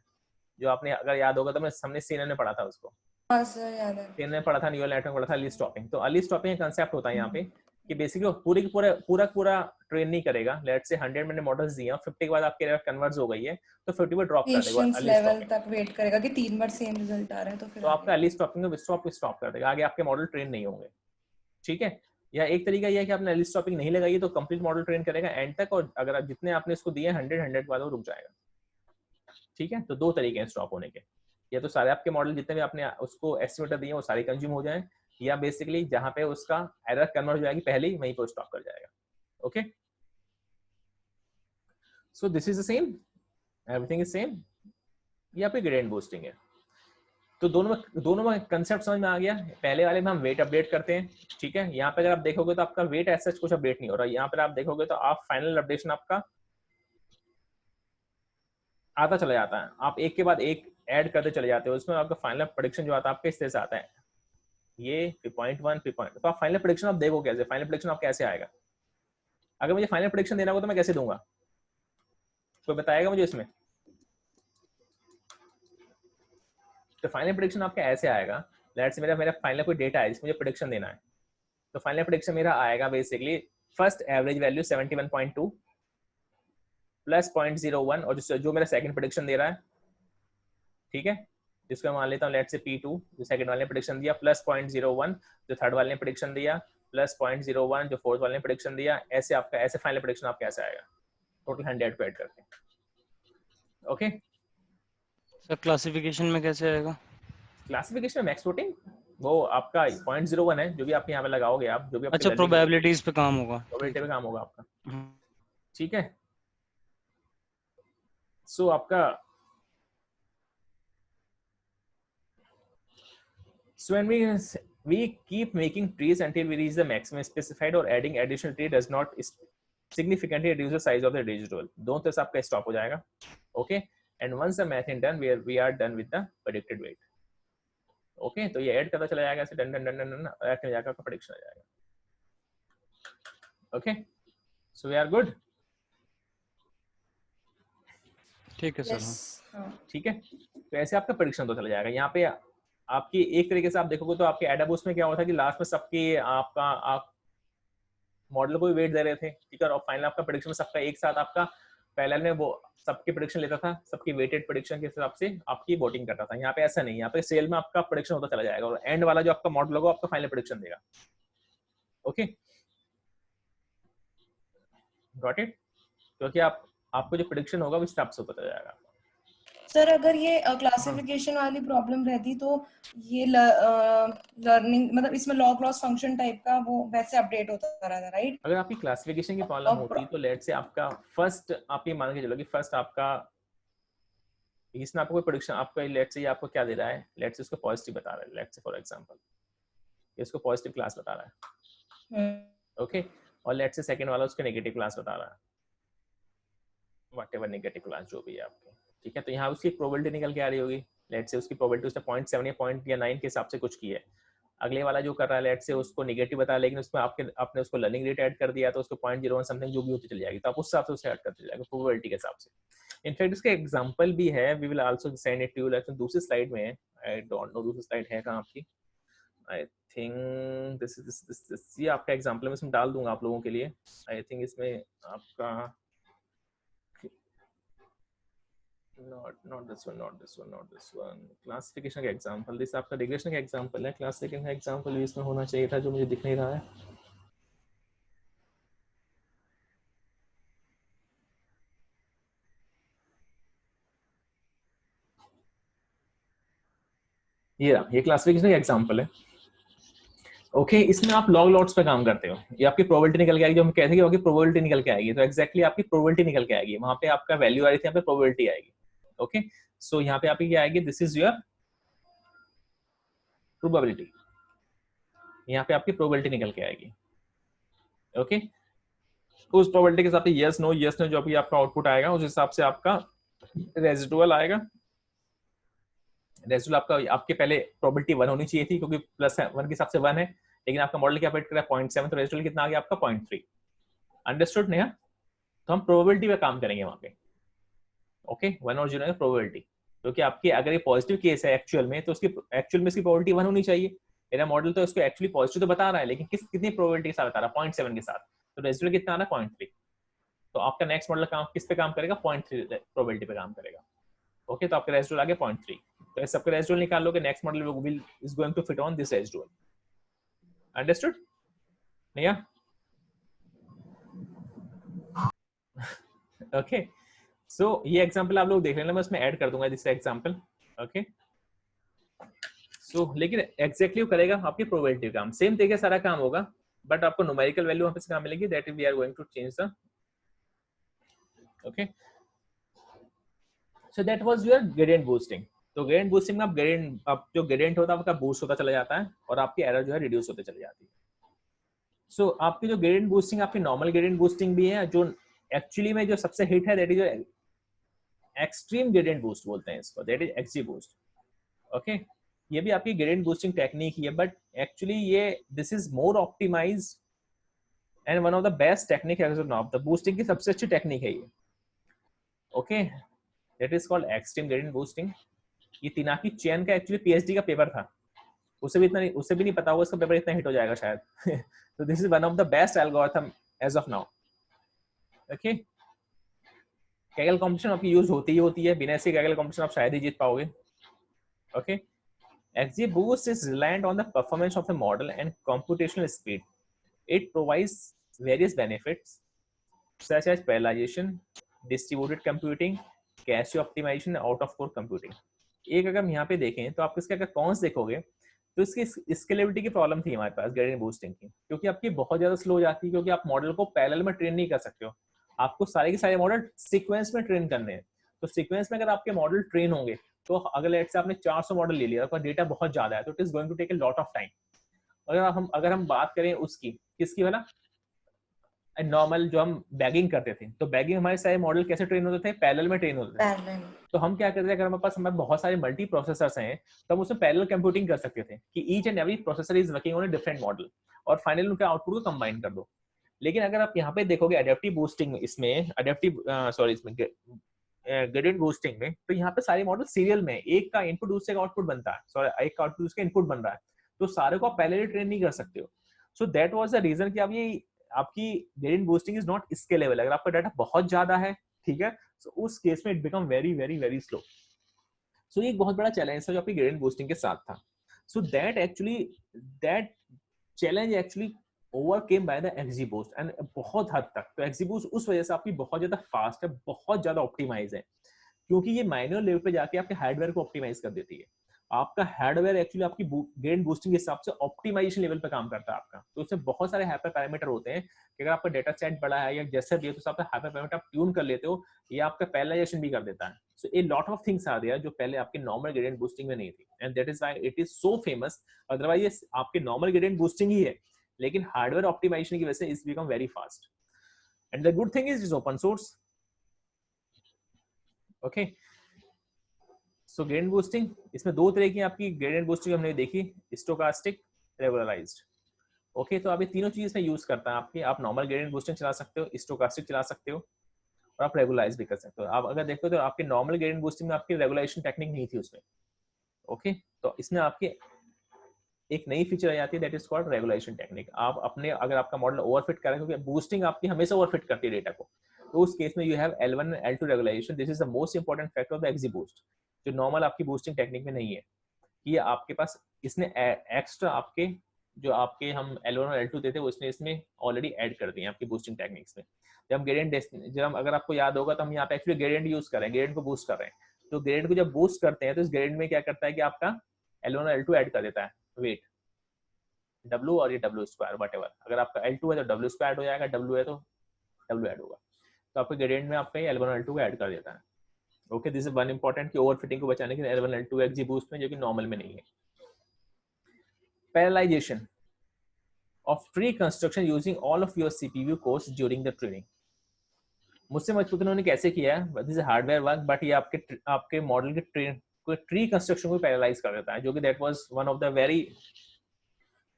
Speaker 1: जो आपने अगर याद होगा तो मैं हमने सीनियर में पढ़ा था उसको,
Speaker 2: हाँ सर याद है।
Speaker 1: सीनियर में पढ़ा था, न्यूरल नेटवर्क पढ़ा था, अर्ली स्टॉपिंग। तो अर्ली स्टॉपिंग का कंसेप्ट होता है यहाँ पे कि बेसिकली पूरी की पूरा ट्रेन नहीं करेगा। लेट्स से 100 मैंने मॉडल्स दिए, 50 के बाद आपके कन्वर्ज हो गई है तो 50 पे ड्रॉप कर देगा
Speaker 2: पेशेंस
Speaker 1: अर्ली
Speaker 2: लेवल
Speaker 1: स्टॉपिंग।
Speaker 2: तक वेट करेगा कि 3 बार सेम रिजल्ट आ रहा है तो फिर
Speaker 1: तो
Speaker 2: आगे।
Speaker 1: आपका अर्ली स्टॉपिंग में स्टॉप कर देगा, आगे आपके मॉडल ट्रेन नहीं होंगे, ठीक है। या एक तरीका यह है कि आपने अर्ली स्टॉपिंग नहीं लगाई तो कंप्लीट मॉडल ट्रेन करेगा एंड तक, और अगर आप जितने आपने इसको दिए 100 के बाद वो रुक जाएगा, ठीक है। तो दो तरीके हैं स्टॉप होने के, या तो सारे आपके मॉडल जितने भी आपने उसको एस्टिमेटर दिए वो सारे कंज्यूम हो जाएं, या बेसिकली जहां पे उसका एरर कन्वर्ट हो जाएगी पहले ही वहीं पर स्टॉप कर जाएगा। Okay, so this is the same, everything is same. ये आपकी ग्रेडिएंट बूस्टिंग है। तो दोनों में कंसेप्ट समझ में आ गया। पहले वाले में हम वेट अपडेट करते हैं, ठीक है। यहाँ पे अगर आप देखोगे तो आपका वेट ऐसा कुछ अपडेट नहीं हो रहा। यहाँ पर आप देखोगे तो आप फाइनल अपडेशन आपका आता चला जाता है, आप एक के बाद एक ऐड करते चले जाते हो, उसमें आपका फाइनल प्रेडिक्शन जो आता है आपके इस तरह से आता है, ये 3.1 3.2। तो आप फाइनल प्रेडिक्शन आप देखो कैसे, फाइनल प्रेडिक्शन आप कैसे आएगा। अगर मुझे फाइनल प्रेडिक्शन देना होगा तो मैं कैसे दूंगा, कोई बताएगा मुझे इसमें। तो फाइनल प्रेडिक्शन आपका ऐसे आएगा, लेट्स से मेरा फाइनल कोई डेटा है जिसमें मुझे प्रेडिक्शन देना है, तो फाइनल प्रेडिक्शन मेरा आएगा basically first average value 71.2 plus 0.01 और जो मेरा सेकंड प्रेडिक्शन दे रहा है, ठीक है, जिसको मैं मान लेता हूँ लेट्स से P2 जो सेकंड वाले ने प्रेडिक्शन दिया, प्लस 0.01 जो थर्ड वाले ने प्रेडिक्शन दिया, प्लस 0.01 जो फोर्थ वाले ने प्रेडिक्शन दिया। ऐसे आपका ऐसे फाइनल प्रेडिक्शन आप कैसे आएगा टोटल 100 को ऐड करके। ओके
Speaker 3: सर क्लासिफिकेशन में कैसे आएगा?
Speaker 1: क्लासिफिकेशन में मैक्स वोटिंग वो आपका 0.01 है, जो भी आप यहाँ पे लगाओगे, आप जो भी आपकी
Speaker 3: अच्छा,
Speaker 1: लर्निंग
Speaker 3: प्रोबेबिलिटीज पे काम होगा।
Speaker 1: प्रोबेबिलिटी पे काम होगा आपका,
Speaker 3: हम्म,
Speaker 1: ठीक है। सो आपका so when we keep making trees until we reach the maximum specified, or adding additional tree does not significantly reduce the size of the residual, दोनों तरह से आपका स्टॉप हो जाएगा। Okay, and once the math is done we are done with the predicted weight। Okay, तो ये add करता चला जाएगा ऐसे, done done done done add कर जाएगा, आपका प्रेडिक्शन आ जाएगा। Okay, so we are good,
Speaker 3: ठीक है सर।
Speaker 2: यस हाँ।
Speaker 1: ठीक है। तो ऐसे आपका प्रेडिक्शन तो चला जाएगा। यहाँ पे आपकी एक तरीके से आप देखोगे तो आपके एडाबूस में क्या होता है कि लास्ट में सबकी आपका आप मॉडल को भी वेट दे रहे थे, ठीक है, और फाइनल आपका प्रेडिक्शन में सबका एक साथ आपका पहले में वो सबकी प्रेडिक्शन लेता था, सबकी वेटेड प्रेडिक्शन के हिसाब से आपकी वोटिंग करता था। यहाँ पे ऐसा नहीं, यहाँ पे सेल में आपका प्रेडिक्शन होता चला जाएगा और एंड वाला जो आपका मॉडल होगा आपका फाइनल प्रेडिक्शन देगा। Okay, got it. क्योंकि आपको जो प्रेडिक्शन होगा वो स्टेप्स होता चला जाएगा।
Speaker 2: सर अगर ये क्लासिफिकेशन वाली प्रॉब्लम रहती तो ये लर्निंग मतलब इसमें लॉग लॉस फंक्शन टाइप का वो वैसे अपडेट होता रहता, राइट?
Speaker 1: अगर आपकी क्लासिफिकेशन की प्रॉब्लम होती तो लेट से आपका फर्स्ट आप ये मान के चलो कि फर्स्ट आपका इसने आपको कोई प्रेडिक्शन आपका लेट से आपको क्या दे रहा है, लेट से उसको पॉजिटिव बता रहा है, लेट से फॉर एग्जांपल इसको पॉजिटिव क्लास बता रहा है, ओके, और लेट से सेकंड वाला उसको नेगेटिव क्लास बता रहा है, व्हाटएवर नेगेटिव क्लास जो भी है आपकी, ठीक है। तो यहाँ उसकी प्रोबेबिलिटी निकल के आ रही होगी, लेट से उसकी प्रोबेबिलिटी उसने 0.7 या 0.9 के हिसाब से कुछ की है। अगले वाला जो कर रहा है लेट से उसको नेगेटिव बता, लेकिन उसमें आपने उसको लर्निंग रेट ऐड कर दिया तो उसको 0.01 समथिंग जो भी होती चली जाएगी, तो आप उस हिसाब से उसे ऐड करते जाएगा प्रोबेबिलिटी के हिसाब से। इनफैक्ट इसका एग्जांपल भी है, we will also send it to you, दूसरी स्लाइड में है, आई डोंट नो दूसरी स्लाइड है कहाँ आपकी, आई थिंक दिस ये आपका एग्जांपल मैं इसमें डाल दूंगा आप लोगों के लिए। आई थिंक इसमें आपका not this one क्लासिफिकेशन का एग्जांपल, दिस आपका रिग्रेशन का एग्जांपल है, क्लासिफिकेशन का एग्जांपल भी इसमें होना चाहिए था जो मुझे दिख नहीं रहा है। ये क्लासिफिकेशन का एग्जांपल है। ओके, इसमें आप लॉग लॉट्स पे काम करते हो, ये आपकी प्रोबेबिलिटी निकल के आएगी, जो हम कहते हैं कि आपकी प्रोबेबिलिटी निकल के आएगी, तो एक्जैक्टली आपकी प्रोबेबिलिटी निकल के आएगी, वहां पे आपका वैल्यू आ रही थी, यहाँ पे प्रोबेबिलिटी आएगी। ओके, सो यहाँ पे आपकी क्या आएगी, दिस इज योर प्रोबेबिलिटी, यहाँ पे आपकी प्रोबेबिलिटी निकल के आएगी। ओके, उस प्रोबेबिलिटी के हिसाब से यस नो जो भी आपका आउटपुट आएगा उस हिसाब से आपका रेजिडुअल आएगा। रेजिडुअल आपका, आपके पहले प्रोबेबिलिटी 1 होनी चाहिए थी क्योंकि +1 के हिसाब से 1 है, लेकिन आपका मॉडल क्या वेट कर रहा है 0.7, तो रेजिडुअल कितना आ गया आपका 0.3। अंडरस्टूड नेहा? तो हम प्रोबेबिलिटी पे काम करेंगे वहां पे। ओके, 1 और 0 है प्रोबेबिलिटी, क्योंकि आपकी अगर ये पॉजिटिव केस है एक्चुअल में तो उसकी एक्चुअल में इसकी प्रोबेबिलिटी 1 होनी चाहिए। मेरा मॉडल तो इसको एक्चुअली पॉजिटिव तो बता रहा है, लेकिन कितनी प्रोबेबिलिटी के साथ बता रहा है, 0.7 के साथ, तो रेजिडुअल कितना आ रहा है 0.3। तो आपका नेक्स्ट मॉडल काम किस पे काम करेगा, 0.3 प्रोबेबिलिटी पे काम करेगा। ओके, तो आपका रेजिडुअल आ गया 0.3, तो इस सबका रेजिडुअल निकाल लोगे, next model will is going to fit on this residual. Understood Neha? Okay, so ये एग्जांपल आप लोग देख लेना, मैं उसमें ऐड कर दूंगा दिस एग्जांपल। ओके, सो लेकिन एग्जैक्टली करेगा आपकी प्रोबेबिलिटी काम, सेम तरीके सारा काम होगा, बट आपको न्यूमेरिकल वैल्यू वहां पे से कहां मिलेगी, that we are going to change the. Okay, so that was your gradient boosting. तो ग्रेडिएंट बूस्टिंग में आप जो ग्रेडिएंट होता है आपका बूस्ट होता चला जाता है और आपकी एरर जो है रिड्यूस होते चली जाती है। सो आपकी जो ग्रेडिएंट बूस्टिंग, आपकी नॉर्मल ग्रेडिएंट बूस्टिंग भी है, जो एक्चुअली में जो सबसे हिट है that is extreme gradient boost बोलते हैं इसको, that is XG boost. Okay, ये भी आपकी ग्रेडिएंट बूस्टिंग टेक्निक ही है, बट एक्चुअली ये this is more optimized and one of the best technique as of now. The boosting की सबसे अच्छी टेक्निक है ये। Okay, that is called extreme gradient boosting. ये तिनाकी चैन का एक्चुअली पीएचडी का पेपर था, उसे भी नहीं पता होगा इसका पेपर इतना हिट हो जाएगा शायद। तो this is one of the best algorithm as of now. Okay, Kaggle competition आपकी यूज होती ही है, बिना इसके कैगल कॉम्पिटिशन आप शायद ही जीत पाओगे। Okay, XGBoost is reliant on the performance of the model and computational speed. It provides various benefits such as parallelization, distributed computing, cache optimization, out of core computing. एक अगर हम यहाँ पे देखें तो आप इसके अगर कॉन्स देखोगे तो इसकी स्केलेबिलिटी की प्रॉब्लम थी हमारे पास ग्रेडिएंट बूस्टिंग की, क्योंकि आपकी बहुत ज्यादा स्लो हो जाती है, क्योंकि आप मॉडल को पैरेलल में ट्रेन नहीं कर सकते हो, आपको सारे के सारे मॉडल सीक्वेंस में ट्रेन करने हैं। तो सीक्वेंस में अगर आपके मॉडल ट्रेन होंगे तो अगर लेट से आपने 400 मॉडल ले लिया, आपका डेटा बहुत ज्यादा है, तो it is going to take a lot of time. अगर हम बात करें उसकी किसकी वाला नॉर्मल जो हम बैगिंग करते थे, तो बैगिंग हमारे सारे मॉडल कैसे ट्रेन होते थे, पैरेलल में ट्रेन होते थे। तो हम क्या करते थे, अगर हमारे पास बहुत सारे मल्टी प्रोसेसर्स हैं तो हम उसमें पैरेलल कंप्यूटिंग कर सकते थे कि each and every processor is working on a different model और फाइनली उनके आउटपुट को कंबाइन कर दो। लेकिन अगर आप यहाँ पे देखोगे एडेप्टिव बूस्टिंग, इसमें इसमें ग्रेडिएंट बूस्टिंग में, तो यहाँ पे सारे मॉडल सीरियल में, एक का इनपुट दूसरे का आउटपुट बनता है, सॉरी एक का आउटपुट दूसरे का इनपुट बन रहा है, तो सारे को आप पहले ट्रेन नहीं कर सकते हो। So that was the reason कि अब ये आपकी gradient boosting is not scalable. अगर आपका डाटा बहुत ज्यादा है, ठीक है, तो उस केस में it become very very very slow. So ये एक बहुत बड़ा चैलेंज था जो आपकी ग्रेडिएंट बूस्टिंग के साथ था। So that challenge actually overcame by the XGBoost and बहुत हद तक। तो XGBoost उस वजह से आपकी बहुत ज्यादा फास्ट है, बहुत ज्यादा ऑप्टिमाइज है, क्योंकि ये मैनुअल लेवल पे जाके आपके हार्डवेयर को ऑप्टिमाइज कर देती है। आपका हार्डवेयर एक्चुअली आपकी ग्रेडिएंट बूस्टिंग के हिसाब से ऑप्टिमाइजेशन लेवल पे काम करता है आपका। तो उसमें बहुत सारे हाइपर पैरामीटर होते हैं कि अगर आपका डेटा सेट बड़ा है या जैसे भी है, तो आपका हाइपर पैरामीटर आप ट्यून कर लेते हो, या आपका पैरेललाइजेशन भी कर देता है। So a lot of things are there जो पहले आपके नॉर्मल ग्रेडिएंट बूस्टिंग में नहीं थी, and that is why it is so famous. Otherwise ये आपके नॉर्मल ग्रेडिएंट बूस्टिंग ही है, लेकिन हार्डवेयर ऑप्टिमाइजेशन की वजह से it's become very fast. And the good thing is is open source. Okay, so gradient boosting, इसमें दो तरह की आपकी ग्रेडिएंट बूस्टिंग हमने देखी, स्टोकास्टिक, रेगुलराइज्ड। ओके, तो आप ये तीनों चीज में यूज करता है आपकी। आप नॉर्मल ग्रेडिएंट बूस्टिंग चला सकते हो, स्टोकास्टिक चला सकते हो, और आप रेगुलराइज भी कर सकते हो। आप अगर देखो तो आपके नॉर्मल ग्रेडिएंट बूस्टिंग में आपकी रेगुलेशन टेक्निक नहीं थी उसमें। ओके, तो इसमें आपके एक नई फीचर आ जाती है, that is called regulation technique. आप अपने अगर आपका मॉडल ओवरफिट कर रहे हैं, क्योंकि बूस्टिंग आपकी हमेशा ओवरफिट करती है डेटा को, तो उस केस में you have L1 and L2 regulation. This is the most important factor of the XGBoost, जो नॉर्मल आपकी बूस्टिंग टेक्निक में नहीं है। ये आपके पास इसने एक्स्ट्रा आपके जो आपके हम L1 और L2 देते हैं, उसने इसमें ऑलरेडी ऐड कर दिए आपकी बूस्टिंग टेक्निक्स में। जब हम अगर आपको याद होगा तो हम यहाँ पे एक्चुअली ग्रेडिएंट यूज कर रहे हैं, ग्रेडिएंट को बूस्ट कर रहे हैं। तो ग्रेडिएंट को जब बूस्ट करते हैं तो इस ग्रेडिएंट में क्या करता है कि आपका L1 और L2 ऐड कर देता है, वेट W और ये W स्क्वायर व्हाटएवर। अगर आपका L2 है तो W स्क्वायर हो जाएगा, W है तो W ऐड होगा। तो आपके ग्रेडिएंट में आपका L1 और L2 को ऐड कर देता है। Okay, this is one important कि ओवरफिटिंग को बचाने के लिए L1 L2 XG बूस्ट में, जो कि नॉर्मल में नहीं है. पैरेलाइजेशन of tree construction using all of your CPU cores during the training. मुझसे मजबूत उन्होंने कैसे किया है, this is hardware work, but ये आपके मॉडल के ट्री कंस्ट्रक्शन को पैरेलाइज कर देता है, जो कि that was one of the very,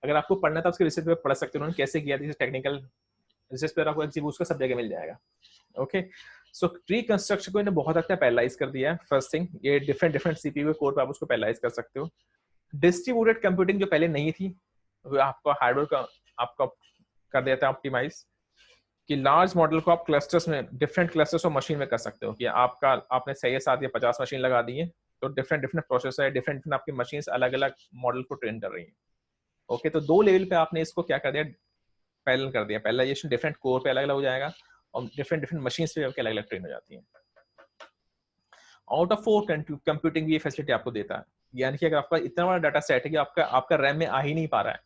Speaker 1: अगर आपको पढ़ना था उसके रिसर्च पेपर पढ़ सकते हो उन्होंने कैसे किया, दिस टेक्निकल रिसर्च पेपर आपको XGBoost का सब जगह मिल जाएगा. ओके, सो ट्री कंस्ट्रक्शन को इन्हें बहुत अच्छा पैरेलाइज कर दिया है. फर्स्ट थिंग, ये डिफरेंट CPU के कोर पे आप उसको पैरेलाइज कर सकते हो. डिस्ट्रीब्यूटेड कंप्यूटिंग जो पहले नहीं थी, वो आपका हार्डवेयर का आपका कर देता है ऑप्टिमाइज, कि लार्ज मॉडल को आप क्लस्टर्स में, डिफरेंट क्लस्टर्स ऑफ मशीन में कर सकते हो, कि आपने सही है 7 या 50 मशीन लगा दी है, तो डिफरेंट प्रोसेसर है, डिफरेंट आपकी मशीन अलग अलग मॉडल को ट्रेन कर रही है. ओके, तो 2 लेवल पे आपने इसको क्या कर दिया, पैरेलल कर दिया. पैरेललाइजेशन डिफरेंट कोर पे अलग अलग हो जाएगा और डिफरेंट मशीन पे अलग अलग ट्रेन हो जाती है. आउट ऑफ 4 कंप्यूटिंग भी ये फैसिलिटी आपको देता है, यानी कि अगर आपका इतना बड़ा डाटा सेट है कि आपका रैम में आ ही नहीं पा रहा है,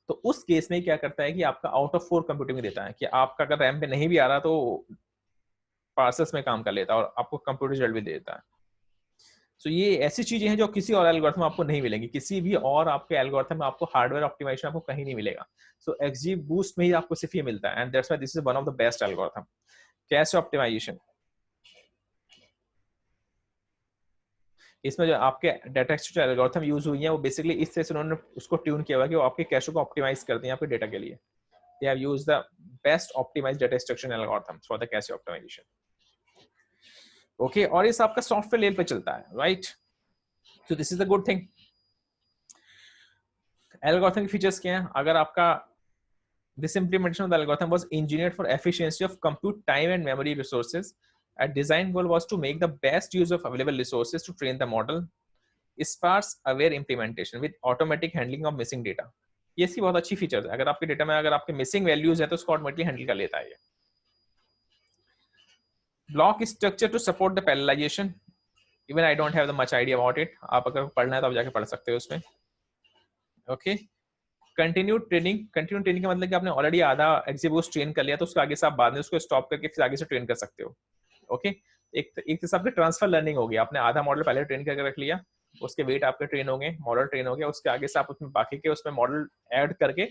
Speaker 1: तो उस केस में क्या करता है कि आपका आउट ऑफ 4 कंप्यूटिंग में देता है, कि आपका अगर रैम पे नहीं भी आ रहा तो पार्सल्स में काम कर लेता है और आपको कंप्यूटर रिजल्ट भी देता है. सो ये ऐसी चीजें हैं जो किसी और एल्गोरिथम में आपको नहीं मिलेंगी, किसी भी और आपके एल्गोरिथम में आपको हार्डवेयर ऑप्टिमाइजेशन आपको कहीं नहीं मिलेगा. सो XGBoost में ही आपको सिर्फ ये मिलता है, and that's why this is one of the best algorithm. Cache optimization, इसमें जो आपके डाटा स्ट्रक्चर एल्गोरिथम यूज हुई है वो बेसिकली इस तरह से उन्होंने उसको ट्यून किया हुआ कि वो आपके कैशों को ऑप्टिमाइज करते हैं आपके डेटा के लिए. They have used the best optimized data structure algorithms for the cache optimization. Okay, और इस आपका सॉफ्टवेयर लेवल पे चलता है, right? So this is the good thing. Algorithm के फीचर्स क्या हैं? अगर आपका this implementation of the algorithm was engineered for efficiency of compute time and memory resources. A design goal was to make the best use of available resources to train the model. Sparse aware implementation with automatic handling of missing data. ये इसकी बहुत अच्छी features है. अगर आपके data में अगर आपके मिसिंग वैल्यूज है तो उसको ऑटोमेटिकली हैंडल कर लेता है ये. Block structure to support the parallelization, even I don't have the much idea about it. आप अगर पढ़ना है तो आप जाके पढ़ सकते हो उसमें. ओके, कंटिन्यू ट्रेनिंग का मतलब कि आपने ऑलरेडी आधा XGBoost ट्रेन कर लिया तो उसके आगे से आप बाद में उसको स्टॉप करके फिर आगे से ट्रेन कर सकते हो. ओके, एक हिसाब से ट्रांसफर लर्निंग हो गया. आपने आधा मॉडल पहले ट्रेन करके रख लिया, उसके वेट आपके ट्रेन हो गए, मॉडल ट्रेन हो गया, उसके आगे से आप उसमें बाकी के उसमें मॉडल ऐड करके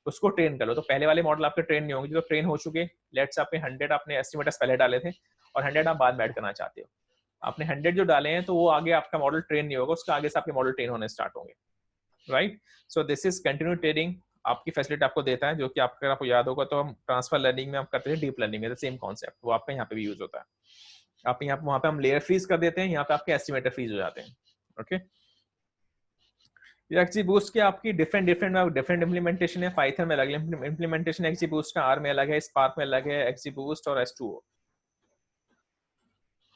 Speaker 1: उसको ट्रेन कर लो. तो पहले वाले मॉडल आपके ट्रेन नहीं होंगे, जो ट्रेन हो चुके, लेट्स आपने 100 आपने एस्टिमेटर्स पहले डाले थे और 100 आप बाद में ऐड करना चाहते हो. आपने 100 जो डाले हैं तो वो आगे आपका मॉडल ट्रेन नहीं होगा, उसके आगे से आपके मॉडल ट्रेन होने स्टार्ट होंगे, right? So this is continue training आपकी फैसिलिटी आपको देता है, जो कि आपको याद होगा तो हम ट्रांसफर लर्निंग में हम करते हैं डीप लर्निंग में, सेम कॉन्सेप्ट वो आपका यहाँ पे भी यूज होता है. आप यहाँ वहाँ पे हम लेयर फ्रीज कर देते हैं, यहाँ पे आपके एस्टिमेटर फ्रीज हो जाते हैं. ओके, XGBoost के आपकी डिफरेंट इम्प्लीमेंटेशन है. पाइथन में अलग इम्प्लीमेंटेशन XGBoost का, R में अलग है, स्पार्क में अलग है, XGBoost और S2O.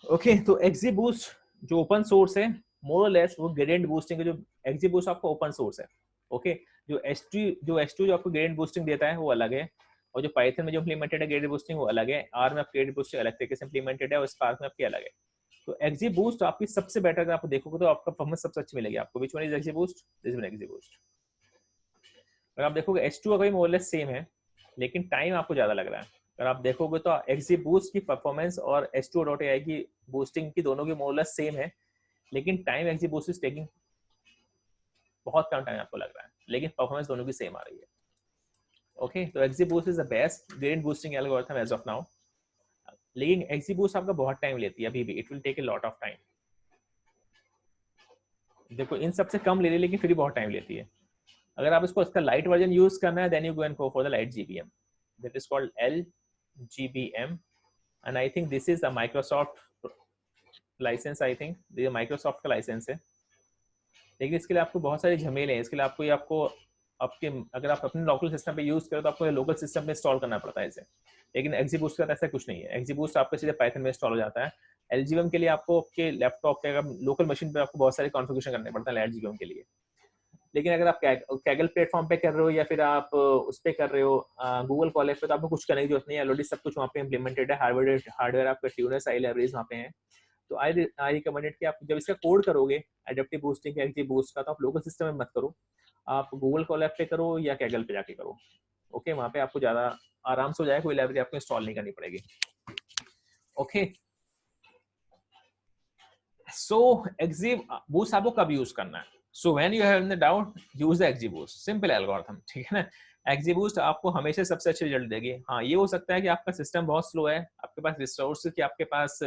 Speaker 1: ओके, तो XGBoost जो ओपन सोर्स है मोर और लेस वो ग्रेडिएंट बूस्टिंग है. जो XGBoost आपका ओपन सोर्स है. ओके, जो S2 जो आपको ग्रेडिएंट बूस्टिंग देता है वो अलग है, और जो पाइथन में जो इम्प्लीमेंटेड है ग्रेडिएंट बूस्टिंग वो अलग है. R में आपकी ग्रेडिएंट बूस्टिंग अलग तरीके से इम्प्लीमेंटेड है और स्पार्क में आपकी अलग है. तो XGBoost आपकी सबसे बेटर, अगर आप देखोगे तो आपका परफॉर्मेंस सबसे अच्छी मिलेगी आपको. Which one is XGBoost? This one XGBoost. अगर आप देखोगे S2 का भी मोर लेस सेम है, लेकिन टाइम आपको ज्यादा लग रहा है. अगर आप देखोगे तो XGBoost की परफॉर्मेंस और S2.ai की बूस्टिंग की दोनों की मोर लेस सेम है, लेकिन टाइम XGBoost इज टेकिंग बहुत कम टाइम आपको लग रहा है, लेकिन परफॉर्मेंस दोनों की सेम आ रही है. ओके, तो XGBoost is the best gradient boosting algorithm as of now. लेकिन XGBoost आपका बहुत टाइम लेती है अभी भी. It will take a lot of time. देखो इन सबसे कम ले रही है लेकिन फिर भी बहुत टाइम लेती है. अगर आप इसको इसका लाइट वर्जन यूज करना है, then you go and go for the light GBM. That is called LGBM, and I think this is a Microsoft license. I think ये माइक्रोसॉफ्ट का लाइसेंस है, लेकिन इसके लिए आपको बहुत सारे झमेले हैं. इसके लिए आपको आपके अगर आप अपने लोकल सिस्टम पे यूज करो तो आपको लोकल सिस्टम पे इंस्टॉल करना पड़ता है इसे. लेकिन XGBoost का ऐसा कुछ नहीं है. XGBoost आपके सीधे पाइथन में इंस्टॉल हो जाता है. LGBM के लिए आपको आपके लैपटॉप पे लोकल मशीन पे आपको बहुत सारे कॉन्फ़िगरेशन करने पड़ता है LGBM के लिए. लेकिन अगर आप Kaggle प्लेटफॉर्म पे कर रहे हो या फिर आप उस पे कर रहे हो गूगल कॉलेज पे, तो आपको कुछ करने की जरूरत नहीं है. ऑलरेडी सब कुछ वहाँ पे इम्प्लीमेंटेड है. हार्डवेयर आपका ट्यूनर्स आई लाइब्रेरीज वहाँ पे हैं. तो आई रिकमेंडेड कि आप जब इसका कोड करोगे एडेप्टिव बूस्टिंग XGBoost का, तो आप लोकल सिस्टम में मत करो, आप गूगल कॉलेज पे करो या Kaggle पे जाके करो. ओके, वहाँ पे आपको ज्यादा आराम से हो जाएगा, कोई लाइब्रेरी आपको इंस्टॉल नहीं करनी पड़ेगी. ओके, सो XGBoost आपको कब यूज करना है? So when you have in doubt use the XGBoost, simple algorithm, ठीक है ना। XGBoost आपको हमेशा सबसे अच्छी रिजल्ट देगी। हाँ, ये हो सकता है कि आपका सिस्टम बहुत स्लो है, आपके पास रिसोर्स की आपके पास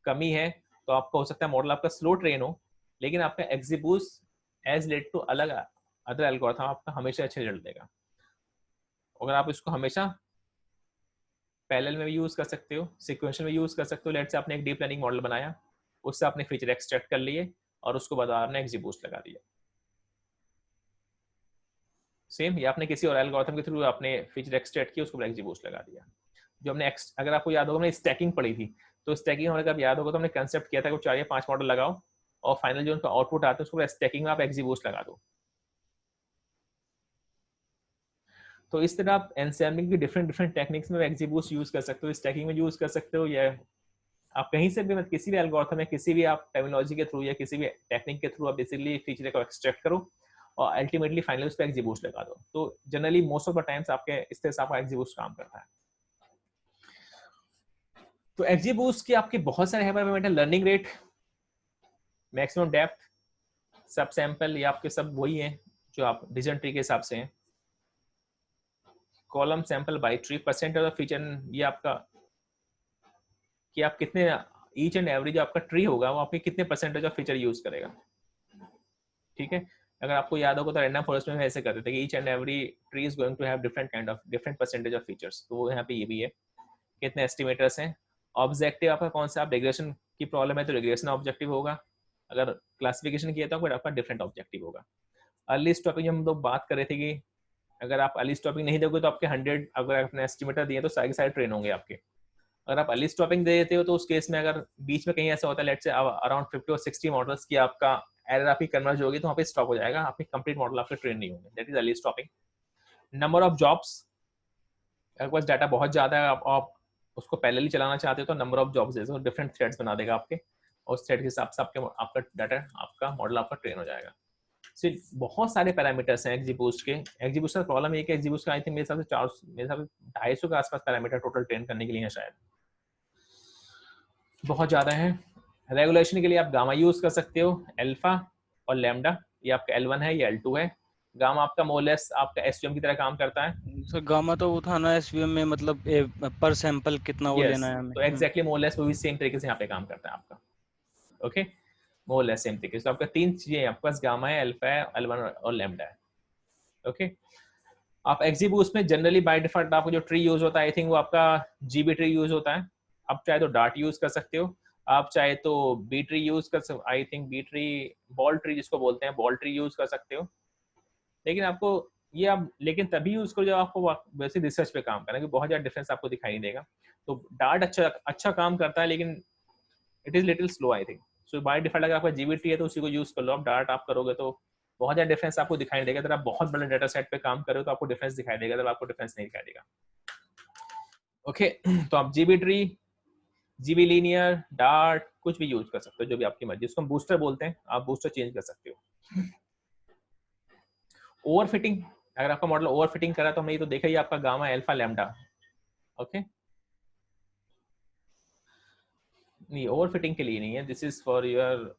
Speaker 1: कमी है, तो आपका हो सकता है मॉडल आपका स्लो ट्रेन हो, लेकिन आपका XGBoost एज लेड टू अलग अदर एल्गोरिथम आपका हमेशा अच्छे रिजल्ट देगा। अगर आप इसको हमेशा पैरेलल में भी यूज कर सकते हो, सिक्वेंशियल में यूज कर सकते हो। लेट्स से आपने एक डीप लर्निंग मॉडल बनाया, उससे आपने फीचर एक्सट्रैक्ट कर लिए और उसको बाद आपने XGBoost लगा दिया। सेम, या आपने किसी और एल्गोरिथम के थ्रू आपने फीचर एक्सट्रैक्ट किया, उसको XGBoost लगा दिया। जो हमने अगर आपको याद होगा हमने स्टैकिंग पढ़ी थी, तो स्टैकिंग होने का याद होगा तो हमने कंसेप्ट किया था कि 4 या 5 मॉडल लगाओ और फाइनल जो उनका आउटपुट आता है उसको स्टैकिंग में आप XGBoost लगा दो। तो इस तरह आप एनसेम्बलिंग की डिफरेंट टेक्निक्स में XGBoost यूज कर सकते हो, स्टैकिंग में यूज कर सकते हो, या आप कहीं से भी किसी भी एल्गोरिथम में किसी भी आप टर्मिनोलॉजी के थ्रू या किसी भी टेक्निक के थ्रू आप बेसिकली फीचर को एक्सट्रैक्ट करो और अल्टीमेटली फाइनली उस पर XGBoost लगा दो। तो generally most of the times आपके इस तरह से आपका XGBoost काम करता है। तो XGBoost की आपके बहुत सारे hyperparameter, learning rate, maximum depth, सब सैंपल, ये आपके सब वही हैं जो आप डिसीजन ट्री के हिसाब से हैं। Column sample by tree, percentage of feature, ये आपका कि आप कितने ईच एंड एवरी जो आपका ट्री होगा वो आपके कितने परसेंटेज ऑफ फीचर यूज करेगा, ठीक है। अगर आपको याद होगा तो रैंडम फॉरेस्ट में ऐसे करते थे कि each and every tree is going to have different percentage of features, तो वो यहाँ पे ये भी है कितने एस्टिमेटर्स हैं। ऑब्जेक्टिव आपका कौन सा, आप रिग्रेशन की प्रॉब्लम है तो रिग्रेशन ऑब्जेक्टिव होगा, अगर क्लासिफिकेशन किया तो आपका डिफरेंट ऑब्जेक्टिव होगा। अर्ली स्टॉपिंग हम लोग बात कर रहे थे कि अगर आप अर्ली स्टॉपिंग नहीं दोगे तो आपके 100 अगर आपने एस्टिमेटर दिए तो सारे सारे ट्रेन होंगे आपके। अगर आप अर्ली स्टॉपिंग दे देते हो तो उस केस में अगर बीच में कहीं ऐसा होता है लेट्स से अराउंड 50 और 60 मॉडल्स की आपका एरर आपकी कन्वर्ज होगी तो वहाँ पे स्टॉप हो जाएगा, आपके कंप्लीट मॉडल आपके ट्रेन नहीं होंगे, that is early stopping. Number of jobs, अगर पास डाटा बहुत ज़्यादा है आप उसको पैरेलली चलाना चाहते हो तो नंबर ऑफ जॉब्स जैसे डिफरेंट थ्रेड्स बना देगा आपके, और उस थ्रेड के हिसाब से आपका डाटा आपका मॉडल आपका ट्रेन हो जाएगा। सिर्फ बहुत सारे पैरामीटर्स हैं XGBoost के। XGBoost का प्रॉब्लम ये कि XGBoost का आई थिंक मेरे हिसाब से 250 के आसपास पैरामीटर टोटल ट्रेन करने के लिए है, शायद बहुत ज़्यादा है। रेगुलेशन के लिए आप गामा यूज कर सकते हो, अल्फा और लैम्डा, ये आपका L1 है, ये L2 है। गामा आपका मोलेस आपका SVM की तरह काम करता है।
Speaker 3: सर गामा तो वो था ना SVM में, मतलब पर सैंपल कितना वो लेना है हमें।
Speaker 1: तो एग्जैक्टली मोलेस वो भी सेम तरीके से यहाँ पे काम करता है आपका, ओके, मोलेस सेम तरीके से। तो आपका 3 चीजें आपके पास गामा है, अल्फा है, L1 और लैम्डा है, ओके। आप XGBoost में जनरली बाय डिफॉल्ट आपको जो ट्री यूज होता है आई थिंक वो आपका GB ट्री यूज होता है। आप चाहे तो डार्ट यूज कर सकते हो, आप चाहे तो बी ट्री यूज कर सकते, I think B tree, ball tree जिसको बोलते हैं, बॉल ट्री यूज कर सकते हो। लेकिन आपको ये आप लेकिन तभी यूज करो जब आपको वैसे रिसर्च पे काम करना है, क्योंकि बहुत ज्यादा डिफरेंस आपको दिखाई नहीं देगा। तो डार्ट अच्छा काम करता है लेकिन it is little slow I think. So by default अगर आपका GB ट्री है तो उसी को यूज कर लो। आप डार्ट आप करोगे तो बहुत ज्यादा डिफरेंस आपको दिखाई नहीं देगा। अगर आप बहुत बड़े डाटा सेट पे काम कर रहे हो तो आपको डिफरेंस दिखाई देगा, अगर आपको डिफरेंस नहीं दिखाई देगा, ओके। तो आप GB tree, GB linear, dart कुछ भी यूज कर सकते हो, जो भी आपकी मर्जी। उसको हम बूस्टर बोलते हैं, आप बूस्टर चेंज कर सकते हो। ओवरफिटिंग, अगर आपका मॉडल ओवरफिटिंग करा तो हमने ये तो देखा ही आपका गामा, अल्फा, लैम्डा, ओके। नहीं, ओवरफिटिंग के लिए नहीं है, this is for your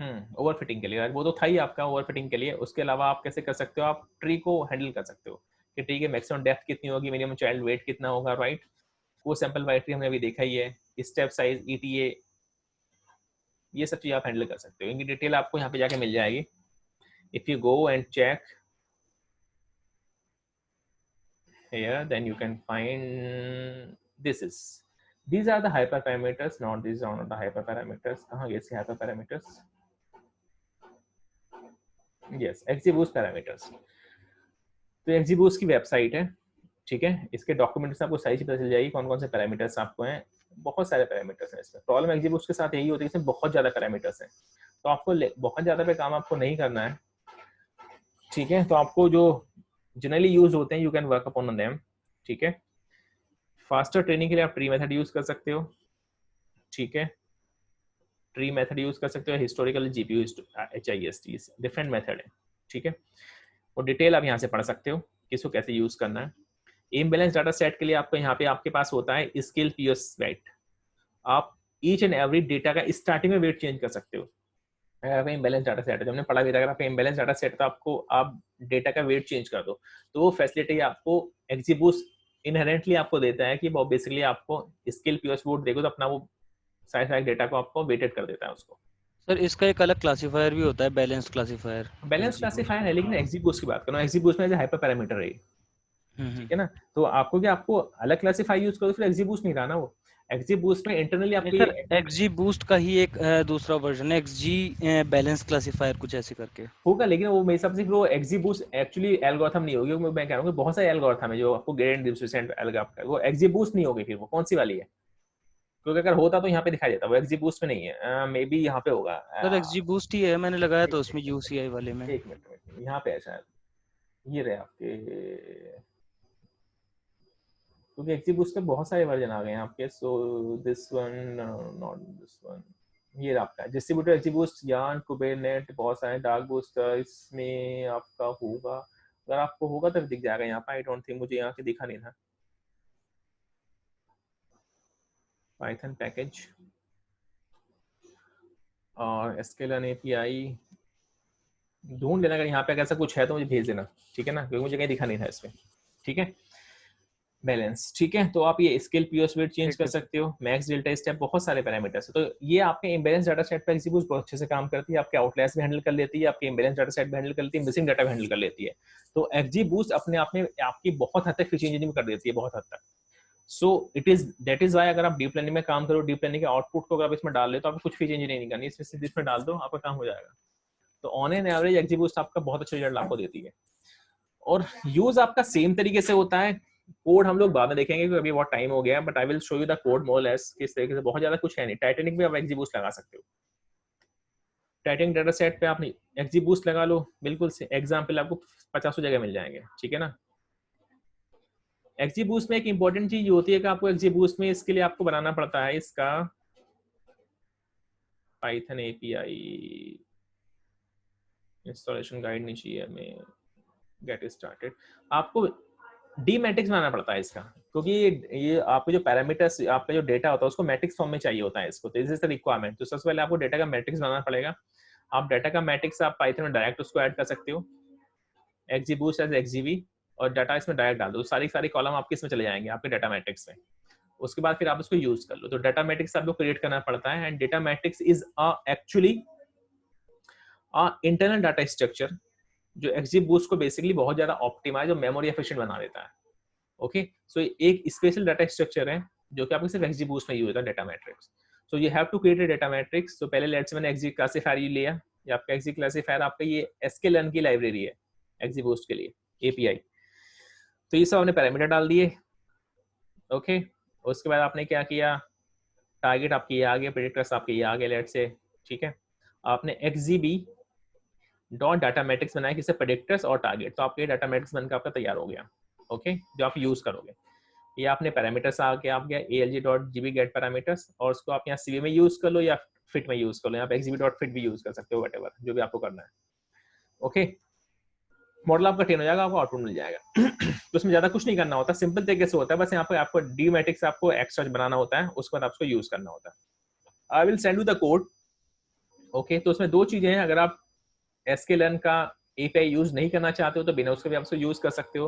Speaker 1: overfitting के लिए। वो तो था ही आपका ओवरफिटिंग के लिए। उसके अलावा आप कैसे कर सकते हो, आप ट्री को हैंडल कर सकते हो कि ट्री के मैक्सिमम डेप्थ कितनी होगी, मिनिमम चाइल्ड वेट कितना होगा, राइट। वो सैंपल बाय ट्री हमने अभी देखा ही है। स्टेप साइज, ETA, ये सब चीज आप हैंडल कर सकते हो। इनकी डिटेल आपको यहाँ पे जाके मिल जाएगी। If you go and check here, then you can find these are the hyperparameters, not these are not the hyperparameters. कहाँ गए इसके hyperparameters? Yes, XGBoost parameters। तो XGBoost की वेबसाइट है, ठीक है। इसके डॉक्यूमेंट्स आपको सारी चीज पता चल जाएगी कौन कौन से पैरामीटर्स आपको हैं। बहुत सारे पैरामीटर्स हैं इसमें। प्रॉब्लम XGBoost के साथ यही होती है, इसमें बहुत ज्यादा पैरामीटर्स हैं, तो आपको बहुत ज्यादा पे काम आपको नहीं करना है, ठीक है। तो आपको जो जनरली यूज होते हैं you can work upon them, ठीक है। फास्टर ट्रेनिंग के लिए आप ट्री मेथड यूज कर सकते हो, ठीक है। ट्री मेथड यूज कर सकते हो, historical GPU HIST, different method है, ठीक है। और डिटेल आप यहाँ से पढ़ सकते हो किसको कैसे यूज करना है। इम्बैलेंस डाटा सेट के लिए आपको यहाँ पे आपके पास होता है स्किल POS वेट। आप ईच एंड एवरी डेटा का स्टार्टिंग में वेट चेंज कर सकते हो। अगर आपका इम्बैलेंस डाटा सेट है, जो हमने पढ़ा भी था, अगर आपका इम्बैलेंस डाटा सेट तो आपको आप डेटा का वेट चेंज कर दो, तो वो फैसिलिटी आपको XGBoost इनहेरेंटली आपको देता है कि वो बेसिकली आपको स्केल POS देखो तो अपना वो सारे डेटा को आपको वेटेड कर देता है उसको।
Speaker 3: सर इसका एक अलग क्लासीफायर भी होता है, बैलेंस क्लासीफायर।
Speaker 1: बैलेंस क्लासीफायर है, लेकिन XGBoost की बात करो, XGBoost में हाइपर पैरामीटर है, ठीक है ना, तो आपको क्या आपको अलग क्लासीफाई यूज करो, फिर XGBoost नहीं रहा ना वो। XGBoost में इंटरनली आपको
Speaker 3: सर XGBoost का ही एक दूसरा वर्जन है, XG बैलेंस क्लासीफायर कुछ ऐसे करके
Speaker 1: होगा, लेकिन वो मेरे हिसाब से वो XGBoost एक्चुअली एल्गोरिथम नहीं होगी। मैं कह रहा हूँ बहुत सारे एल्गोरिथम है जो आपको ग्रेडिएंट डिस्ट्रीब्यूशन एल्गोरिथम, वो XGBoost नहीं होगी। फिर वो कौन सी वाली है? क्योंकि अगर होता तो यहाँ पे दिखाई देता, वो XGBoost में नहीं है, मे बी यहाँ पे होगा।
Speaker 3: सर XGBoost ही है, मैंने लगाया तो उसमें UCI वाले में।
Speaker 1: एक मिनट यहाँ पे है शायद, ये रहे आपके, क्योंकि XGBoost के बहुत सारे वर्जन आ गए हैं आपके। So this one, not this one, ये आपका डिस्ट्रीब्यूटर XGBoost, यार्न, कुबरनेट, बहुत सारे डार्क बूस्टर इसमें आपका होगा। अगर आपको होगा तो दिख जाएगा यहाँ पर। आई डोंट थिंक, मुझे यहाँ के दिखा नहीं था। पाइथन पैकेज और sklearn API ढूंढ लेना, अगर यहाँ पे ऐसा कुछ है तो मुझे भेज देना, ठीक है ना, क्योंकि मुझे कहीं दिखा नहीं था इसमें। ठीक है, बैलेंस, ठीक है, तो आप ये स्केल POS वेट चेंज कर सकते हो, मैक्स डेल्टा स्टेप, बहुत सारे पैरामीटर्स है। तो ये आपके इम्बैलेंस डाटा सेट पे XGBoost बहुत अच्छे से काम करती है, आपके आउटलायर्स भी हैंडल कर लेती है, आपके इम्बैलेंस डाटा सेट भी हैंडल कर लेती है, मिसिंग डाटा भी हैंडल कर लेती है। तो XGBoost अपने आप में आपकी बहुत हद तक फीचर इंजीनियरिंग कर देती है, बहुत हद तक। So it is that is why अगर आप डीप लर्निंग में काम करो, डीप लर्निंग के आउटपुट को अगर आप इसमें डाल ले तो आपको कुछ फीचर इंजीनियरिंग नहीं करनी, इसमें सीधे इसमें डाल दो, आपका काम हो जाएगा। तो ऑन एन एवरेज XGBoost आपका बहुत अच्छा रिजल्ट आपको देती है, और यूज आपका सेम तरीके से होता है। कोड हम लोग बाद में देखेंगे क्योंकि अभी बहुत टाइम हो गया है, but I will show you the code more less किस तरीके से, बहुत ज्यादा कुछ है नहीं। टाइटैनिक में आप XGBoost लगा सकते हो, टाइटैनिक डाटा सेट पे आप XGBoost लगा लो, बिल्कुल से एग्जाम्पल आपको 50 जगह मिल जाएंगे, ठीक है ना। XGBoost में एक इंपॉर्टेंट चीज होती है कि आपको XGBoost में इसके लिए आपको बनाना पड़ता है इसका पाइथन API इंस्टॉलेशन गाइड नहीं चाहिए हमें, गेट स्टार्टेड। आपको डी मैट्रिक्स बनाना पड़ता है इसका, क्योंकि ये आपके जो पैरामीटर्स, आपका जो डेटा होता है उसको मैट्रिक्स फॉर्म में चाहिए होता है इसको, तो दिस इज द रिक्वायरमेंट। तो सबसे पहले आपको डेटा का मैट्रिक्स बनाना पड़ेगा। आप डेटा का मैट्रिक्स आप पाइथन में डायरेक्ट उसको ऐड कर सकते हो, XGBoost एज XGB, और डाटा इसमें डायरेक्ट डाल दो, सारी कॉलम आपके इसमें चले जाएंगे आपके डाटा मैट्रिक्स में। उसके बाद फिर आप उसको यूज कर लो। तो डाटा मैट्रिक्स आपको क्रिएट करना पड़ता है, and data matrix is actually internal data structure जो XGBoost को बेसिकली बहुत ज्यादा ऑप्टिमाइज और मेमोरी एफिशिएंट बना देता है। ओके, सो एक स्पेशल डाटा स्ट्रक्चर है जो कि आपको सिर्फ XGBoost में यूज होता है, data matrix. So you have to create a data matrix. तो पहले लेट्स मैंने XG क्लासीफायर लिया, ये आपका XG क्लासीफायर आपका ये sklearn की लाइब्रेरी है XGBoost के लिए API। तो ये सब आपने पैरामीटर डाल दिए, ओके। उसके बाद आपने क्या किया, टारगेट आपके ये आ गए, प्रेडिक्टर्स आपके ये आ गए लेट्स से, ठीक है। आपने XGB डॉट डाटा मैट्रिक्स बनाया किससे, प्रेडिक्टर्स और टारगेट, तो आपके डाटा मैट्रिक्स बनकर आपका तैयार हो गया, ओके, जो आप यूज करोगे। ये आपने पैरामीटर्स आ गया ALG.GB गेट पैरामीटर्स, और उसको आप यहाँ CV में यूज कर लो या फिट में यूज कर लो, यहाँ पे XGB.fit भी यूज कर सकते हो, व्हाटएवर जो भी आपको करना है, ओके। मॉडल आपका ट्रेन हो जाएगा, आपको आउटपुट मिल जाएगा। तो उसमें ज्यादा कुछ नहीं करना होता, सिंपल तरीके से होता है, बस यहाँ पे आपको डी मैट्रिक्स आपको एक्स्ट्रा बनाना होता है, उसके बाद आपको यूज करना होता है। आई will send you the code, okay. तो उसमें दो चीजें हैं, अगर आप sklearn का API यूज नहीं करना चाहते हो तो बिना उसके भी आप उसको यूज कर सकते हो,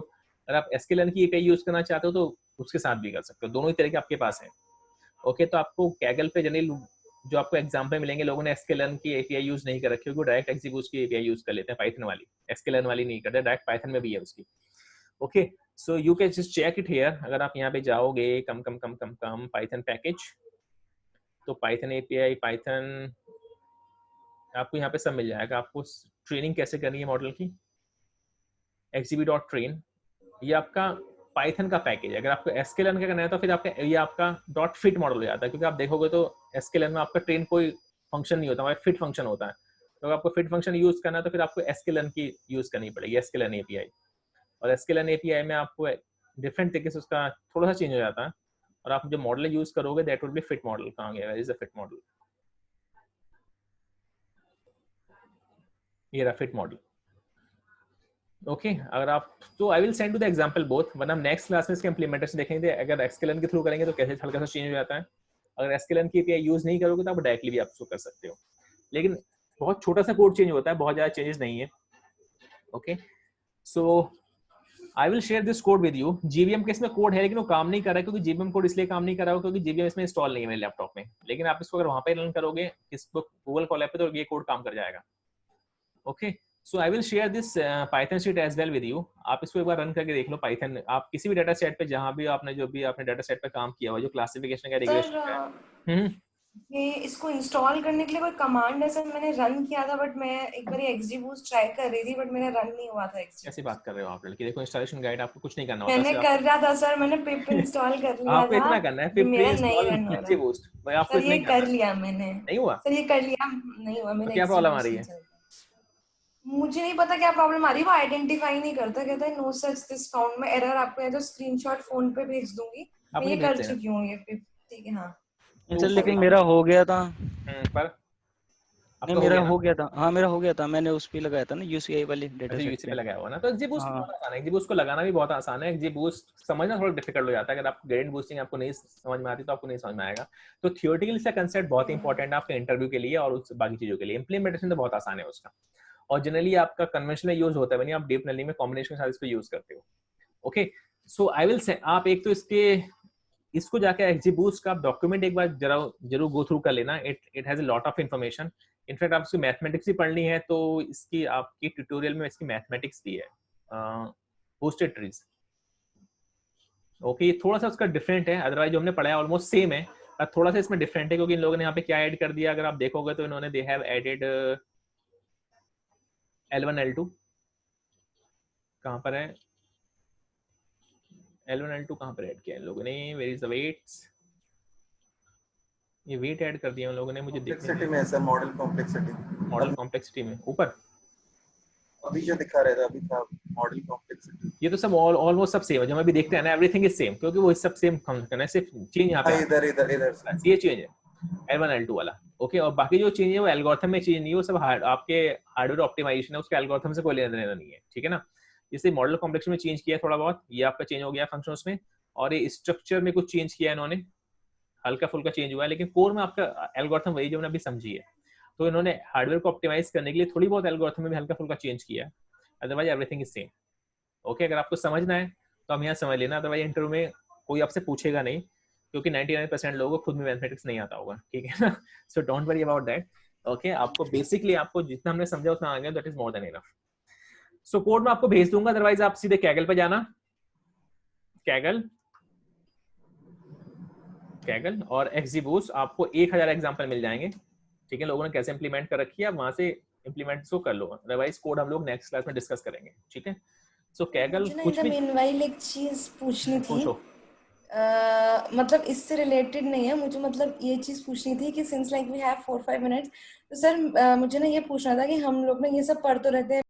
Speaker 1: अगर आप sklearn की API यूज करना चाहते हो तो उसके साथ भी कर सकते हो, दोनों ही तरीके आपके पास हैं, ओके। तो आपको Kaggle पे जनरली जो आपको एग्जाम्पल मिलेंगे, लोगों ने sklearn की API यूज नहीं कर रखी होगी, डायरेक्ट XGBoost की API यूज कर लेते हैं, पाइथन वाली, sklearn वाली नहीं करते, डायरेक्ट पाइथन में भी है उसकी, okay. So you can just check it here. अगर आप यहाँ पे जाओगे कम पाइथन पैकेज, तो पाइथन API, पाइथन आपको यहाँ पे सब मिल जाएगा। आपको ट्रेनिंग कैसे करनी है मॉडल की, XGB.train, ये आपका पाइथन का पैकेज है। अगर आपको sklearn का करना है तो फिर आपका ये आपका .fit मॉडल हो जाता है, क्योंकि आप देखोगे तो sklearn में आपका ट्रेन कोई फंक्शन नहीं होता, वहाँ फिट फंक्शन होता है। तो अगर आपको फिट फंक्शन यूज करना है तो फिर आपको sklearn की यूज करनी पड़ेगी, sklearn API। और sklearn API में आपको डिफरेंट तरीके से उसका थोड़ा सा चेंज हो जाता है, और आप जो मॉडल यूज करोगे that would be fit model. कहाँ गया, इज अ फिट मॉडल, ये रहा फिट मॉडल, ओके। अगर आप, तो I will send to the example both, वरना हम नेक्स्ट क्लास में इसके इंप्लीमेंटेशन देखेंगे अगर sklearn के थ्रू करेंगे तो कैसे हल्का सा चेंज हो जाता है। अगर sklearn की API यूज नहीं करोगे तो आप डायरेक्टली भी आप उसको कर सकते हो, लेकिन बहुत छोटा सा कोड चेंज होता है, बहुत ज्यादा चेंजेस नहीं है। Okay, so I will share this code with you. GVM के इसमें कोड है लेकिन वो काम नहीं कर रहा है, क्योंकि GVM कोड इसलिए काम नहीं कर रहा है क्योंकि GVM इसमें इंस्टॉल नहीं है मेरे लैपटॉप में, लेकिन आप इसको अगर वहां पे रन करोगे इसको गूगल कोलैब पे तो ये कोड काम कर जाएगा। Okay, so I will share this python sheet as well with you. आप इसको एक बार रन करके देख लो पाइथन, आप किसी भी डाटा सेट पे जहां भी आपने जो भी आपने डाटा सेट पे काम किया हुआ, जो क्लासिफिकेशन का रिग्रेशन का है,
Speaker 2: ये इसको इंस्टॉल करने के लिए कोई कमांड है? सर मैंने रन किया था बट मैं एक बार XGBoost ट्राई कर रही थी बट मेरा रन नहीं हुआ था XGBoost।
Speaker 1: कैसी बात कर रहे हो आप लड़की? देखो इंस्टॉलेशन गाइड, आपको कुछ नहीं करना होता।
Speaker 2: मैंने कर रहा था सर, मैंने पिप इंस्टॉल कर लिया
Speaker 1: आपको
Speaker 2: था,
Speaker 1: इतना करना है, पिप
Speaker 2: मेरा
Speaker 1: इंस्टॉल
Speaker 2: नहीं रन हो रहा।
Speaker 1: XGBoost, भाई आपको
Speaker 2: सर
Speaker 1: इतना
Speaker 2: ये
Speaker 1: ही
Speaker 2: कर
Speaker 1: करना
Speaker 2: लिया मैंने।
Speaker 1: नहीं हुआ?
Speaker 2: सर ये कर लिया, नहीं हुआ मेरा।
Speaker 1: क्या प्रॉब्लम आ रही है?
Speaker 2: मुझे नहीं पता क्या प्रॉब्लम आ रही है, वो आइडेंटिफाई नहीं करता, कहता है नो सच दिस फाउंड। मैं एरर आपको या तो स्क्रीनशॉट फोन पे भेज दूंगी, मैं ये कर चुकी हूँ ये पिप, ठीक है। हाँ
Speaker 3: सर लेकिन मेरा हो गया था।
Speaker 1: पर
Speaker 3: नहीं मेरा हो गया था, हाँ मेरा हो गया था, मैंने उस पे लगाया था ना UCI वाली डेटा सेट
Speaker 1: यूसी पे लगाया हुआ ना, तो XGBoost बहुत आसान है। XGBoost को लगाना भी बहुत आसान है। XGBoost समझना थोड़ा डिफिकल्ट हो जाता है, अगर आप ग्रेडिएंट बूस्टिंग आपको नहीं समझ में आती तो आपको नहीं समझ में आएगा। तो थियोरेटिकल इसका कंसेप्ट बहुत इंपॉर्टेंट है आपके इंटरव्यू के लिए और उस बाकी चीजों के लिए। इंप्लीमेंटेशन तो बहुत आसान है उसका, और जनरली आपका कन्वेंशनल यूज होता है, आप डीप लर्निंग में कॉम्बिनेशन के साथ इसको यूज करते हो। Okay, so I will say आप एक तो इसको जाके XGBoost का डॉक्यूमेंट एक बार जरूर गो थ्रू कर लेना। It has a lot of information. In fact आप इसकी मैथमेटिक्स भी पढ़नी है तो इसकी आपकी ट्यूटोरियल में इसकी मैथमेटिक्स भी है, बूस्टेड ट्रीज। ओके, ये थोड़ा सा उसका डिफरेंट है, अदरवाइज जो हमने पढ़ा है ऑलमोस्ट सेम है, पर थोड़ा सा इसमें डिफरेंट है क्योंकि इन लोगों ने यहाँ पे क्या ऐड कर दिया, अगर आप देखोगे तो इन्होंने they have added L1 L2, कहाँ पर है L1 L2, कहाँ पर ऐड किया इन लोगों ने? Where is the weights? ये वेट ऐड कर दिया उन लोगों ने, मुझे
Speaker 5: कॉम्प्लेक्सिटी में ऐसा मॉडल कॉम्प्लेक्सिटी
Speaker 1: में ऊपर
Speaker 5: अभी जो दिखा रहा था अभी था मॉडल कॉम्प्लेक्सिटी।
Speaker 1: ये तो सब ऑलमोस्ट सब सेम है, जो हम अभी देखते हैं ना, एवरीथिंग इज सेम, क्योंकि वो सब सेम फंक्शन है, सिर्फ चेंज यहाँ पे
Speaker 5: इधर
Speaker 1: ये चेंज है L1 L2 वाला। ओके, और बाकी जो चेंज है वो एल्गोरिथम में चेंज नहीं है, वो सब आपके हार्डवेयर ऑप्टिमाइजेशन है, उसके एल्गोरिथम से कोई लेना देना नहीं है, ठीक है ना। जैसे मॉडल कॉम्प्लेक्सिटी में चेंज किया थोड़ा बहुत, ये आपका चेंज हो गया फंक्शन उसमें, और ये स्ट्रक्चर में कुछ चेंज किया इन्होंने, हल्का फुल्का चेंज हुआ है, लेकिन कोर में आपका एल्गोरिथम वही जो हमने अभी समझी है। तो इन्होंने हार्डवेयर को ऑप्टिमाइज करने के लिए थोड़ी बहुत एल्गोरिथम में भी हल्का फुल्का चेंज किया है, otherwise everything is same. Okay, अगर आपको समझना है तो हम यहाँ समझ लेना, अदरवाइज इंटरव्यू में कोई आपसे पूछेगा नहीं, क्योंकि 99% लोगों को खुद में मैथमेटिक्स नहीं आता होगा, ठीक है ना। So don't worry about that. Okay, आपको बेसिकली आपको जितना हमने समझा उतना आ गया, that is more than enough. So code में आपको भेज दूंगा, अदरवाइज आप सीधे कैगल पे जाना, कैगल और XGBoost, आपको 1000 एग्जांपल मिल जाएंगे, ठीक है। लोगों ने कैसे इंप्लीमेंट कर रखी है, वहां से इंप्लीमेंट इसको कर लो, अदरवाइज कोड हम लोग नेक्स्ट क्लास में डिस्कस करेंगे, ठीक है। सो कैगल कुछ भी
Speaker 2: मीनवाइल एक चीज पूछनी थी,
Speaker 1: पूछो।
Speaker 2: मतलब इससे रिलेटेड नहीं है मुझे, मतलब ये चीज पूछनी थी कि since like we have 4-5 minutes, तो सर मुझे ना ये पूछना था कि हम लोग ना ये सब पढ़ तो रहते हैं